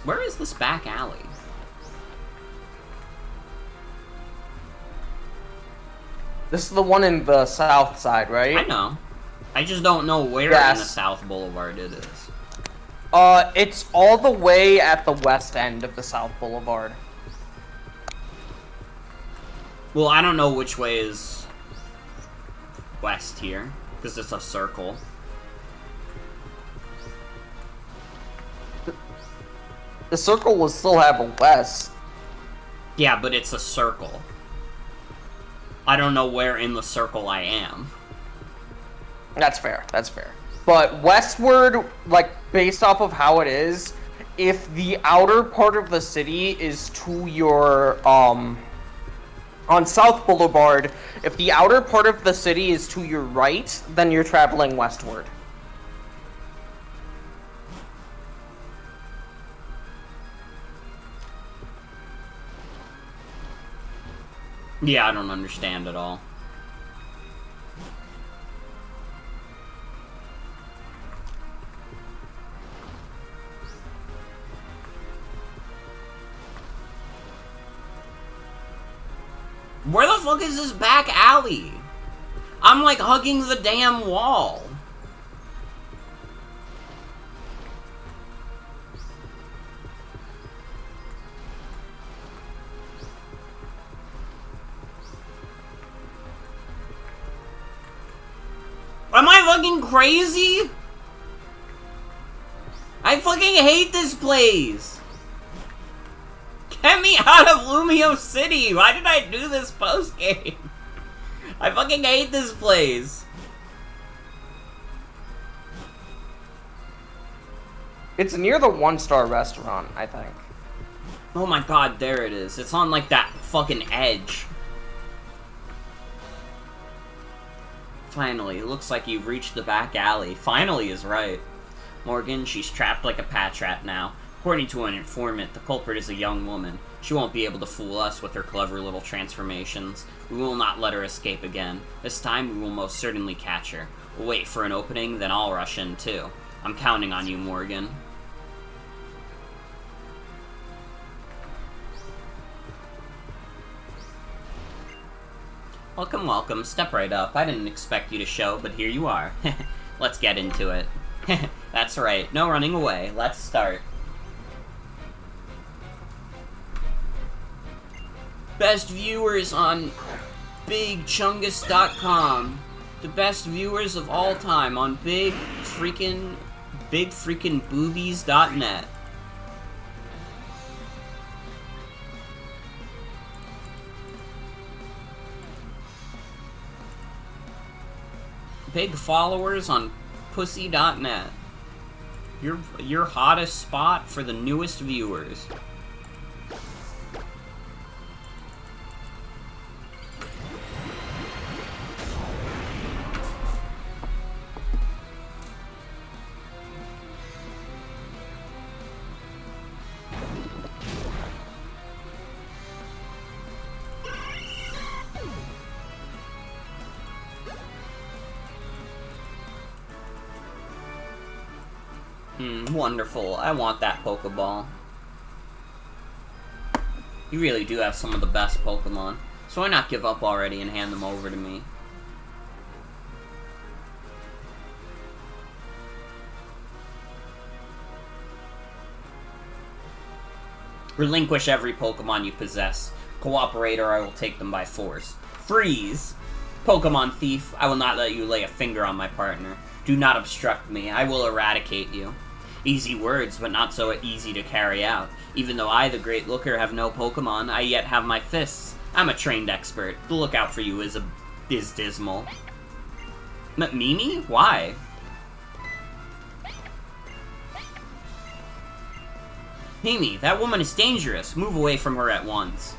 Where is this back alley? This is the one in the south side, right? I know. I just don't know where in the South Boulevard it is. It's all the way at the west end of the South Boulevard. Well, I don't know which way is west here, because it's a circle. The circle will still have a west. Yeah, but it's a circle. I don't know where in the circle I am. That's fair, that's fair. But westward, like, based off of how it is, if the outer part of the city is to your, on South Boulevard, if the outer part of the city is to your right, then you're traveling westward. Yeah, I don't understand at all. Where the fuck is this back alley? I'm like hugging the damn wall. Am I fucking crazy? I fucking hate this place. Get me out of Lumio City! Why did I do this post-game? I fucking hate this place. It's near the one-star restaurant, I think. Oh my god, there it is. It's on like that fucking edge. Finally, it looks like you've reached the back alley. Finally is right. Morgan, she's trapped like a patch rat now. According to an informant, the culprit is a young woman. She won't be able to fool us with her clever little transformations. We will not let her escape again. This time, we will most certainly catch her. We'll wait for an opening, then I'll rush in too. I'm counting on you, Morgan. Welcome, welcome. Step right up. I didn't expect you to show, but here you are. Let's get into it. That's right. No running away. Let's start. Best viewers on BigChungus.com. The best viewers of all time on bigfreakingboobies.net. Big followers on pussy.net. Your hottest spot for the newest viewers. Wonderful. I want that Pokeball. You really do have some of the best Pokemon. So why not give up already and hand them over to me? Relinquish every Pokemon you possess. Cooperate or I will take them by force. Freeze! Pokemon thief, I will not let you lay a finger on my partner. Do not obstruct me. I will eradicate you. Easy words, but not so easy to carry out. Even though I, the Great Looker, have no Pokemon, I yet have my fists. I'm a trained expert. The lookout for you is dismal. Mimi? Why? Mimi, that woman is dangerous. Move away from her at once.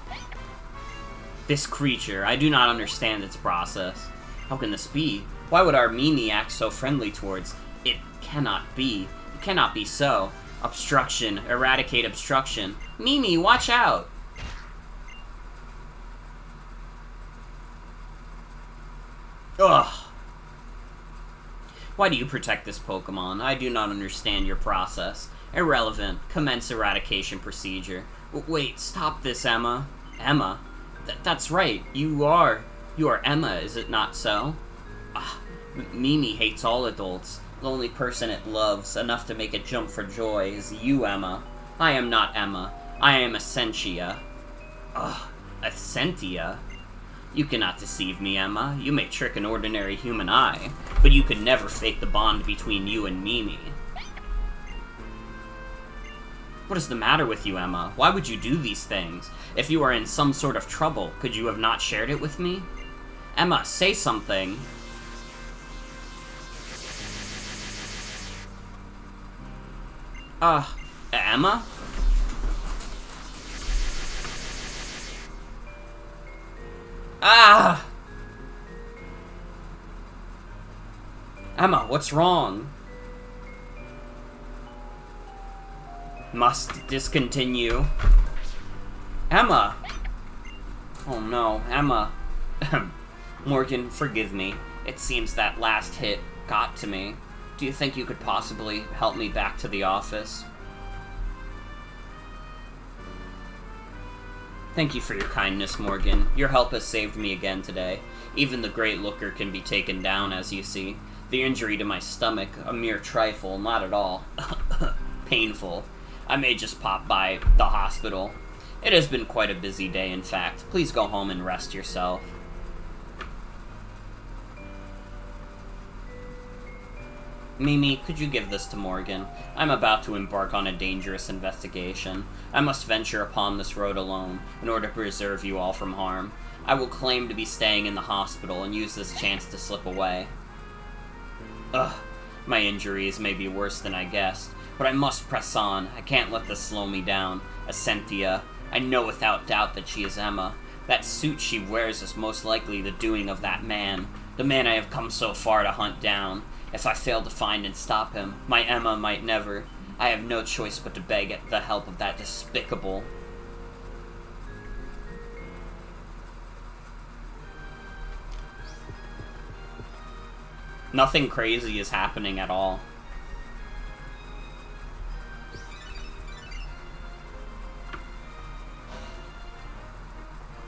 This creature, I do not understand its process. How can this be? Why would our Mimi act so friendly towards? It cannot be. It cannot be so. Obstruction. Eradicate obstruction. Mimi, watch out! Ugh. Why do you protect this Pokemon? I do not understand your process. Irrelevant. Commence eradication procedure. Wait, stop this, Emma. Emma? That's right. You are Emma, is it not so? Mimi hates all adults. The only person it loves enough to make it jump for joy is you, Emma. I am not Emma. I am Essentia. Essentia? You cannot deceive me, Emma. You may trick an ordinary human eye, but you could never fake the bond between you and Mimi. What is the matter with you, Emma? Why would you do these things? If you are in some sort of trouble, could you have not shared it with me? Emma, say something. Emma? Emma, what's wrong? Must discontinue. Emma! Oh no, Emma. Morgan, forgive me. It seems that last hit got to me. Do you think you could possibly help me back to the office? Thank you for your kindness, Morgan. Your help has saved me again today. Even the Great Looker can be taken down, as you see. The injury to my stomach, a mere trifle, not at all painful. I may just pop by the hospital. It has been quite a busy day, in fact. Please go home and rest yourself. Mimi, could you give this to Morgan? I'm about to embark on a dangerous investigation. I must venture upon this road alone, in order to preserve you all from harm. I will claim to be staying in the hospital and use this chance to slip away. My injuries may be worse than I guessed, but I must press on. I can't let this slow me down. Essentia. I know without doubt that she is Emma. That suit she wears is most likely the doing of that man. The man I have come so far to hunt down. If I fail to find and stop him, my Emma might never. I have no choice but to beg the help of that despicable... Nothing crazy is happening at all.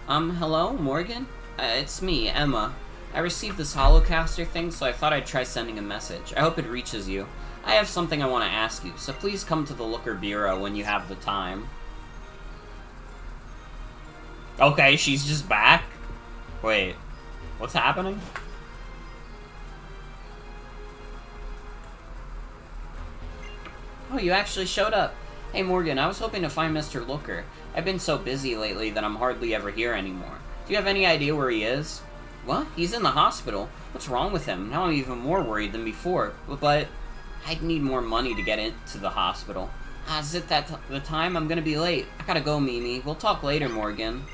Hello, Morgan? It's me, Emma. I received this holocaster thing, so I thought I'd try sending a message. I hope it reaches you. I have something I want to ask you, so please come to the Looker Bureau when you have the time. Okay, she's just back? Wait, what's happening? Oh, you actually showed up. Hey, Morgan, I was hoping to find Mr. Looker. I've been so busy lately that I'm hardly ever here anymore. Do you have any idea where he is? What? He's in the hospital. What's wrong with him? Now I'm even more worried than before. But I'd need more money to get into the hospital. Is it the time? I'm gonna be late. I gotta go, Mimi. We'll talk later, Morgan.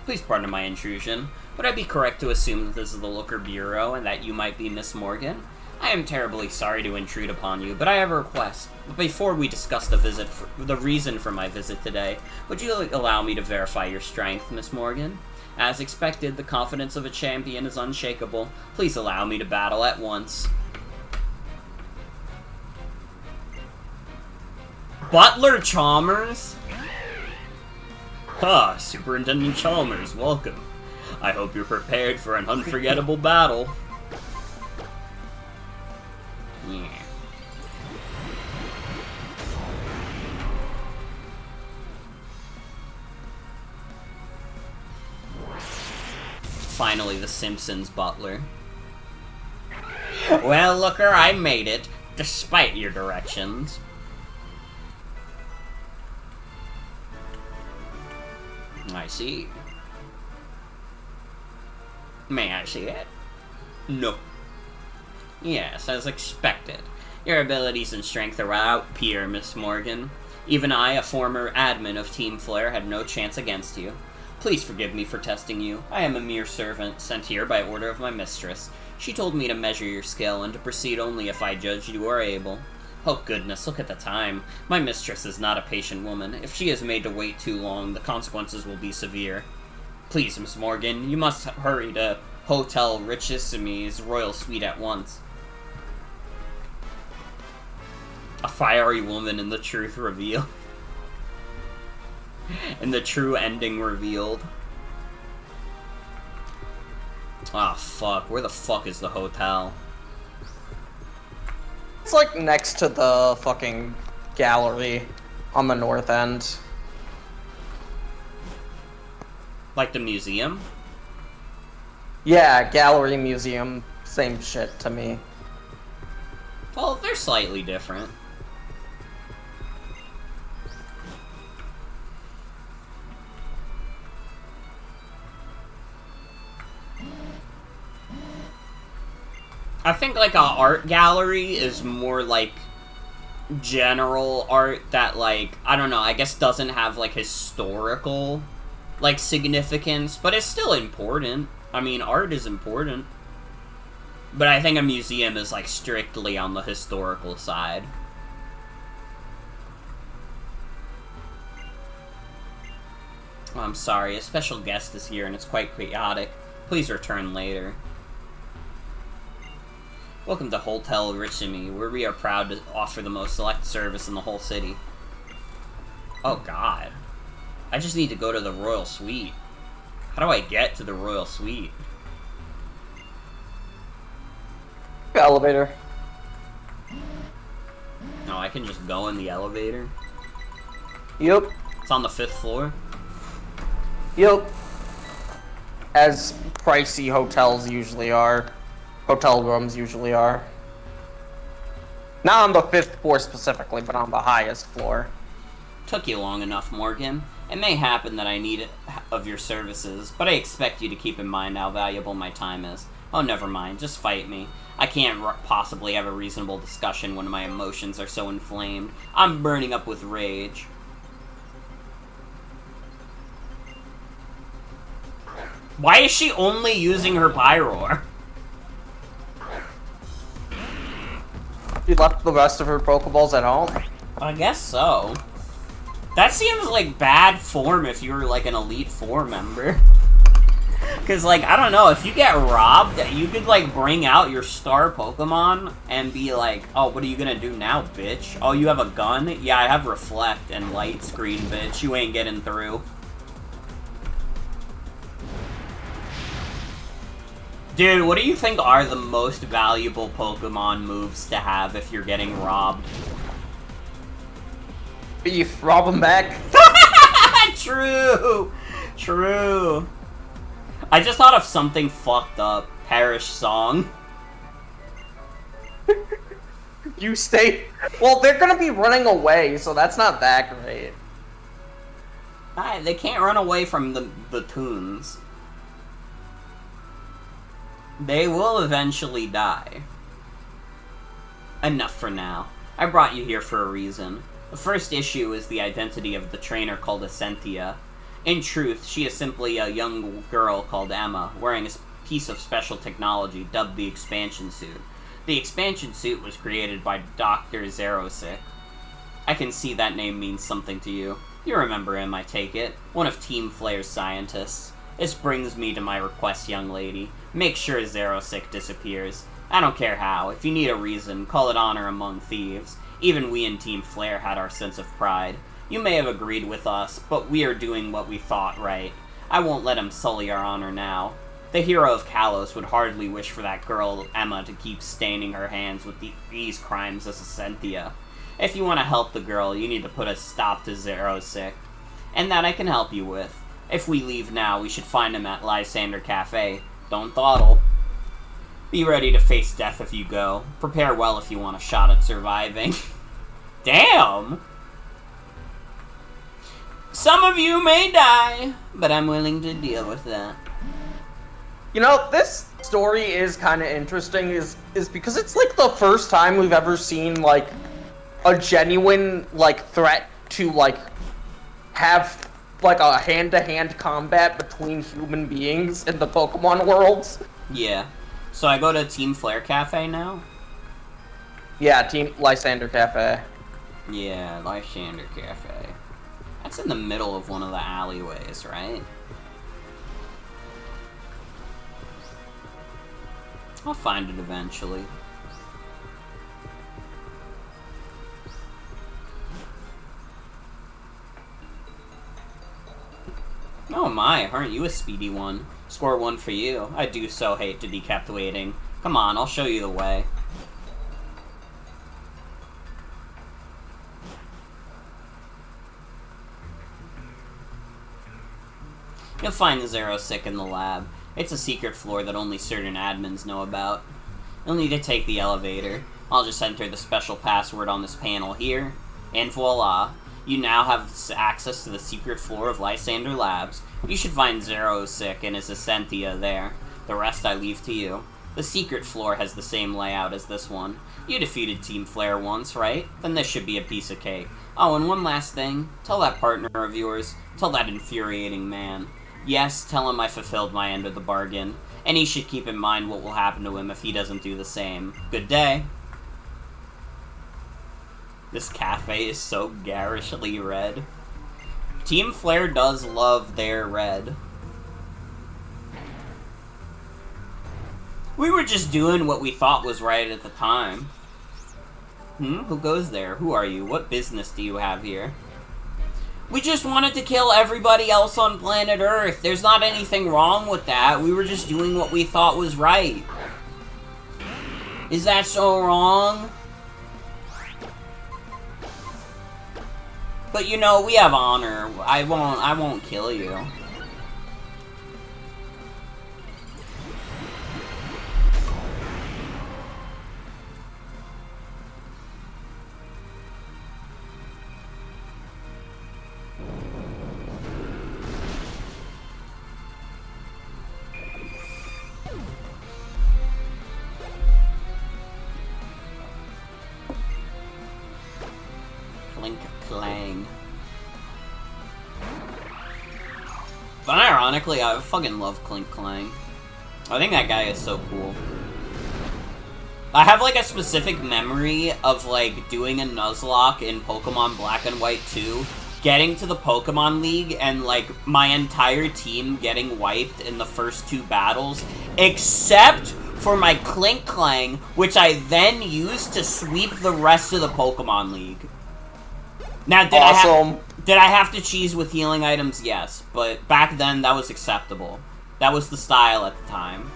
Please pardon my intrusion. Would I be correct to assume that this is the Looker Bureau and that you might be Miss Morgan? I am terribly sorry to intrude upon you, but I have a request. Before we discuss the reason for my visit today, would you allow me to verify your strength, Miss Morgan? As expected, the confidence of a champion is unshakable. Please allow me to battle at once. Butler Chalmers? Ah, Superintendent Chalmers, welcome. I hope you're prepared for an unforgettable battle. Yeah. Finally, the Simpsons butler. Well, Looker, I made it, despite your directions. I see. May I see it? No. Yes, as expected. Your abilities and strength are without peer, Miss Morgan. Even I, a former admin of Team Flare, had no chance against you. Please forgive me for testing you. I am a mere servant, sent here by order of my mistress. She told me to measure your skill, and to proceed only if I judged you are able. Oh goodness, look at the time. My mistress is not a patient woman. If she is made to wait too long, the consequences will be severe. Please, Miss Morgan, you must hurry to Hotel Richissimi's royal suite at once. A fiery woman and the truth revealed. And the true ending revealed. Ah, fuck. Where the fuck is the hotel? It's like next to the fucking gallery on the north end. Like the museum? Yeah, gallery, museum, same shit to me. Well, they're slightly different. I think, like, a art gallery is more, like, general art that, like, I don't know, I guess doesn't have, like, historical, like, significance, but it's still important. I mean, art is important. But I think a museum is, like, strictly on the historical side. Oh, I'm sorry, a special guest is here and it's quite chaotic. Please return later. Welcome to Hotel Richimi, where we are proud to offer the most select service in the whole city. Oh god. I just need to go to the royal suite. How do I get to the royal suite? Elevator. No, I can just go in the elevator. Yep. It's on the 5th floor. Yep. As pricey hotels usually are. Hotel rooms usually are. Not on the 5th floor specifically, but on the highest floor. Took you long enough, Morgan. It may happen that I need of your services, but I expect you to keep in mind how valuable my time is. Oh, never mind. Just fight me. I can't possibly have a reasonable discussion when my emotions are so inflamed. I'm burning up with rage. Why is she only using her pyroar? She left the rest of her Pokeballs at home. I guess so. That seems like bad form if you were like an Elite Four member. Cause like, I don't know, if you get robbed, you could like bring out your star Pokemon and be like, oh, what are you gonna do now, bitch? Oh, you have a gun? Yeah, I have Reflect and Light Screen, bitch. You ain't getting through. Dude, what do you think are the most valuable Pokemon moves to have if you're getting robbed? Beef, rob them back. True! True. I just thought of something fucked up. Perish Song. You stay. Well, they're gonna be running away, so that's not that great. They can't run away from the tunes. They will eventually die. Enough for now. I brought you here for a reason. The first issue is the identity of the trainer called Essentia. In truth, she is simply a young girl called Emma, wearing a piece of special technology dubbed the Expansion Suit. The Expansion Suit was created by Dr. Zerosic. I can see that name means something to you. You remember him, I take it. One of Team Flare's scientists. This brings me to my request, young lady. Make sure Zerosic disappears. I don't care how. If you need a reason, call it honor among thieves. Even we in Team Flare had our sense of pride. You may have agreed with us, but we are doing what we thought right. I won't let him sully our honor now. The hero of Kalos would hardly wish for that girl, Emma, to keep staining her hands with these crimes as Essentia. If you want to help the girl, you need to put a stop to Zerosic. And that I can help you with. If we leave now, we should find him at Lysander Cafe. Don't dawdle. Be ready to face death if you go. Prepare well if you want a shot at surviving. Damn! Some of you may die, but I'm willing to deal with that. You know, this story is kind of interesting, is because it's like the first time we've ever seen like a genuine like threat to like have like a hand-to-hand combat between human beings in the Pokemon worlds. Yeah. So I go to Team Flare Cafe now? Yeah, Team Lysander Cafe. Yeah, Lysander Cafe. That's in the middle of one of the alleyways, right? I'll find it eventually. Oh my, aren't you a speedy one? Score one for you. I do so hate to be kept waiting. Come on, I'll show you the way. You'll find the Zerosic in the lab. It's a secret floor that only certain admins know about. You'll need to take the elevator. I'll just enter the special password on this panel here, and voila. You now have access to the secret floor of Lysander Labs. You should find Zerosic and his Essentia there. The rest I leave to you. The secret floor has the same layout as this one. You defeated Team Flare once, right? Then this should be a piece of cake. Oh, and one last thing. Tell that partner of yours. Tell that infuriating man. Yes, tell him I fulfilled my end of the bargain. And he should keep in mind what will happen to him if he doesn't do the same. Good day. This cafe is so garishly red. Team Flare does love their red. We were just doing what we thought was right at the time. Who goes there? Who are you? What business do you have here? We just wanted to kill everybody else on planet Earth. There's not anything wrong with that. We were just doing what we thought was right. Is that so wrong? But you know, we have honor. I won't kill you. Clink clang. But ironically, I fucking love Clink Clang. I think that guy is so cool. I have, like, a specific memory of, like, doing a Nuzlocke in Pokemon Black and White 2, getting to the Pokemon League, and, like, my entire team getting wiped in the first 2 battles, except for my Clink Clang, which I then used to sweep the rest of the Pokemon League. Now, did I have to cheese with healing items? Yes, but back then, that was acceptable. That was the style at the time.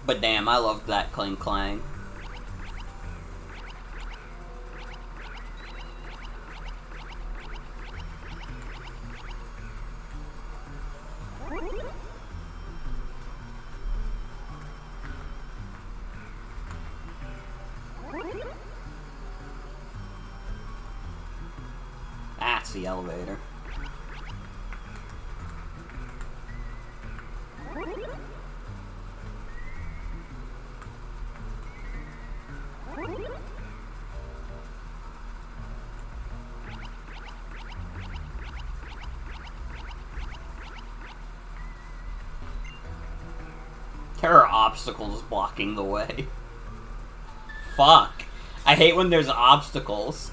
But damn, I loved that Clink Clang. That's the elevator. There are obstacles blocking the way. Fuck. I hate when there's obstacles.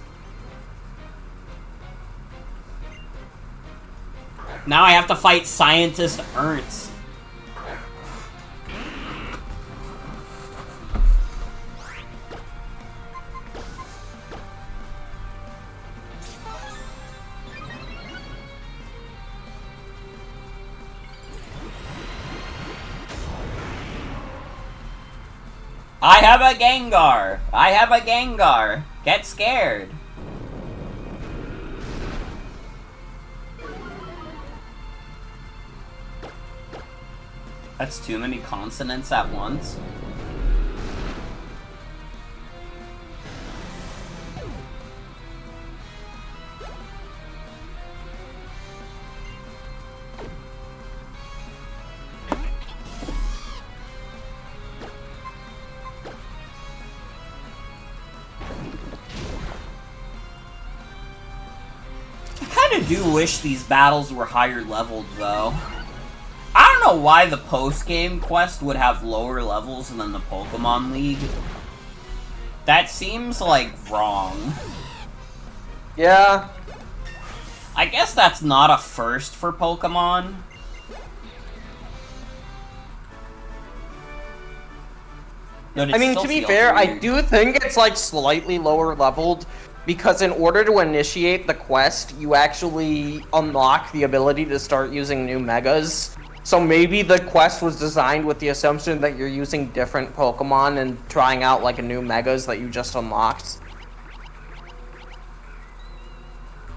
Now I have to fight Scientist Ernst. I have a Gengar! I have a Gengar! Get scared! That's too many consonants at once. I kinda do wish these battles were higher leveled, though. I don't know why the post-game quest would have lower levels than the Pokemon League. That seems, like, wrong. Yeah. I guess that's not a first for Pokemon. But it I mean, still to be feels fair, I weird. do think it's, like, slightly lower leveled, because in order to initiate the quest, you actually unlock the ability to start using new Megas. So maybe the quest was designed with the assumption that you're using different Pokemon and trying out, like, a new Megas that you just unlocked.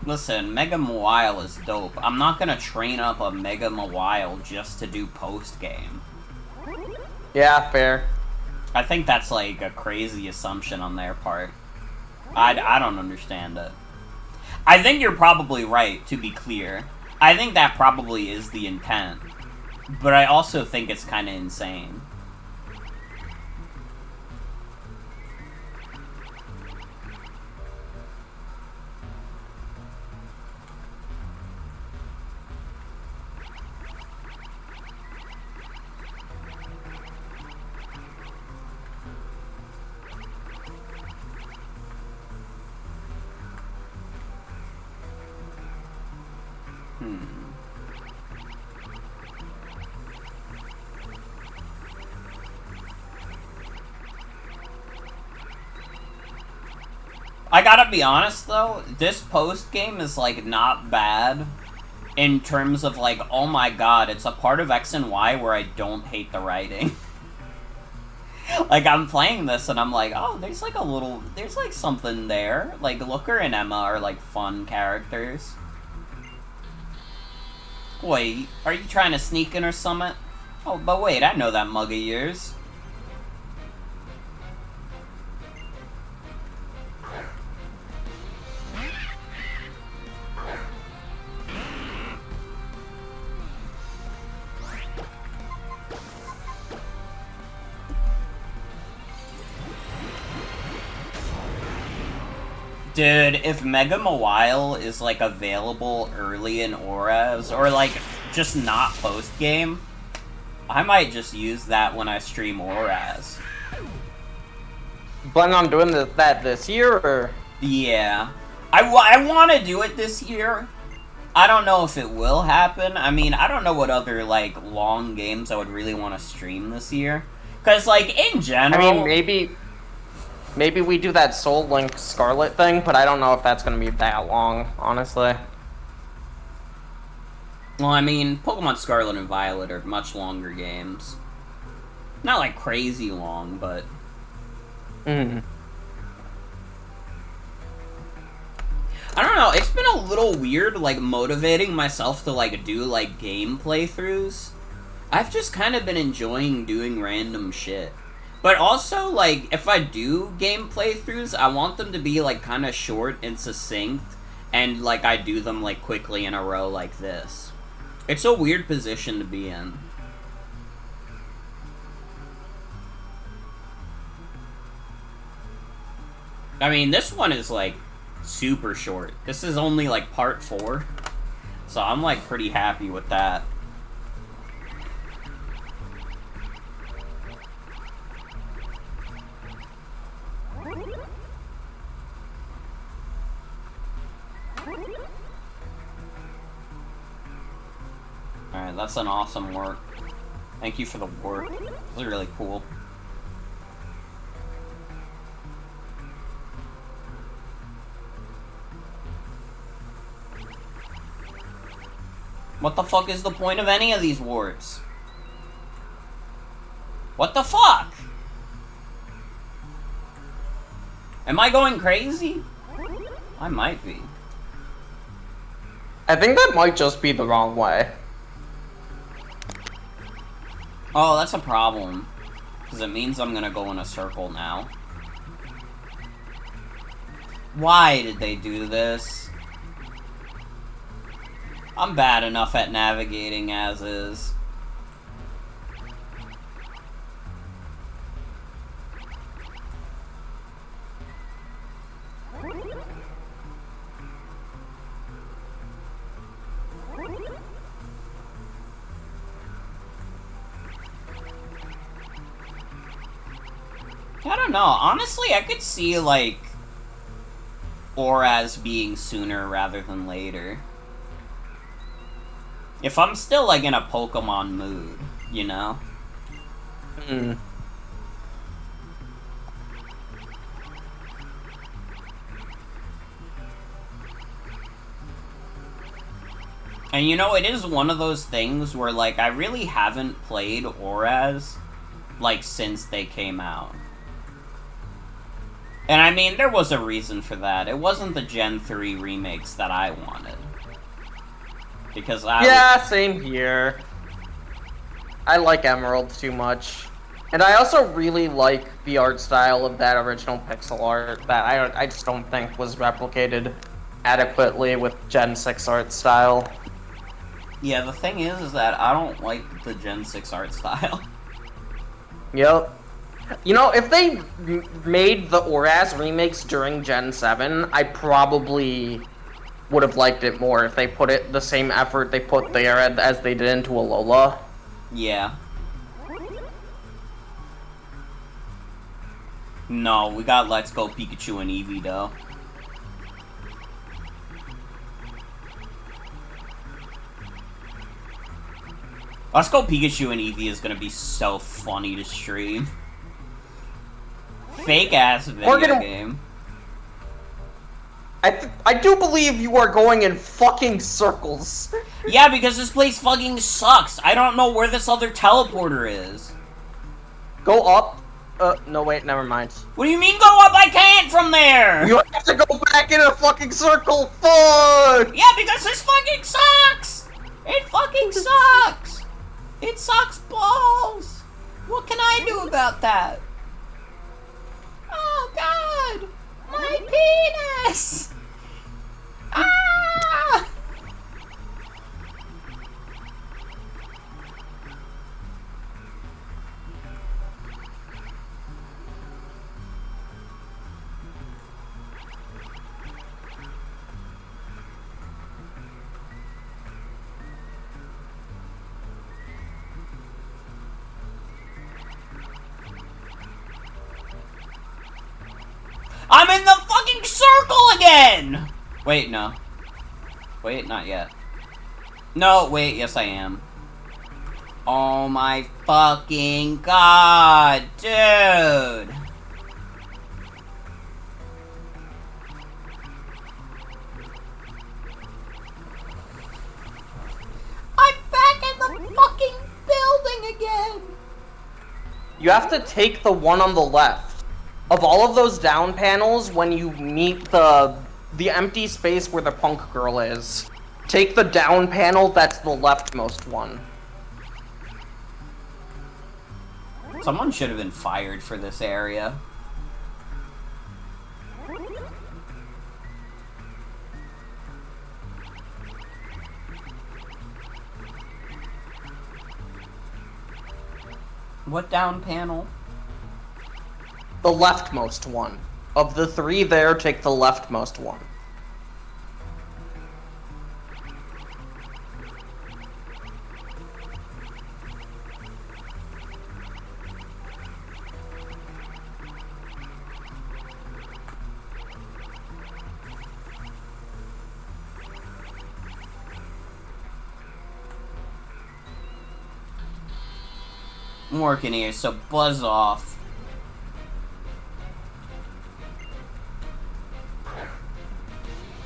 Listen, Mega Mawile is dope. I'm not gonna train up a Mega Mawile just to do post-game. Yeah, fair. I think that's, like, a crazy assumption on their part. I don't understand it. I think you're probably right, to be clear. I think that probably is the intent. But I also think it's kinda insane. I gotta be honest, though, this post-game is, like, not bad in terms of, like, oh my god, it's a part of X and Y where I don't hate the writing. Like, I'm playing this and I'm like, oh, there's, like, there's, like, something there. Like, Looker and Emma are, like, fun characters. Wait, are you trying to sneak in or something? Oh, but wait, I know that mug of yours. Dude, if Mega Mawile is, like, available early in ORAS, or, like, just not post-game, I might just use that when I stream ORAS. Plan on doing that this year, or? Yeah. I want to do it this year. I don't know if it will happen. I mean, I don't know what other, like, long games I would really want to stream this year. Because, like, in general... I mean, maybe we do that Soul Link Scarlet thing, but I don't know if that's going to be that long, honestly. Well, I mean, Pokemon Scarlet and Violet are much longer games. Not, like, crazy long, but... Mm. I don't know, it's been a little weird, like, motivating myself to, like, do, like, game playthroughs. I've just kind of been enjoying doing random shit. But also, like, if I do game playthroughs, I want them to be, like, kind of short and succinct, and, like, I do them, like, quickly in a row like this. It's a weird position to be in. I mean, this one is, like, super short. This is only, like, part 4. So I'm, like, pretty happy with that. Alright, that's an awesome work. Thank you for the work. This is really cool. What the fuck is the point of any of these warts? What the fuck? Am I going crazy? I might be. I think that might just be the wrong way. Oh, that's a problem. Because it means I'm gonna go in a circle now. Why did they do this? I'm bad enough at navigating as is. I don't know. Honestly, I could see, like, ORAS being sooner rather than later. If I'm still, like, in a Pokemon mood, you know? Hmm. And you know, it is one of those things where, like, I really haven't played ORAS, like, since they came out. And I mean, there was a reason for that. It wasn't the Gen 3 remakes that I wanted. Because Yeah, same here. I like Emerald too much. And I also really like the art style of that original pixel art that I just don't think was replicated adequately with Gen 6 art style. Yeah, the thing is that I don't like the Gen 6 art style. Yep. You know, if they made the ORAS remakes during Gen 7, I probably would have liked it more if they put it the same effort they put there as they did into Alola. Yeah. No, we got Let's Go Pikachu and Eevee, though. Let's Go Pikachu and Eevee is gonna be so funny to stream. Fake-ass video game. I do believe you are going in fucking circles. Yeah, because this place fucking sucks. I don't know where this other teleporter is. Go up. No, wait, never mind. What do you mean go up? I can't from there! You have to go back in a fucking circle. Fuck! Yeah, because this fucking sucks! It fucking sucks! It sucks balls! What can I do about that? Oh god! My penis! Ah! I'm in the fucking circle again! Wait, no. Wait, not yet. No, wait, yes I am. Oh my fucking god, dude! I'm back in the fucking building again! You have to take the one on the left. Of all of those down panels, when you meet the empty space where the punk girl is, take the down panel that's the leftmost one. Someone should have been fired for this area. What down panel? The leftmost one. Of the three there, take the leftmost one. I'm working here, so buzz off.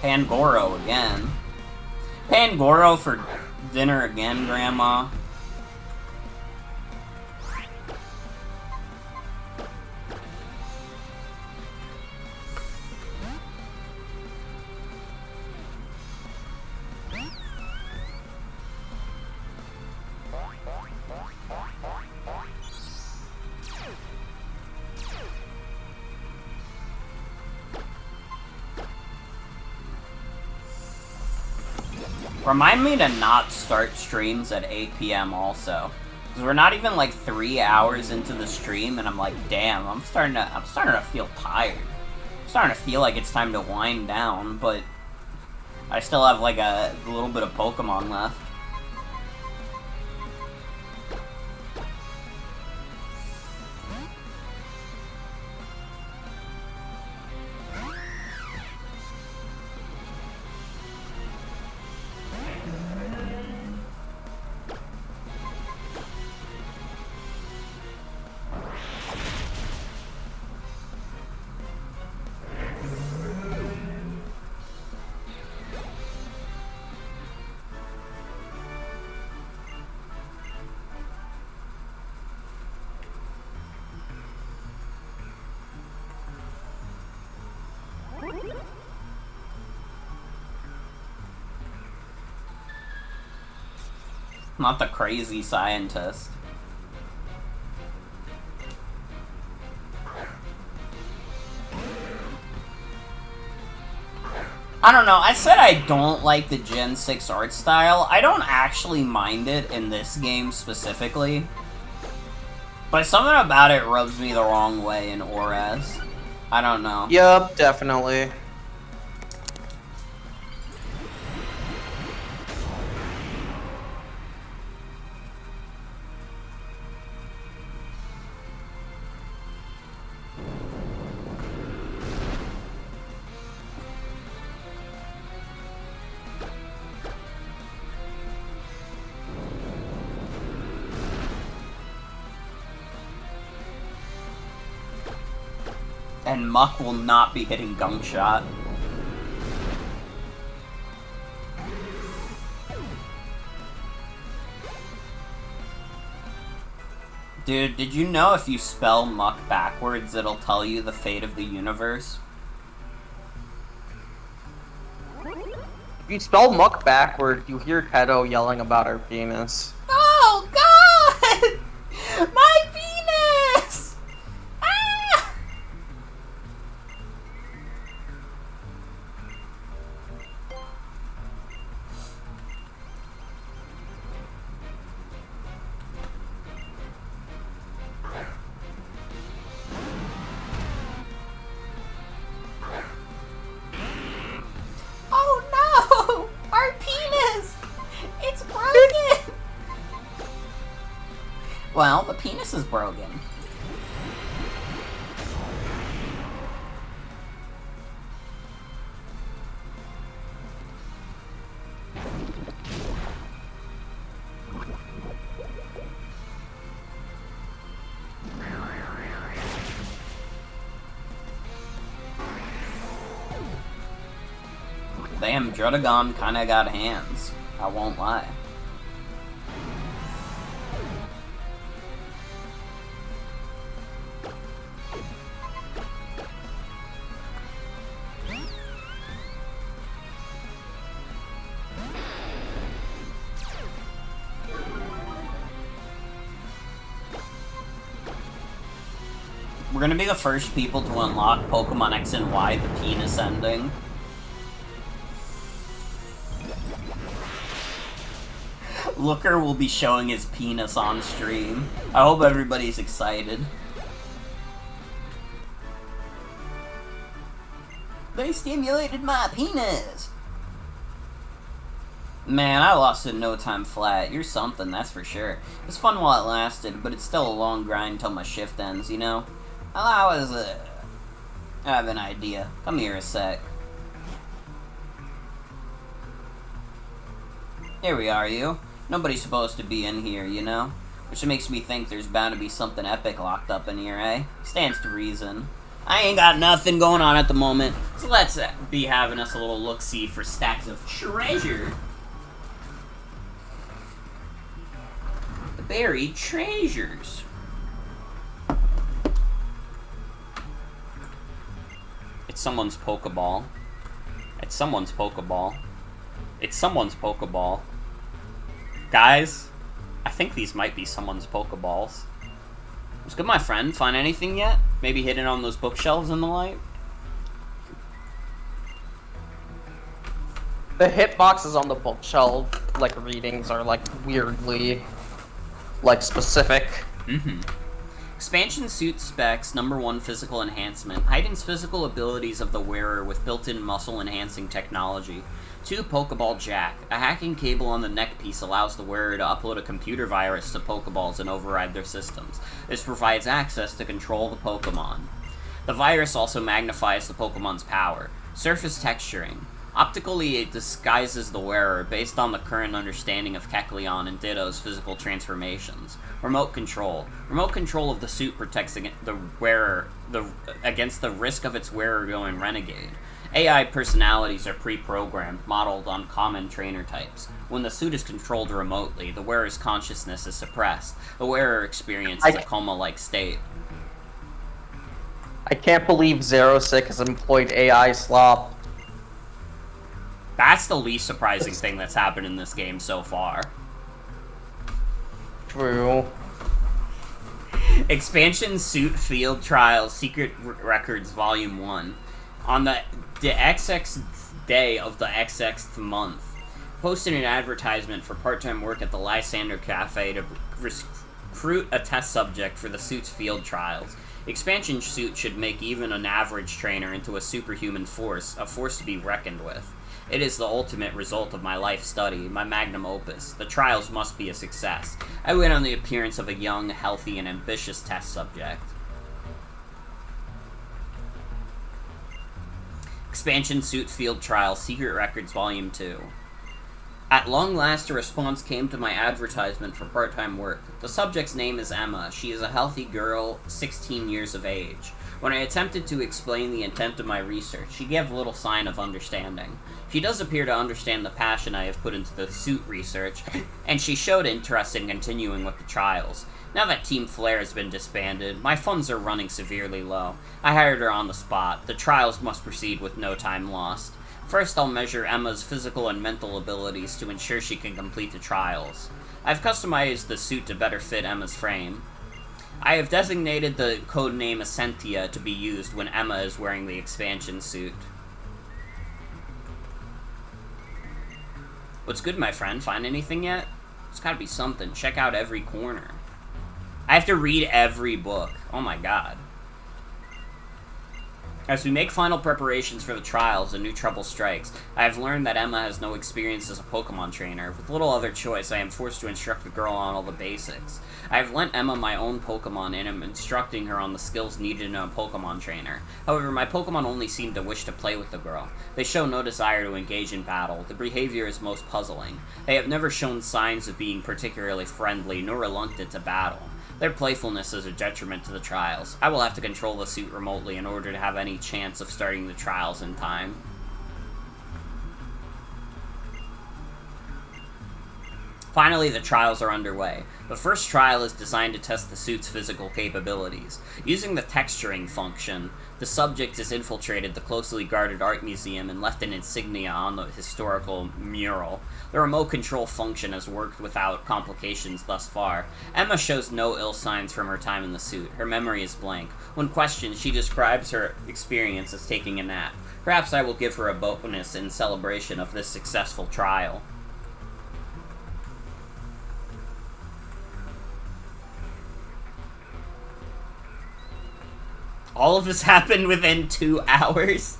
Pangoro again. Pangoro for dinner again, Grandma. Remind me to not start streams at 8 PM also. Because we're not even like 3 hours into the stream and I'm like, damn, I'm starting to feel tired. I'm starting to feel like it's time to wind down, but I still have like a little bit of Pokemon left. Not the crazy scientist. I don't know, I said I don't like the Gen 6 art style. I don't actually mind it in this game specifically. But something about it rubs me the wrong way in Ores. I don't know. Yup, definitely. And Muck will not be hitting Gunk Shot. Dude, did you know if you spell Muck backwards, it'll tell you the fate of the universe? If you spell muck backward, you hear Keto yelling about her penis. Oh god! My penis! Ah! Oh no! Our penis! It's broken! Well, the penis is broken. Damn, Drudagon kinda got hands. I won't lie. We're gonna be the first people to unlock Pokemon X and Y, the penis ending. Looker will be showing his penis on stream. I hope everybody's excited. They stimulated my penis! Man, I lost in no time flat. You're something, that's for sure. It was fun while it lasted, but it's still a long grind till my shift ends, you know? I have an idea. Come here a sec. Here we are, you. Nobody's supposed to be in here, you know? Which makes me think there's bound to be something epic locked up in here, eh? Stands to reason. I ain't got nothing going on at the moment, so let's be having us a little look-see for stacks of treasure. The buried treasures. It's someone's Pokeball. It's someone's Pokeball. It's someone's Pokeball. Guys, I think these might be someone's Pokeballs. Was good, my friend? Find anything yet? Maybe hidden on those bookshelves in the light? The hitboxes on the bookshelf, like, readings are, like, weirdly, like, specific. Mm-hmm. Expansion suit specs, number 1 physical enhancement. Heightens physical abilities of the wearer with built-in muscle-enhancing technology. 2. Pokeball Jack. A hacking cable on the neck piece allows the wearer to upload a computer virus to Pokeballs and override their systems. This provides access to control the Pokemon. The virus also magnifies the Pokemon's power. Surface texturing. Optically, it disguises the wearer based on the current understanding of Kecleon and Ditto's physical transformations. Remote control. Remote control of the suit protects the wearer against the risk of its wearer going renegade. AI personalities are pre-programmed, modeled on common trainer types. When the suit is controlled remotely, the wearer's consciousness is suppressed. The wearer experiences a coma-like state. I can't believe Zerosic has employed AI slop. That's the least surprising thing that's happened in this game so far. True. Expansion Suit Field Trials Secret Records Volume 1. On the XX day of the XXth month, posted an advertisement for part-time work at the Lysander Cafe to recruit a test subject for the suit's field trials. Expansion Suit should make even an average trainer into a superhuman force, a force to be reckoned with. It is the ultimate result of my life study, my magnum opus. The trials must be a success. I wait on the appearance of a young, healthy, and ambitious test subject. Expansion Suit Field Trial Secret Records Volume 2. At long last, a response came to my advertisement for part-time work. The subject's name is Emma. She is a healthy girl, 16 years of age. When I attempted to explain the intent of my research, she gave little sign of understanding. She does appear to understand the passion I have put into the suit research, and she showed interest in continuing with the trials. Now that Team Flare has been disbanded, my funds are running severely low. I hired her on the spot. The trials must proceed with no time lost. First, I'll measure Emma's physical and mental abilities to ensure she can complete the trials. I've customized the suit to better fit Emma's frame. I have designated the codename Essentia to be used when Emma is wearing the expansion suit. What's good, my friend? Find anything yet? It's gotta be something. Check out every corner. I have to read every book. Oh my god. As we make final preparations for the trials, a new trouble strikes. I have learned that Emma has no experience as a Pokemon trainer. With little other choice, I am forced to instruct the girl on all the basics. I have lent Emma my own Pokemon and am instructing her on the skills needed in a Pokemon trainer. However, my Pokemon only seem to wish to play with the girl. They show no desire to engage in battle. The behavior is most puzzling. They have never shown signs of being particularly friendly, nor reluctant to battle. Their playfulness is a detriment to the trials. I will have to control the suit remotely in order to have any chance of starting the trials in time. Finally, the trials are underway. The first trial is designed to test the suit's physical capabilities. Using the texturing function, the subject has infiltrated the closely guarded art museum and left an insignia on the historical mural. The remote control function has worked without complications thus far. Emma shows no ill signs from her time in the suit. Her memory is blank. When questioned, she describes her experience as taking a nap. Perhaps I will give her a bonus in celebration of this successful trial. All of this happened within 2 hours?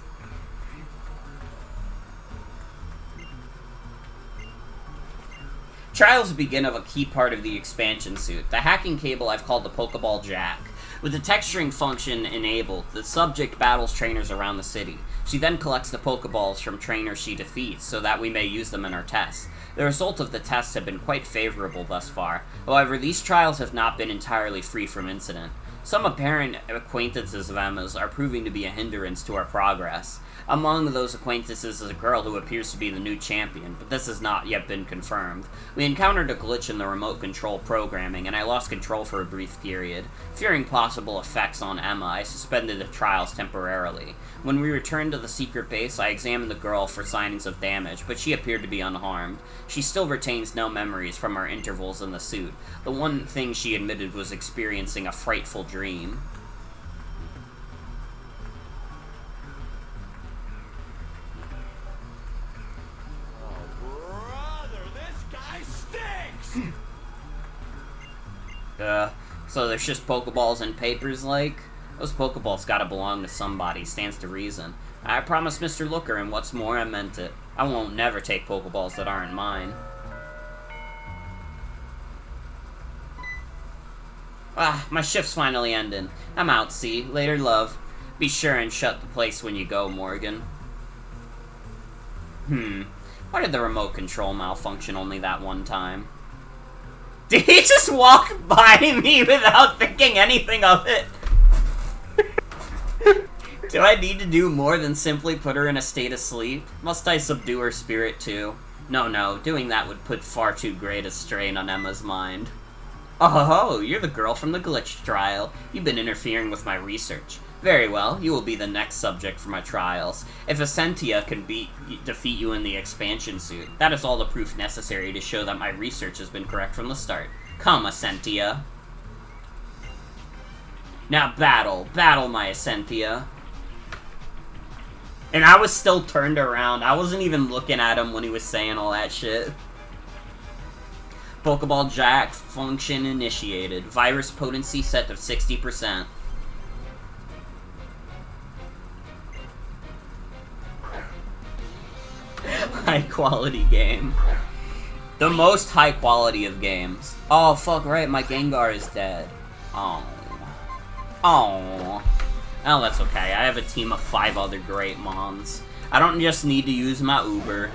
Trials begin of a key part of the expansion suit, the hacking cable I've called the Pokeball Jack. With the texturing function enabled, the subject battles trainers around the city. She then collects the Pokeballs from trainers she defeats, so that we may use them in our tests. The results of the tests have been quite favorable thus far. However, these trials have not been entirely free from incident. Some apparent acquaintances of Emma's are proving to be a hindrance to our progress. Among those acquaintances is a girl who appears to be the new champion, but this has not yet been confirmed. We encountered a glitch in the remote control programming, and I lost control for a brief period. Fearing possible effects on Emma, I suspended the trials temporarily. When we returned to the secret base, I examined the girl for signs of damage, but she appeared to be unharmed. She still retains no memories from our intervals in the suit. The one thing she admitted was experiencing a frightful dream. So there's just Pokeballs and papers, like? Those Pokeballs gotta belong to somebody, stands to reason. I promised Mr. Looker, and what's more, I meant it. I won't never take Pokeballs that aren't mine. My shift's finally ending. I'm out, see? Later, love. Be sure and shut the place when you go, Morgan. Why did the remote control malfunction only that one time? Did he just walk by me without thinking anything of it? Do I need to do more than simply put her in a state of sleep? Must I subdue her spirit too? No, doing that would put far too great a strain on Emma's mind. Oh, you're the girl from the glitch trial. You've been interfering with my research. Very well, you will be the next subject for my trials. If Essentia can defeat you in the expansion suit, that is all the proof necessary to show that my research has been correct from the start. Come, Essentia. Now battle my Essentia. And I was still turned around. I wasn't even looking at him when he was saying all that shit. Pokeball Jack function initiated. Virus potency set to 60%. High quality game. The most high quality of games. Oh, fuck, right, my Gengar is dead. Oh, that's okay. I have a team of 5 other great mons. I don't just need to use my Uber.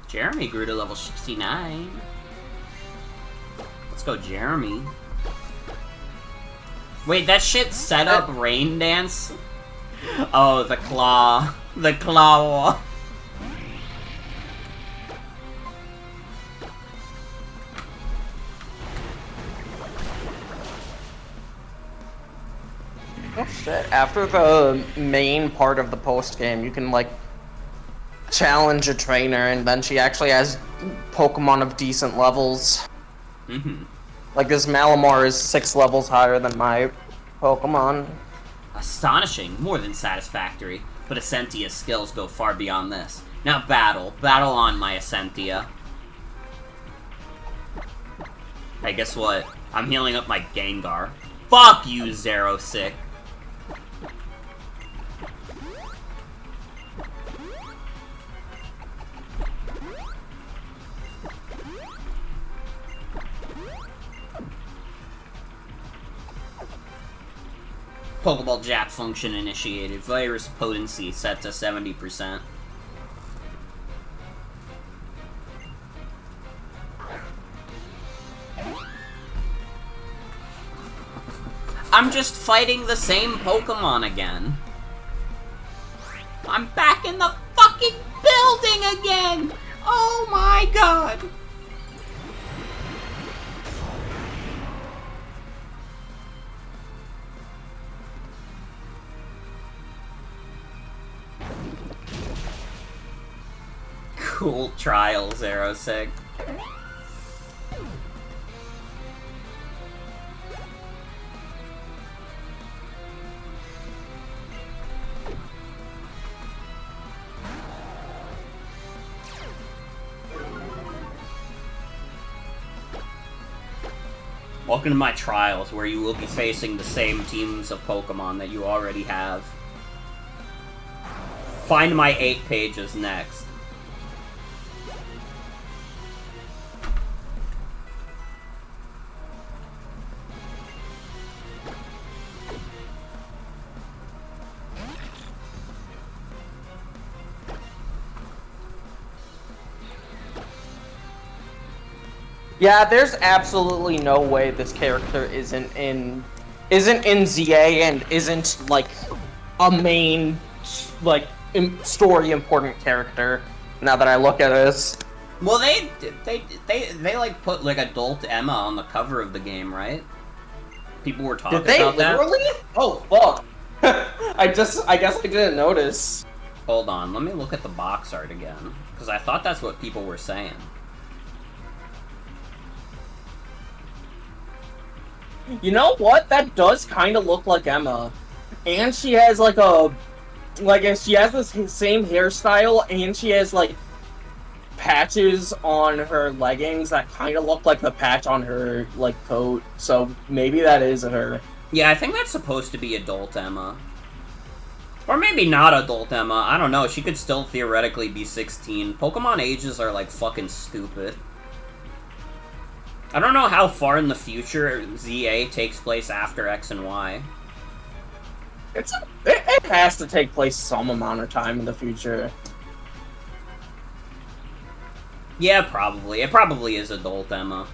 Jeremy grew to level 69. Let's go, Jeremy. Wait, that shit set up Rain Dance? Oh, the claw. The claw. Oh shit, after the main part of the post game, you can like challenge a trainer, and then she actually has Pokemon of decent levels. Like this Malamar is 6 levels higher than my Pokemon. Astonishing, more than satisfactory, but Essentia's skills go far beyond this. Now battle on my Essentia. Hey, guess what? I'm healing up my Gengar. Fuck you, Zero-Sick. Pokeball Jap function initiated. Virus potency set to 70%. I'm just fighting the same Pokemon again. I'm back in the fucking building again! Oh my god! Cool trials, Aerosig. Welcome to my trials, where you will be facing the same teams of Pokemon that you already have. Find my 8 pages next. Yeah, there's absolutely no way this character isn't in ZA and isn't like a main like story important character. Now that I look at this, Well, they like put like adult Emma on the cover of the game, right? People were talking did they about that. literally? Oh fuck! I guess I didn't notice. Hold on, let me look at the box art again, because I thought that's what people were saying. You know what? That does kind of look like Emma, and she has like a she has this same hairstyle, and she has like patches on her leggings that kind of look like the patch on her like coat. So maybe that is her. Yeah, I think that's supposed to be adult Emma. Or maybe not adult Emma, I don't know, she could still theoretically be 16. Pokemon ages are like fucking stupid. I don't know how far in the future ZA takes place after X and Y. It has to take place some amount of time in the future. Yeah, probably. It probably is adult Emma.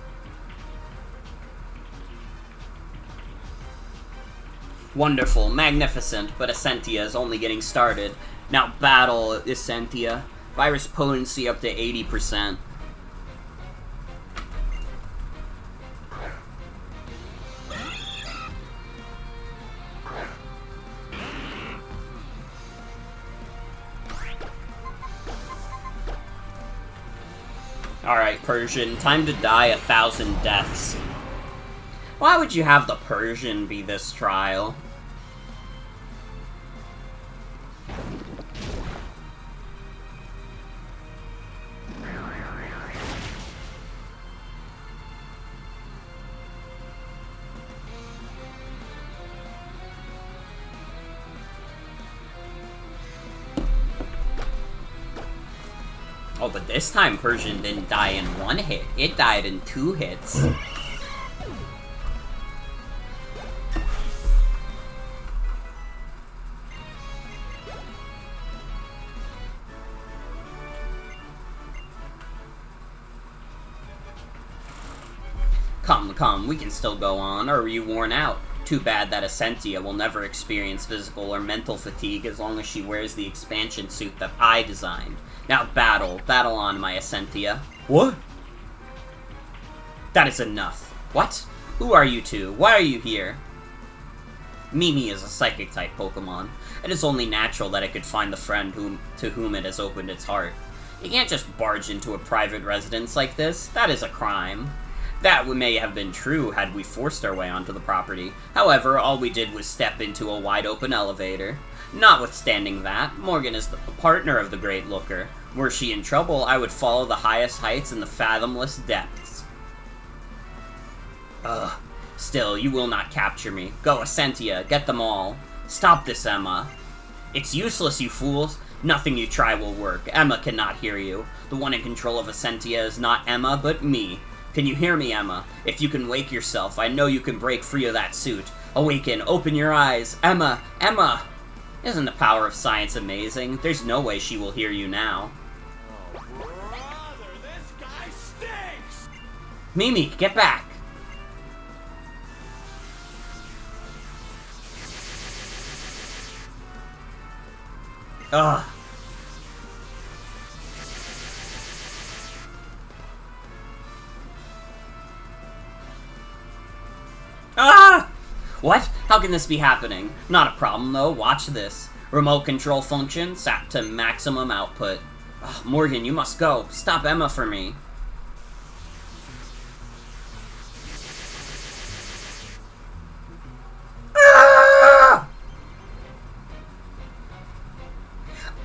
Wonderful, magnificent, but Essentia is only getting started. Now battle Essentia. Virus potency up to 80%. Alright, Persian, time to die 1,000 deaths. Why would you have the Persian be this trial? Oh, but this time Persian didn't die in 1 hit. It died in 2 hits. Come, we can still go on, or are you worn out? Too bad that Essentia will never experience physical or mental fatigue as long as she wears the expansion suit that I designed. Now battle on, my Essentia. What? That is enough. What? Who are you two? Why are you here? Mimi is a psychic-type Pokemon. It is only natural that it could find the friend to whom it has opened its heart. You can't just barge into a private residence like this. That is a crime. That may have been true had we forced our way onto the property. However, all we did was step into a wide-open elevator. Notwithstanding that, Morgan is the partner of the Great Looker. Were she in trouble, I would follow the highest heights in the fathomless depths. Ugh. Still, you will not capture me. Go, Essentia, get them all. Stop this, Emma. It's useless, you fools. Nothing you try will work. Emma cannot hear you. The one in control of Essentia is not Emma, but me. Can you hear me, Emma? If you can wake yourself, I know you can break free of that suit. Awaken, open your eyes. Emma, Emma! Isn't the power of science amazing? There's no way she will hear you now. Oh, brother, this guy stinks! Mimi, get back! Ugh. Ah! What? How can this be happening? Not a problem, though. Watch this. Remote control function set to maximum output. Ugh, Morgan, you must go. Stop Emma for me. Ah!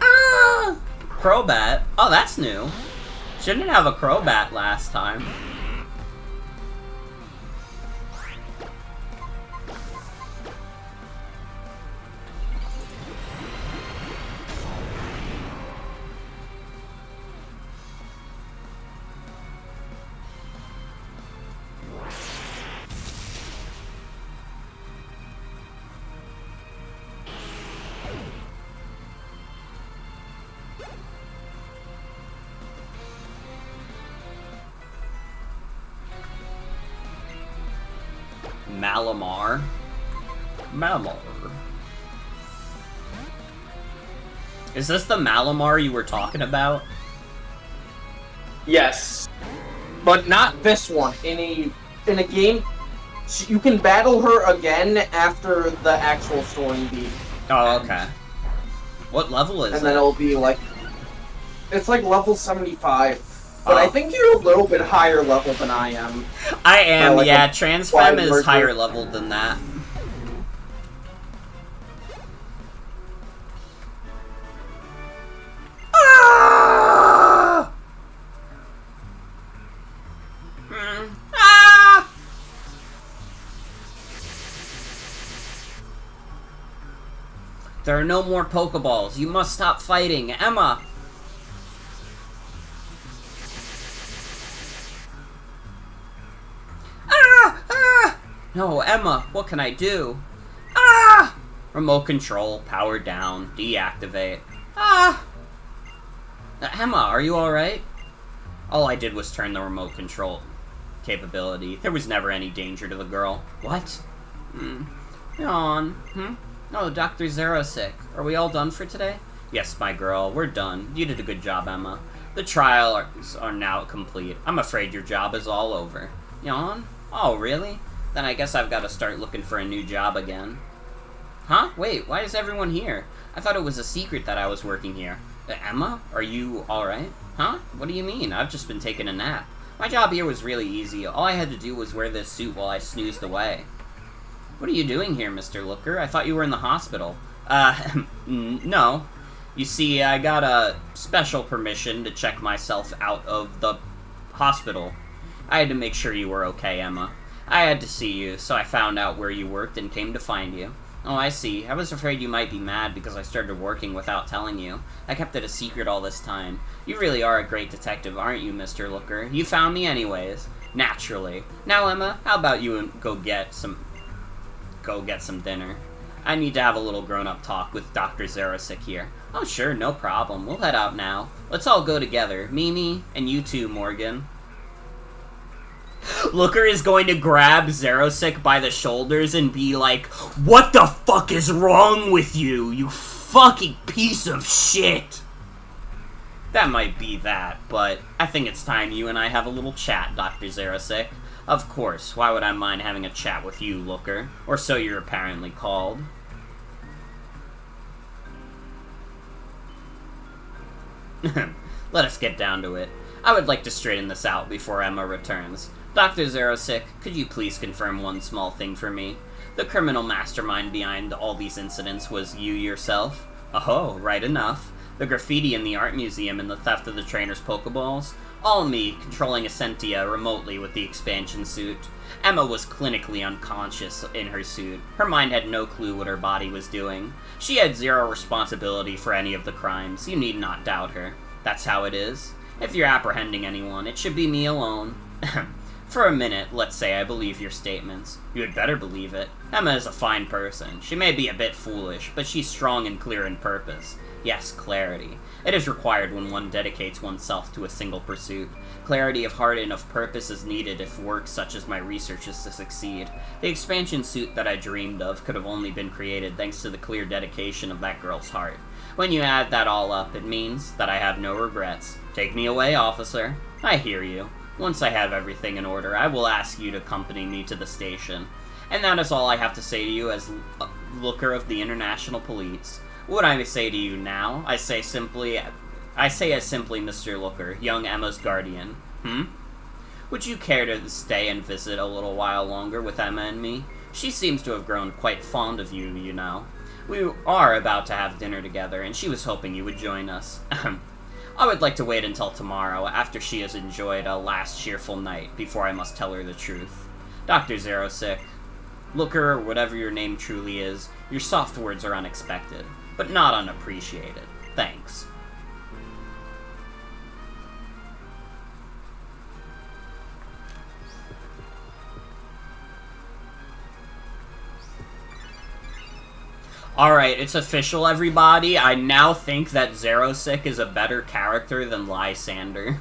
Ah! Crobat? Oh, that's new. Shouldn't have a Crobat last time. Malamar. Malamar. Is this the Malamar you were talking about? Yes, but not this one. In a game, you can battle her again after the actual story beat. Oh, okay. What level is And it? then it'll be like, it's like level 75. But I Oh. think you're a little bit higher level than I am. I am, like yeah. a Transfem wide is merger. higher leveled than that. Ah! Ah! There are no more Pokeballs. You must stop fighting. Emma! Ah! Ah! No, Emma, what can I do? Ah! Remote control, power down, deactivate. Ah! Emma, are you alright? All I did was turn the remote control capability. There was never any danger to the girl. What? Yawn. No, Dr. Zero's sick. Are we all done for today? Yes, my girl, we're done. You did a good job, Emma. The trials are now complete. I'm afraid your job is all over. Yawn? Oh, really? Then I guess I've got to start looking for a new job again. Huh? Wait, why is everyone here? I thought it was a secret that I was working here. Emma? Are you alright? Huh? What do you mean? I've just been taking a nap. My job here was really easy. All I had to do was wear this suit while I snoozed away. What are you doing here, Mr. Looker? I thought you were in the hospital. No. You see, I got a special permission to check myself out of the hospital. I had to make sure you were okay, Emma. I had to see you, so I found out where you worked and came to find you. Oh, I see. I was afraid you might be mad because I started working without telling you. I kept it a secret all this time. You really are a great detective, aren't you, Mr. Looker? You found me anyways. Naturally. Now, Emma, how about you go get some dinner? I need to have a little grown-up talk with Dr. Zarasik here. Oh, sure, no problem. We'll head out now. Let's all go together. Mimi, and you too, Morgan. Looker is going to grab Zarosik by the shoulders and be like, "What the fuck is wrong with you, you fucking piece of shit?" That might be that, but I think it's time you and I have a little chat, Dr. Zarosik. Of course, why would I mind having a chat with you, Looker? Or so you're apparently called. Let us get down to it. I would like to straighten this out before Emma returns. Dr. Zarosik, could you please confirm one small thing for me? The criminal mastermind behind all these incidents was you yourself? Oh, right enough. The graffiti in the art museum and the theft of the trainer's Pokeballs? All me, controlling Essentia remotely with the expansion suit. Emma was clinically unconscious in her suit. Her mind had no clue what her body was doing. She had zero responsibility for any of the crimes. You need not doubt her. That's how it is. If you're apprehending anyone, it should be me alone. For a minute, let's say I believe your statements. You had better believe it. Emma is a fine person. She may be a bit foolish, but she's strong and clear in purpose. Yes, clarity. It is required when one dedicates oneself to a single pursuit. Clarity of heart and of purpose is needed if work such as my research is to succeed. The expansion suit that I dreamed of could have only been created thanks to the clear dedication of that girl's heart. When you add that all up, it means that I have no regrets. Take me away, officer. I hear you. Once I have everything in order, I will ask you to accompany me to the station. And that is all I have to say to you as looker of the International Police. What I say to you now, I say as simply Mr. Looker, young Emma's guardian. Would you care to stay and visit a little while longer with Emma and me? She seems to have grown quite fond of you, you know. We are about to have dinner together, and she was hoping you would join us. I would like to wait until tomorrow, after she has enjoyed a last cheerful night, before I must tell her the truth. Dr. Zerosick, Looker, or whatever your name truly is, your soft words are unexpected, but not unappreciated. Thanks. Alright, it's official, everybody. I now think that Zerosick is a better character than Lysander.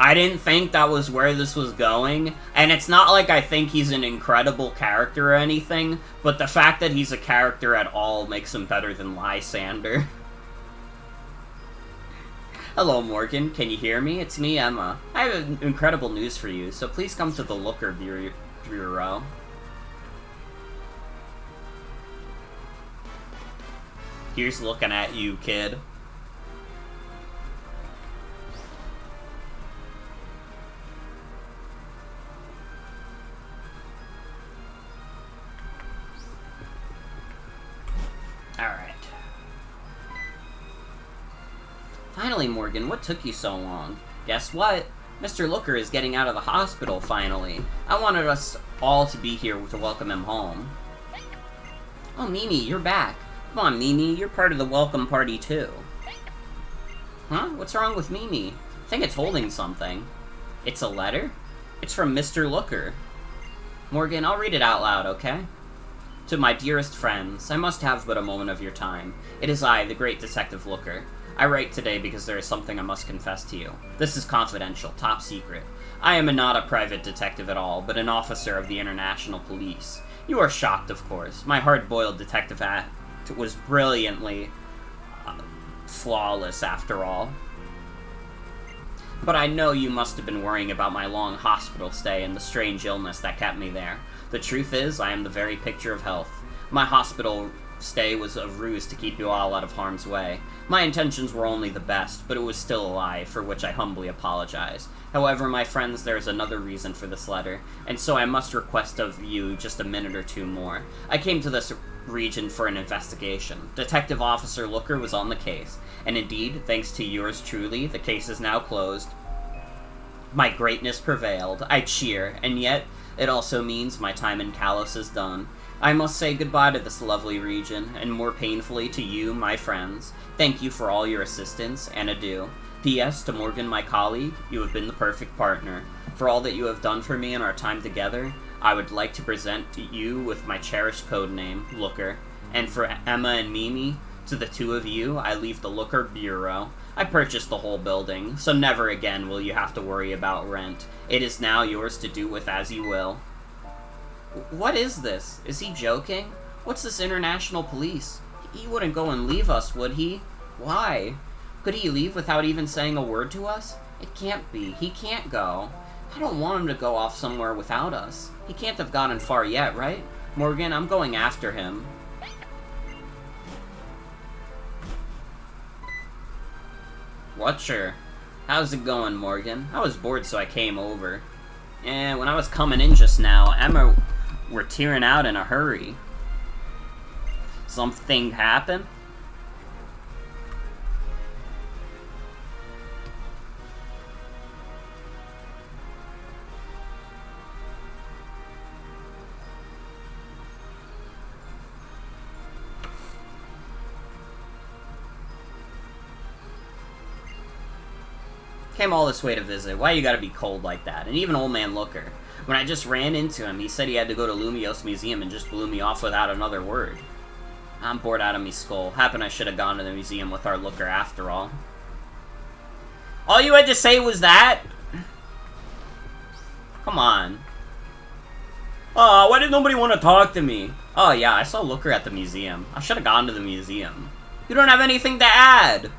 I didn't think that was where this was going, and it's not like I think he's an incredible character or anything, but the fact that he's a character at all makes him better than Lysander. Hello, Morgan. Can you hear me? It's me, Emma. I have incredible news for you, so please come to the Looker Bureau. Here's looking at you, kid. Alright. Finally, Morgan, what took you so long? Guess what? Mr. Looker is getting out of the hospital, finally. I wanted us all to be here to welcome him home. Oh, Mimi, you're back. Come on, Mimi, you're part of the welcome party, too. Huh? What's wrong with Mimi? I think it's holding something. It's a letter? It's from Mr. Looker. Morgan, I'll read it out loud, okay? To my dearest friends, I must have but a moment of your time. It is I, the great Detective Looker. I write today because there is something I must confess to you. This is confidential, top secret. I am not a private detective at all, but an officer of the International Police. You are shocked, of course. My hard-boiled detective act was brilliantly flawless, after all. But I know you must have been worrying about my long hospital stay and the strange illness that kept me there. The truth is, I am the very picture of health. My hospital stay was a ruse to keep you all out of harm's way. My intentions were only the best, but it was still a lie, for which I humbly apologize. However, my friends, there is another reason for this letter, and so I must request of you just a minute or two more. I came to this region for an investigation. Detective Officer Looker was on the case, and indeed, thanks to yours truly, the case is now closed. My greatness prevailed. I cheer, and yet it also means my time in Kalos is done. I must say goodbye to this lovely region, and more painfully to you, my friends. Thank you for all your assistance, and adieu. P.S. to Morgan, my colleague, you have been the perfect partner. For all that you have done for me in our time together, I would like to present to you with my cherished code name, Looker. And for Emma and Mimi, to the two of you, I leave the Looker Bureau. I purchased the whole building, so never again will you have to worry about rent. It is now yours to do with as you will. What is this? Is he joking? What's this International Police? He wouldn't go and leave us, would he? Why? Could he leave without even saying a word to us? It can't be. He can't go. I don't want him to go off somewhere without us. He can't have gotten far yet, right? Morgan, I'm going after him. What, sure. How's it going, Morgan? I was bored, so I came over. And when I was coming in just now, Emma were tearing out in a hurry. Something happened? Came all this way to visit. Why you gotta be cold like that? And even old man Looker. When I just ran into him, he said he had to go to Lumiose Museum and just blew me off without another word. I'm bored out of me skull. Happened I should have gone to the museum with our Looker after all. All you had to say was that? Come on. Oh, why did nobody want to talk to me? Oh yeah, I saw Looker at the museum. I should have gone to the museum. You don't have anything to add.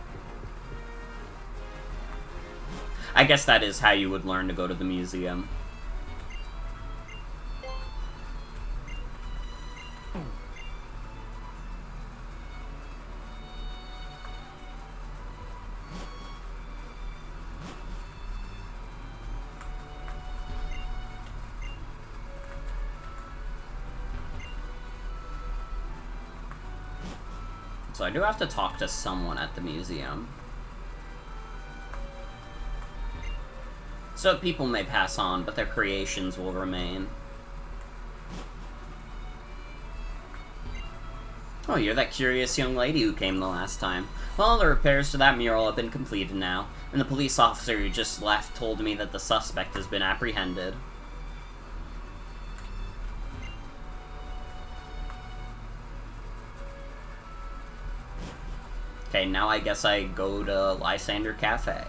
I guess that is how you would learn to go to the museum. So I do have to talk to someone at the museum. So people may pass on, but their creations will remain. Oh, you're that curious young lady who came the last time. Well, the repairs to that mural have been completed now, and the police officer who just left told me that the suspect has been apprehended. Okay, now I guess I go to Lysander Cafe.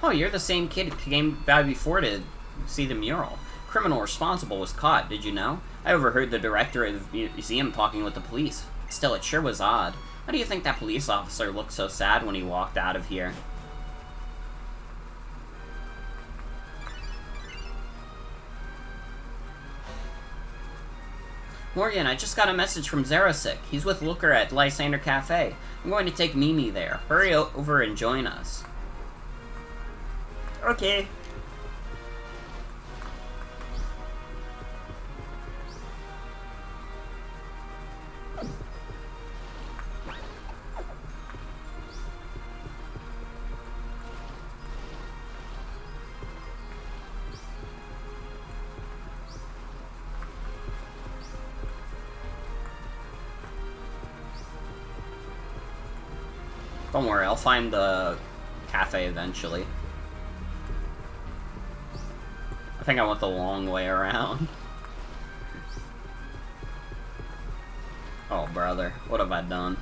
Oh, you're the same kid who came by before to see the mural. Criminal responsible was caught, did you know? I overheard the director of the museum talking with the police. Still, it sure was odd. Why do you think that police officer looked so sad when he walked out of here? Morgan, I just got a message from Zerosik. He's with Looker at Lysander Cafe. I'm going to take Mimi there. Hurry over and join us. Okay. Don't worry, I'll find the cafe eventually. I think I went the long way around. Oh, brother, what have I done?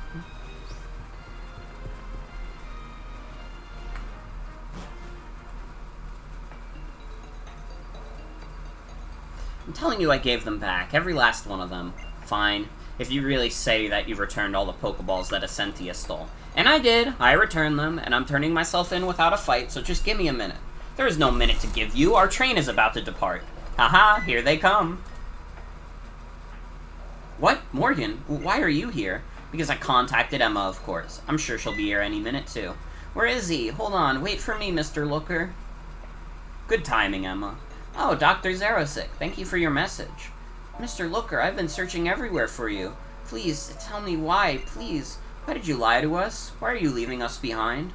I'm telling you I gave them back, every last one of them. Fine, if you really say that you've returned all the Pokeballs that Essentia stole. And I did, I returned them, and I'm turning myself in without a fight, so just give me a minute. There is no minute to give you, our train is about to depart. Haha, here they come. What? Morgan? Why are you here? Because I contacted Emma, of course. I'm sure she'll be here any minute, too. Where is he? Hold on, wait for me, Mr. Looker. Good timing, Emma. Oh, Dr. Zerosik, thank you for your message. Mr. Looker, I've been searching everywhere for you. Please, tell me why, please. Why did you lie to us? Why are you leaving us behind?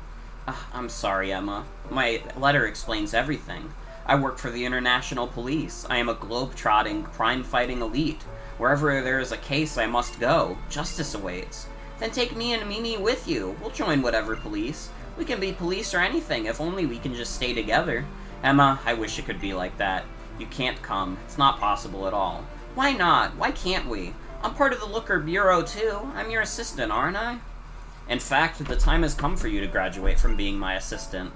I'm sorry, Emma. My letter explains everything. I work for the International Police. I am a globe-trotting, crime-fighting elite. Wherever there is a case, I must go. Justice awaits. Then take me and Mimi with you. We'll join whatever police. We can be police or anything, if only we can just stay together. Emma, I wish it could be like that. You can't come. It's not possible at all. Why not? Why can't we? I'm part of the Looker Bureau, too. I'm your assistant, aren't I? In fact, the time has come for you to graduate from being my assistant.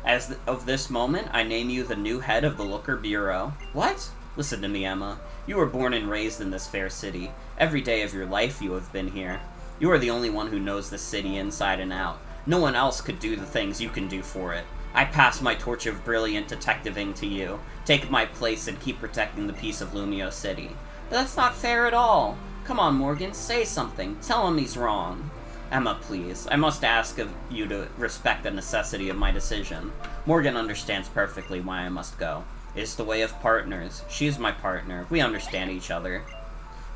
As of this moment, I name you the new head of the Looker Bureau. What? Listen to me, Emma. You were born and raised in this fair city. Every day of your life you have been here. You are the only one who knows this city inside and out. No one else could do the things you can do for it. I pass my torch of brilliant detectiving to you. Take my place and keep protecting the peace of Lumio City. But that's not fair at all. Come on, Morgan, say something. Tell him he's wrong. Emma, please. I must ask of you to respect the necessity of my decision. Morgan understands perfectly why I must go. It's the way of partners. She is my partner. We understand each other.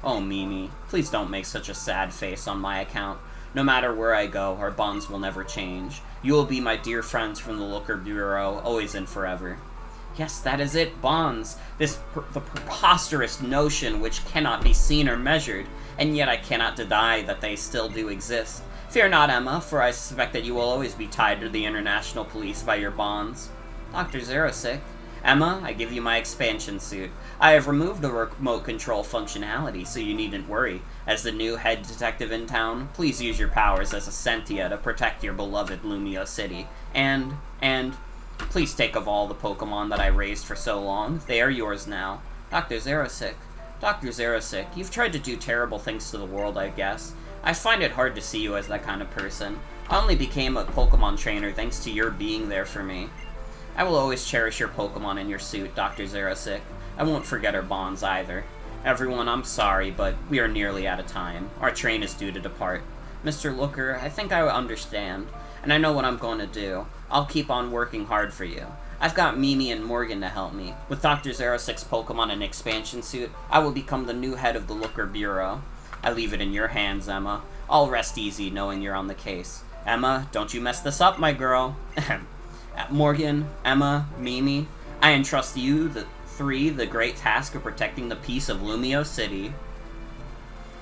Oh, Mimi, please don't make such a sad face on my account. No matter where I go, our bonds will never change. You will be my dear friends from the Looker Bureau, always and forever. Yes, that is it, bonds. The preposterous notion which cannot be seen or measured, and yet I cannot deny that they still do exist. Fear not, Emma, for I suspect that you will always be tied to the international police by your bonds. Dr. Zerosik. Emma, I give you my expansion suit. I have removed the remote control functionality, so you needn't worry. As the new head detective in town, please use your powers as a Sentia to protect your beloved Lumio City. And, please take of all the Pokemon that I raised for so long. They are yours now. Dr. Zerosik. Dr. Zerosik, you've tried to do terrible things to the world, I guess. I find it hard to see you as that kind of person. I only became a Pokemon trainer thanks to your being there for me. I will always cherish your Pokemon in your suit, Dr. Zerosik. I won't forget our bonds either. Everyone, I'm sorry, but we are nearly out of time. Our train is due to depart. Mr. Looker, I think I understand, and I know what I'm going to do. I'll keep on working hard for you. I've got Mimi and Morgan to help me. With Dr. Zerosik's Pokemon and expansion suit, I will become the new head of the Looker Bureau. I leave it in your hands, Emma. I'll rest easy knowing you're on the case. Emma, don't you mess this up, my girl. Morgan, Emma, Mimi, I entrust you, the great task of protecting the peace of Lumio City.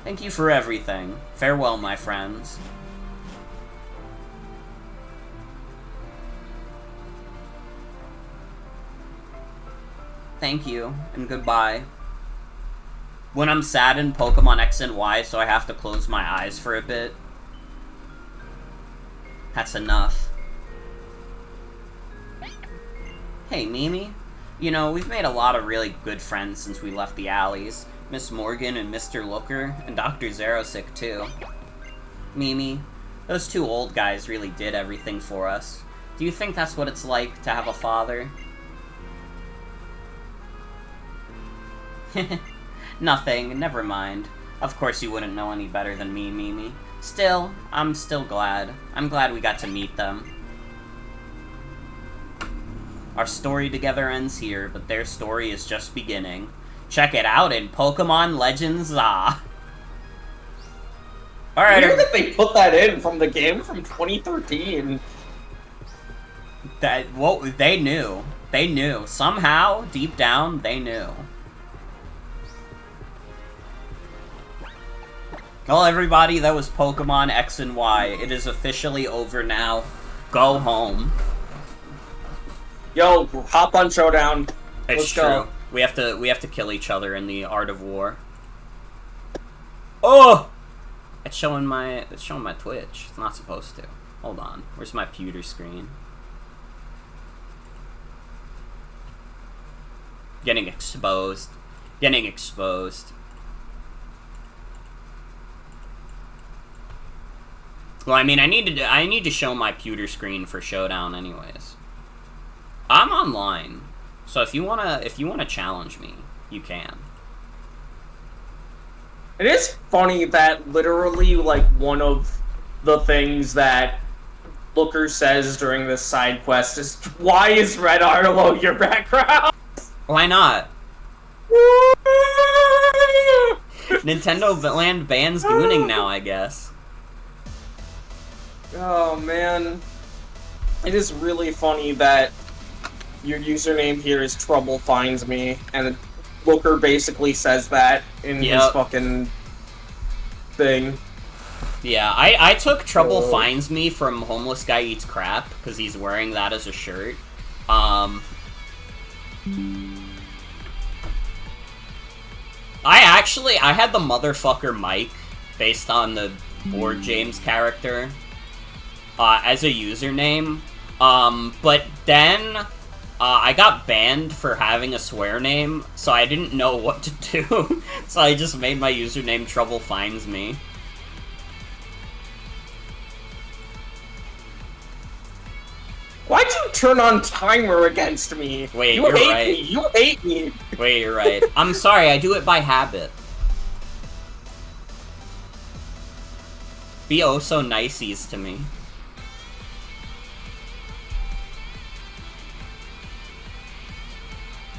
Thank you for everything. Farewell, my friends. Thank you, and goodbye. When I'm sad in Pokemon X and Y, so I have to close my eyes for a bit. That's enough. Hey, Mimi. You know, we've made a lot of really good friends since we left the alleys. Miss Morgan and Mr. Looker, and Dr. Zerosik, too. Mimi, those two old guys really did everything for us. Do you think that's what it's like to have a father? Nothing, never mind. Of course you wouldn't know any better than me, Mimi. Still, I'm still glad. I'm glad we got to meet them. Our story together ends here, but their story is just beginning. Check it out in Pokemon Legends Ah! Alright. Weird that they put that in from the game from 2013. They knew. They knew. Somehow, deep down, they knew. Well, everybody, that was Pokemon X and Y. It is officially over now. Go home. Yo, hop on Showdown. It's Let's true. go. We have to kill each other in the Art of War. Oh! It's showing my Twitch. It's not supposed to. Hold on. Where's my pewter screen? Getting exposed. Getting exposed. Well, I mean, I need to show my pewter screen for Showdown anyways. I'm online. So if you wanna challenge me, you can. It is funny that literally, like, one of the things that Looker says during this side quest is, why is Red Arlo your background? Why not? Nintendo Land bans gooning now, I guess. Oh, man. It is really funny that your username here is Trouble Finds Me, and Looker basically says that in his fucking thing. Yeah, I took Trouble Finds Me from Homeless Guy Eats Crap, because he's wearing that as a shirt. I had the motherfucker Mike, based on the Board James character, as a username, but then I got banned for having a swear name, so I didn't know what to do, so I just made my username Trouble Finds Me. Why'd you turn on timer against me? Wait, you you're hate right. me. You hate me. Wait, you're right. I'm sorry, I do it by habit. Be oh so niceys to me.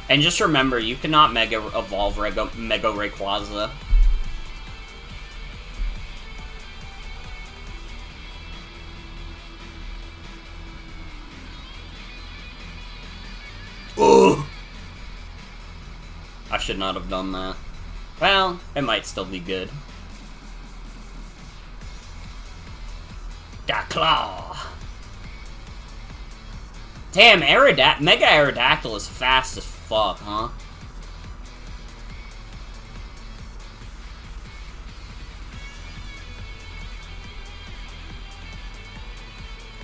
And just remember, you cannot Mega Evolve Mega Rayquaza. Ugh! should not have done that. Well, it might still be good. Da claw. Damn, Mega Aerodactyl is fast as fuck, huh?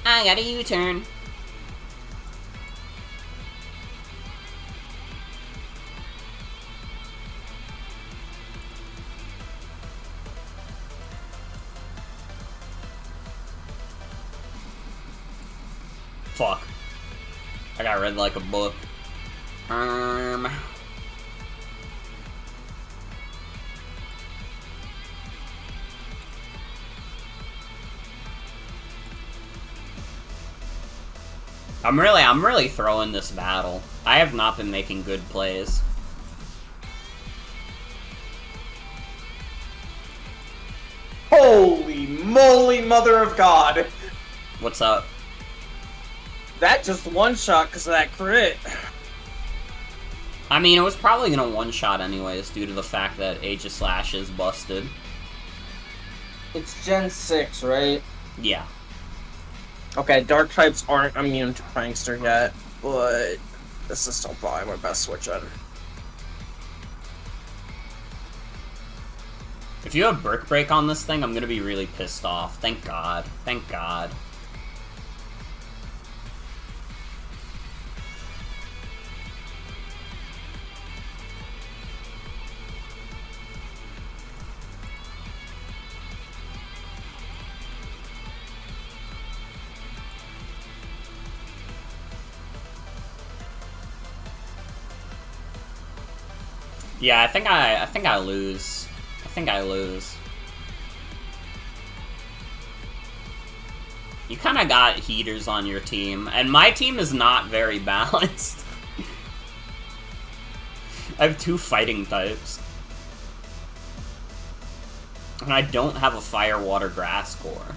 I got a U-turn. Fuck. I got read like a book. I'm really throwing this battle. I have not been making good plays. Holy moly, mother of God! What's up? That just one-shot because of that crit. I mean, it was probably gonna one-shot anyways, due to the fact that Aegislash is busted. It's Gen 6, right? Yeah. Okay, Dark types aren't immune to Prankster yet, but this is still probably my best switch in. If you have Brick Break on this thing, I'm gonna be really pissed off. Thank God. Thank God. Yeah, I think I lose. I think I lose. You kind of got heaters on your team, and my team is not very balanced. I have 2 fighting types. And I don't have a fire, water, grass core.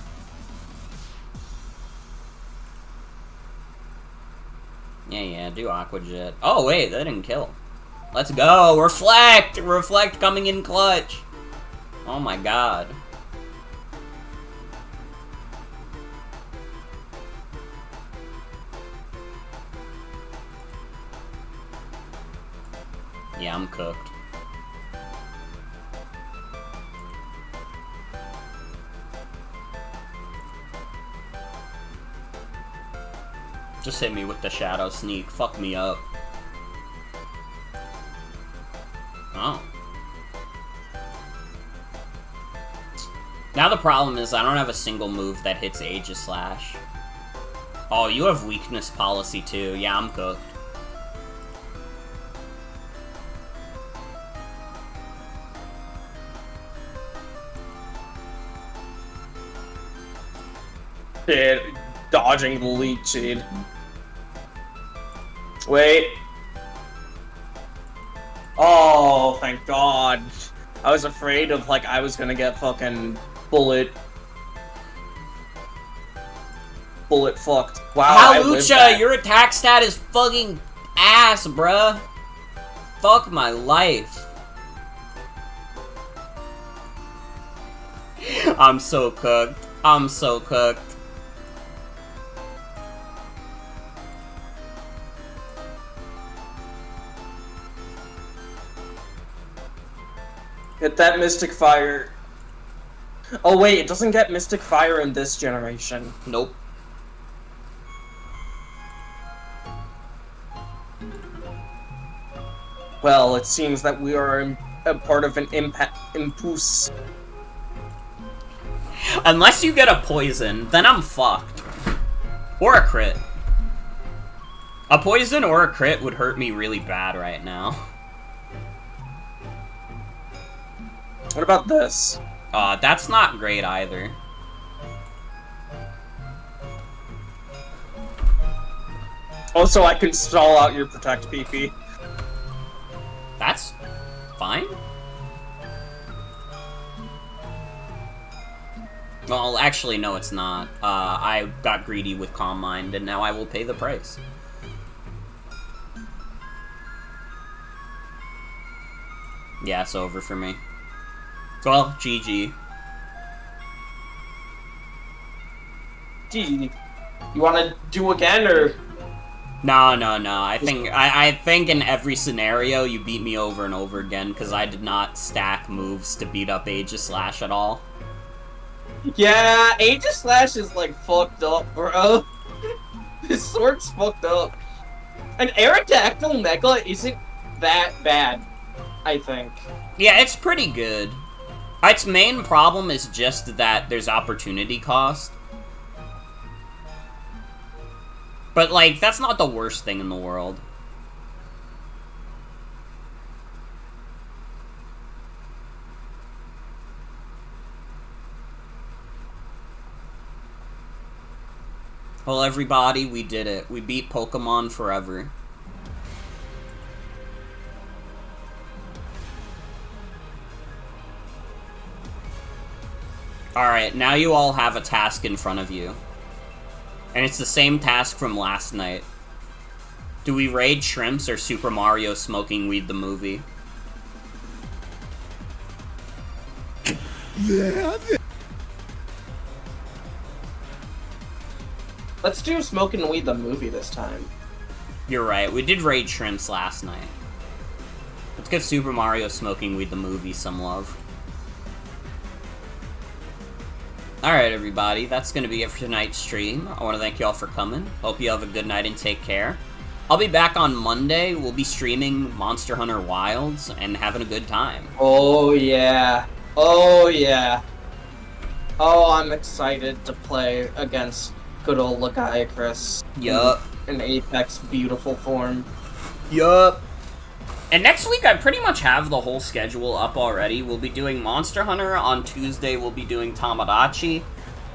Yeah, do Aqua Jet. Oh, wait, that didn't kill. Let's go! Reflect! Reflect coming in clutch! Oh my god. Yeah, I'm cooked. Just hit me with the Shadow Sneak. Fuck me up. Oh. Now the problem is I don't have a single move that hits Aegislash. Oh, you have weakness policy too. Yeah, I'm cooked. Shit, dodging the Leech Seed. Wait. Oh, thank God. I was afraid of, like, I was gonna get fucking bullet fucked. Wow, Halucha, your attack stat is fucking ass, bruh. Fuck my life. I'm so cooked. I'm so cooked. Hit that Mystic Fire. Oh wait, it doesn't get Mystic Fire in this generation. Nope. Well, it seems that we are a part of an impulse. Unless you get a poison, then I'm fucked. Or a crit. A poison or a crit would hurt me really bad right now. What about this? That's not great either. Also, I can stall out your Protect PP. That's fine. Well, actually, no, it's not. I got greedy with Calm Mind, and now I will pay the price. Yeah, it's over for me. Well, GG. Gee, you want to do again, or? No. I think in every scenario you beat me over and over again because I did not stack moves to beat up Aegislash at all. Yeah, Aegislash is like fucked up, bro. His sword's fucked up. An Aerodactyl Mega isn't that bad, I think. Yeah, it's pretty good. Its main problem is just that there's opportunity cost. But, like, that's not the worst thing in the world. Well, everybody, we did it. We beat Pokemon forever. Alright, now you all have a task in front of you. And it's the same task from last night. Do we raid Shrimps or Super Mario Smoking Weed the movie? Let's do Smokin' Weed the movie this time. You're right, we did raid Shrimps last night. Let's give Super Mario Smoking Weed the movie some love. Alright, everybody, that's going to be it for tonight's stream. I want to thank you all for coming. Hope you have a good night and take care. I'll be back on Monday. We'll be streaming Monster Hunter Wilds and having a good time. Oh, yeah. Oh, yeah. Oh, I'm excited to play against good old Lagiacrus. Yup. In Apex beautiful form. Yup. And next week, I pretty much have the whole schedule up already. We'll be doing Monster Hunter. On Tuesday, we'll be doing Tamagotchi.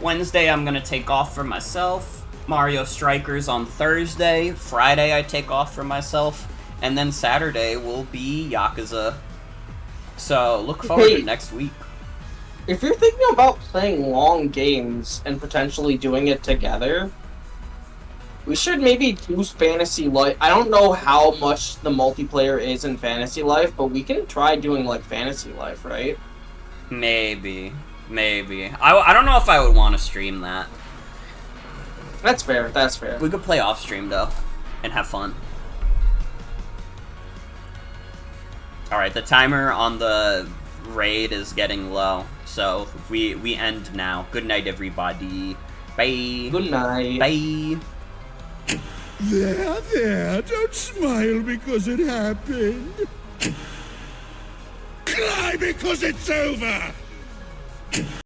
Wednesday, I'm going to take off for myself. Mario Strikers on Thursday. Friday, I take off for myself. And then Saturday will be Yakuza. So, look forward to next week. If you're thinking about playing long games and potentially doing it together, we should maybe do Fantasy Life. I don't know how much the multiplayer is in Fantasy Life, but we can try doing, like, Fantasy Life, right? Maybe. I don't know if I would want to stream that. That's fair, that's fair. We could play off stream, though, and have fun. Alright, the timer on the raid is getting low, so we end now. Good night, everybody. Bye. Good night. Bye. There, don't smile because it happened. Cry because it's over!